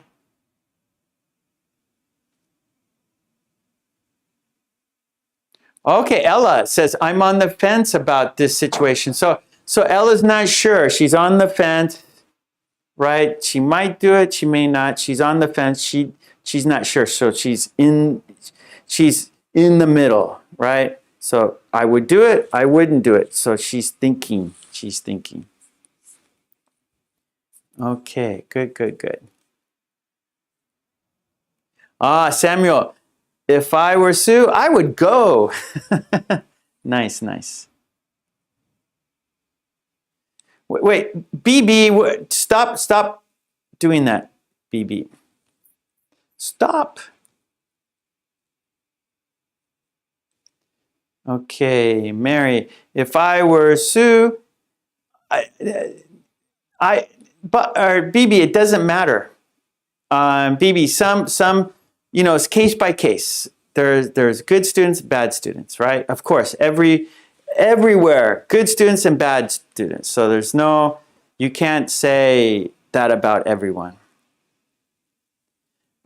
Okay, Ella says, I'm on the fence about this situation. So Ella's not sure. She's on the fence, right? She might do it, she may not. She's on the fence. She's not sure. So she's in the middle, right? So I would do it, I wouldn't do it. So she's thinking. Okay, good. Ah, Samuel, if I were Sue, I would go. Nice. Wait, BB, stop doing that, BB. Stop. Okay, Mary, if I were Sue, BB, it doesn't matter. BB, some, it's case by case. There's good students, bad students, right? Of course, everywhere, good students and bad students. So you can't say that about everyone.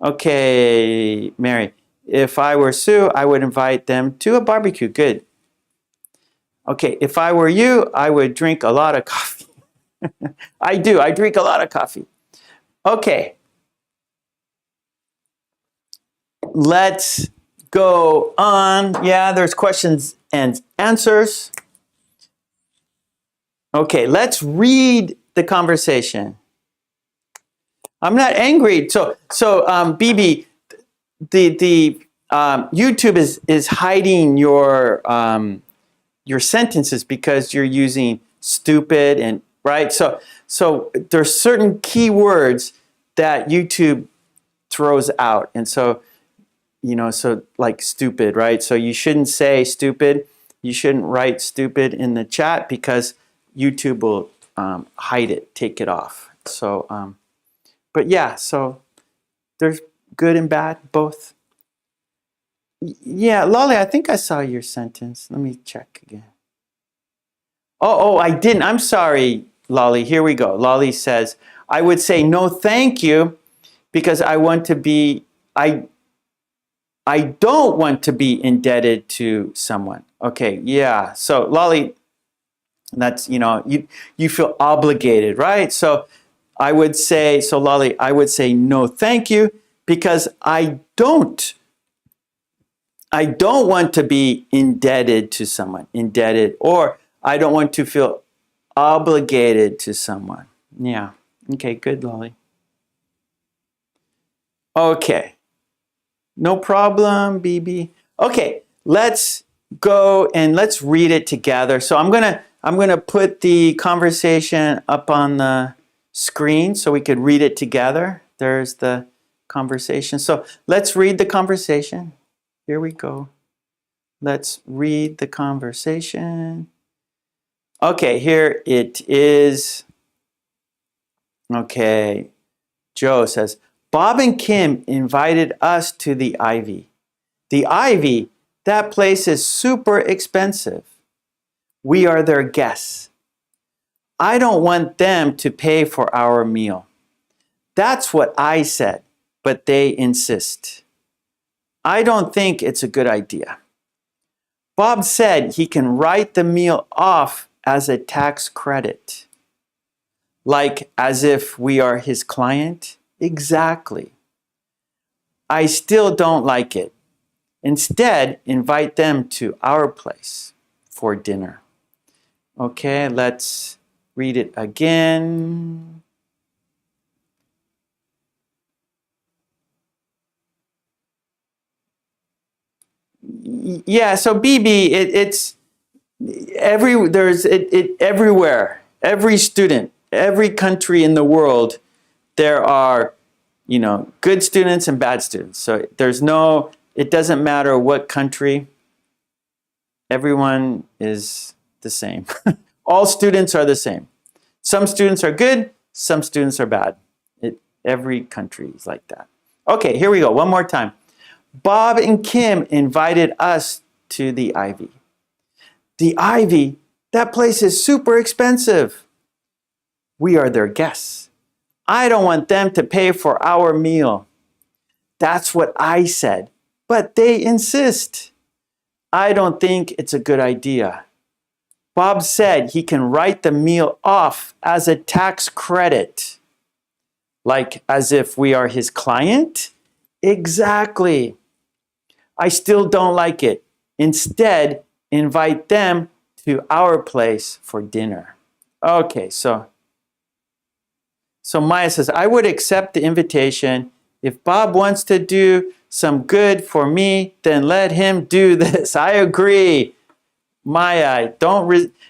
Okay, Mary, if I were Sue, I would invite them to a barbecue. Good. Okay, if I were you, I would drink a lot of coffee. I drink a lot of coffee. Okay. Let's go on. Yeah, there's questions and answers. Okay, let's read the conversation. I'm not angry. So BB, the YouTube is hiding your sentences because you're using stupid and right. So there's certain keywords that YouTube throws out, and so like stupid, right? So you shouldn't say stupid. You shouldn't write stupid in the chat because YouTube will hide it, take it off. So, but yeah, so there's good and bad, both. Yeah, Lolly, I think I saw your sentence. Let me check again. Oh, I didn't. I'm sorry, Lolly. Here we go. Lolly says, I would say no thank you because I don't want to be indebted to someone. Okay, yeah. So Lolly, that's, you feel obligated, right? So I would say, Lolly, I would say no thank you because I don't want to be indebted to someone, or I don't want to feel obligated to someone. Yeah. Okay, good, Lolly. Okay. No problem, BB. Okay, let's go and let's read it together. So I'm gonna put the conversation up on the screen so we could read it together. There's the conversation. So let's read the conversation. Here we go. Let's read the conversation. Okay, here it is. Okay, Joe says, Bob and Kim invited us to the Ivy. The Ivy, that place is super expensive. We are their guests. I don't want them to pay for our meal. That's what I said, but they insist. I don't think it's a good idea. Bob said he can write the meal off as a tax credit. Like as if we are his client? Exactly. I still don't like it. Instead, invite them to our place for dinner. Okay, let's read it again. Yeah, so BB, it's everywhere. Every student, every country in the world, there are, good students and bad students. So it doesn't matter what country, everyone is the same. All students are the same. Some students are good, some students are bad. Every country is like that. Okay, here we go, one more time. Bob and Kim invited us to the Ivy. The Ivy, that place is super expensive. We are their guests. I don't want them to pay for our meal. That's what I said, but they insist. I don't think it's a good idea. Bob said he can write the meal off as a tax credit. Like as if we are his client? Exactly. I still don't like it. Instead, invite them to our place for dinner. Okay, so Maya says, I would accept the invitation. If Bob wants to do some good for me, then let him do this. I agree. Maya,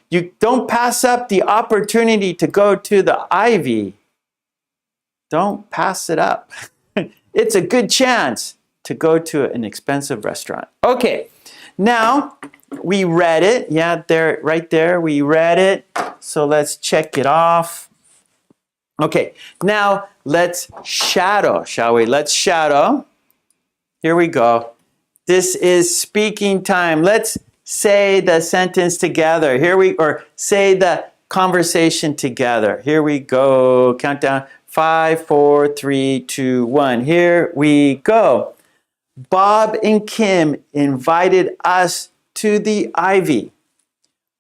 you don't pass up the opportunity to go to the Ivy. Don't pass it up. It's a good chance to go to an expensive restaurant. Okay, now we read it. Yeah, right there, we read it. So let's check it off. Okay, now let's shadow, shall we? Let's shadow. Here we go. This is speaking time. Let's say the sentence together. Or say the conversation together. Here we go. Countdown. 5, 4, 3, 2, 1. Here we go. Bob and Kim invited us to the Ivy.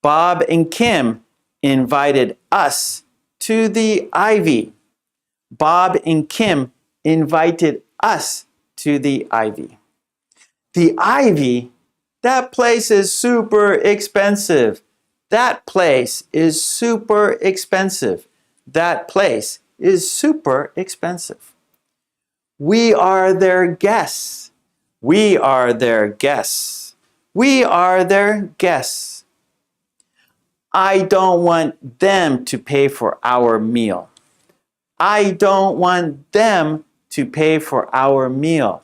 Bob and Kim invited us to the Ivy. Bob and Kim invited us to the Ivy. The Ivy, that place is super expensive. That place is super expensive. That place is super expensive. We are their guests. We are their guests. We are their guests. I don't want them to pay for our meal. I don't want them to pay for our meal.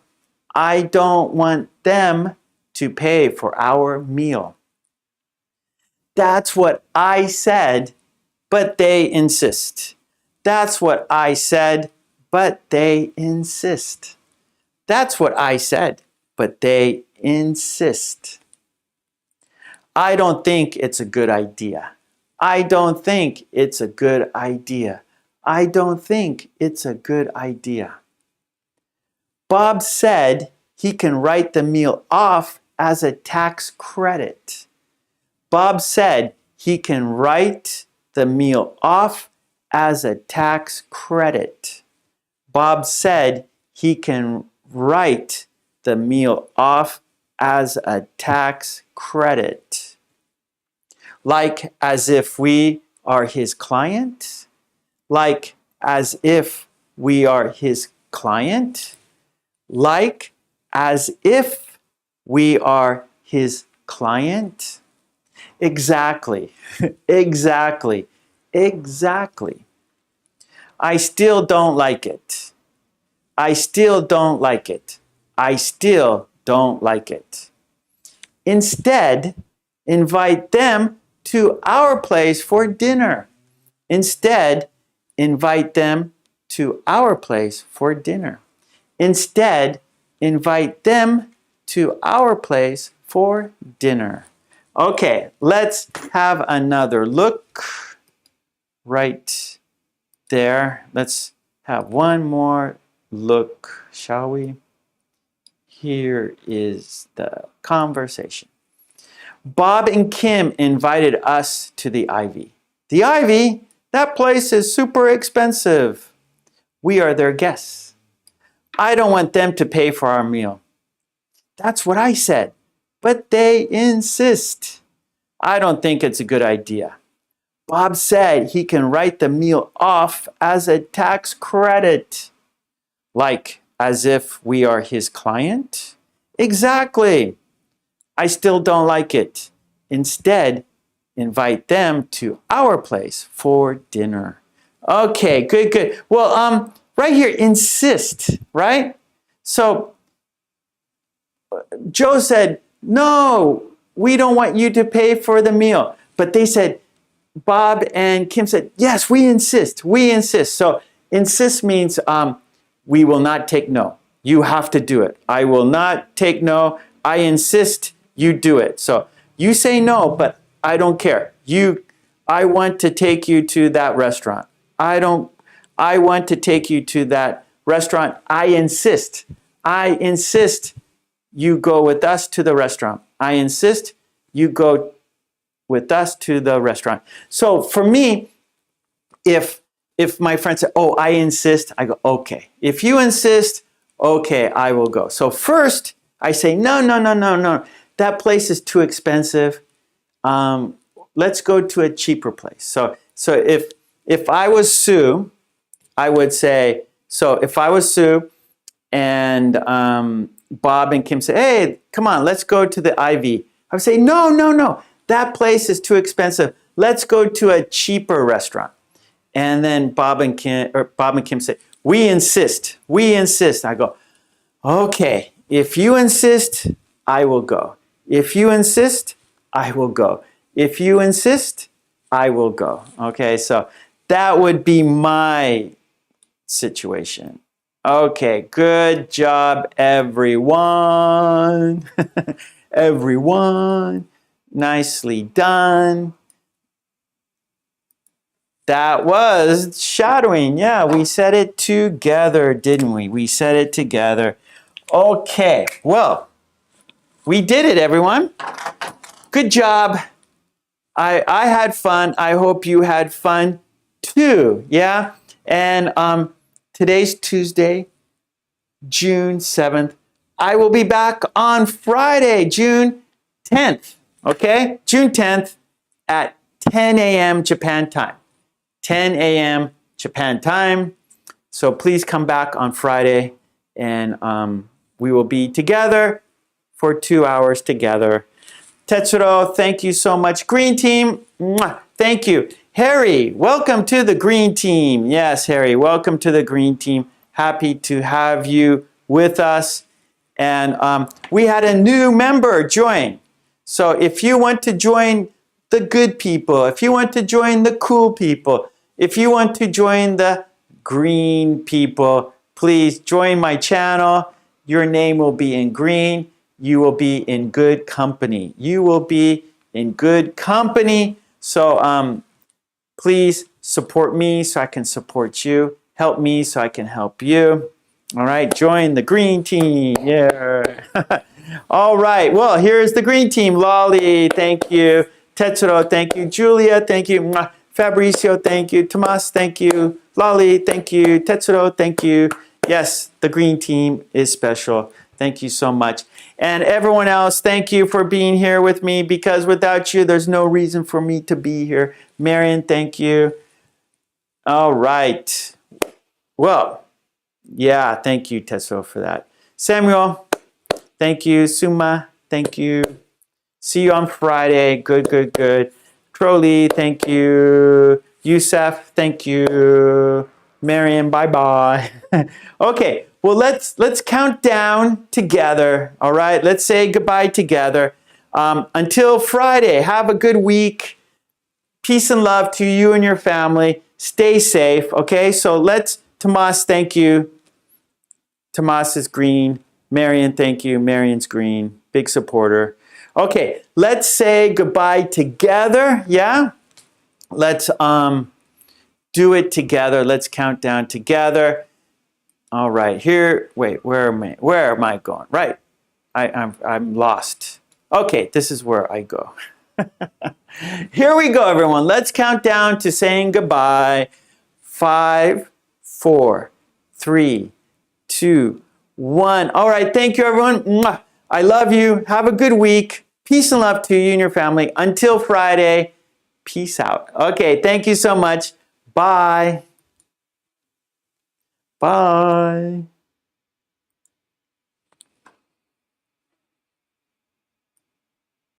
I don't want them to pay for our meal. That's what I said, but they insist. That's what I said, but they insist. That's what I said, but they insist. I don't think it's a good idea. I don't think it's a good idea. I don't think it's a good idea. Bob said he can write the meal off as a tax credit. Bob said he can write the meal off as a tax credit. Bob said he can write the meal off as a tax credit. Like as if we are his client. Like as if we are his client. Like as if we are his client. Exactly. Exactly. Exactly. I still don't like it. I still don't like it. I still don't like it. Instead, invite them to our place for dinner. Instead, invite them to our place for dinner. Instead, invite them to our place for dinner. Okay, let's have another look right there. Let's have one more look, shall we? Here is the conversation. Bob and Kim invited us to the Ivy. The Ivy? That place is super expensive. We are their guests. I don't want them to pay for our meal. That's what I said, but they insist. I don't think it's a good idea. Bob said he can write the meal off as a tax credit. Like as if we are his client? Exactly. I still don't like it. Instead, invite them to our place for dinner. Okay, good, good. Well, right here, insist, right? So Joe said, no, we don't want you to pay for the meal. But they said, Bob and Kim said, yes, we insist, we insist. So insist means we will not take no. You have to do it. I will not take no. I insist you do it. So you say no, but I don't care. I want to take you to that restaurant. I want to take you to that restaurant. I insist you go with us to the restaurant. I insist you go with us to the restaurant. So for me, if my friend said, oh, I insist, I go, okay. If you insist, okay, I will go. So first, I say, no. That place is too expensive. Let's go to a cheaper place. So if I was Sue, I would say, so if I was Sue and Bob and Kim say, hey, come on, let's go to the Ivy. I would say, no. That place is too expensive. Let's go to a cheaper restaurant. And then Bob and Kim say, we insist. I go, okay, if you insist, I will go. If you insist, I will go. If you insist, I will go. Okay, so that would be my situation. Okay, good job, everyone. Everyone, nicely done. That was shadowing. Yeah, we said it together, didn't we? We said it together. Okay, well, we did it, everyone. Good job. I had fun. I hope you had fun too. Yeah, and today's Tuesday, June 7th. I will be back on Friday, June 10th. Okay, June 10th at 10 a.m. Japan time. 10 a.m. Japan time. So please come back on Friday, and we will be together for 2 hours together. Tetsuro, thank you so much. Green team, mwah, thank you. Harry, welcome to the green team. Yes, Harry, welcome to the green team. Happy to have you with us. And we had a new member join. So if you want to join the good people, if you want to join the cool people, if you want to join the green people, please join my channel. Your name will be in green. You will be in good company. You will be in good company. So please support me so I can support you. Help me so I can help you. All right, join the green team. Yeah. All right, well, here's the green team. Lolly, thank you. Tetsuro, thank you. Julia, thank you. Mwah. Fabricio, thank you. Tomas, thank you. Lolly, thank you. Tetsuro, thank you. Yes, the green team is special. Thank you so much. And everyone else, thank you for being here with me, because without you, there's no reason for me to be here. Marion, thank you. All right. Well, yeah, thank you, Tesso, for that. Samuel, thank you. Suma, thank you. See you on Friday. Good, good, good. Crowley, thank you. Yusef, thank you. Marion, bye-bye. Okay, well, let's count down together, all right? Let's say goodbye together. Until Friday, have a good week. Peace and love to you and your family. Stay safe, okay? So Tomas, thank you. Tomas is green. Marion, thank you. Marion's green. Big supporter. Okay, let's say goodbye together, yeah? Let's do it together. Let's count down together. All right, here, wait, where am I going? Right, I'm lost. Okay, this is where I go. Here we go, everyone. Let's count down to saying goodbye. 5, 4, 3, 2, 1. All right, thank you, everyone. Mwah. I love you. Have a good week. Peace and love to you and your family. Until Friday, peace out. Okay, thank you so much. Bye. Bye.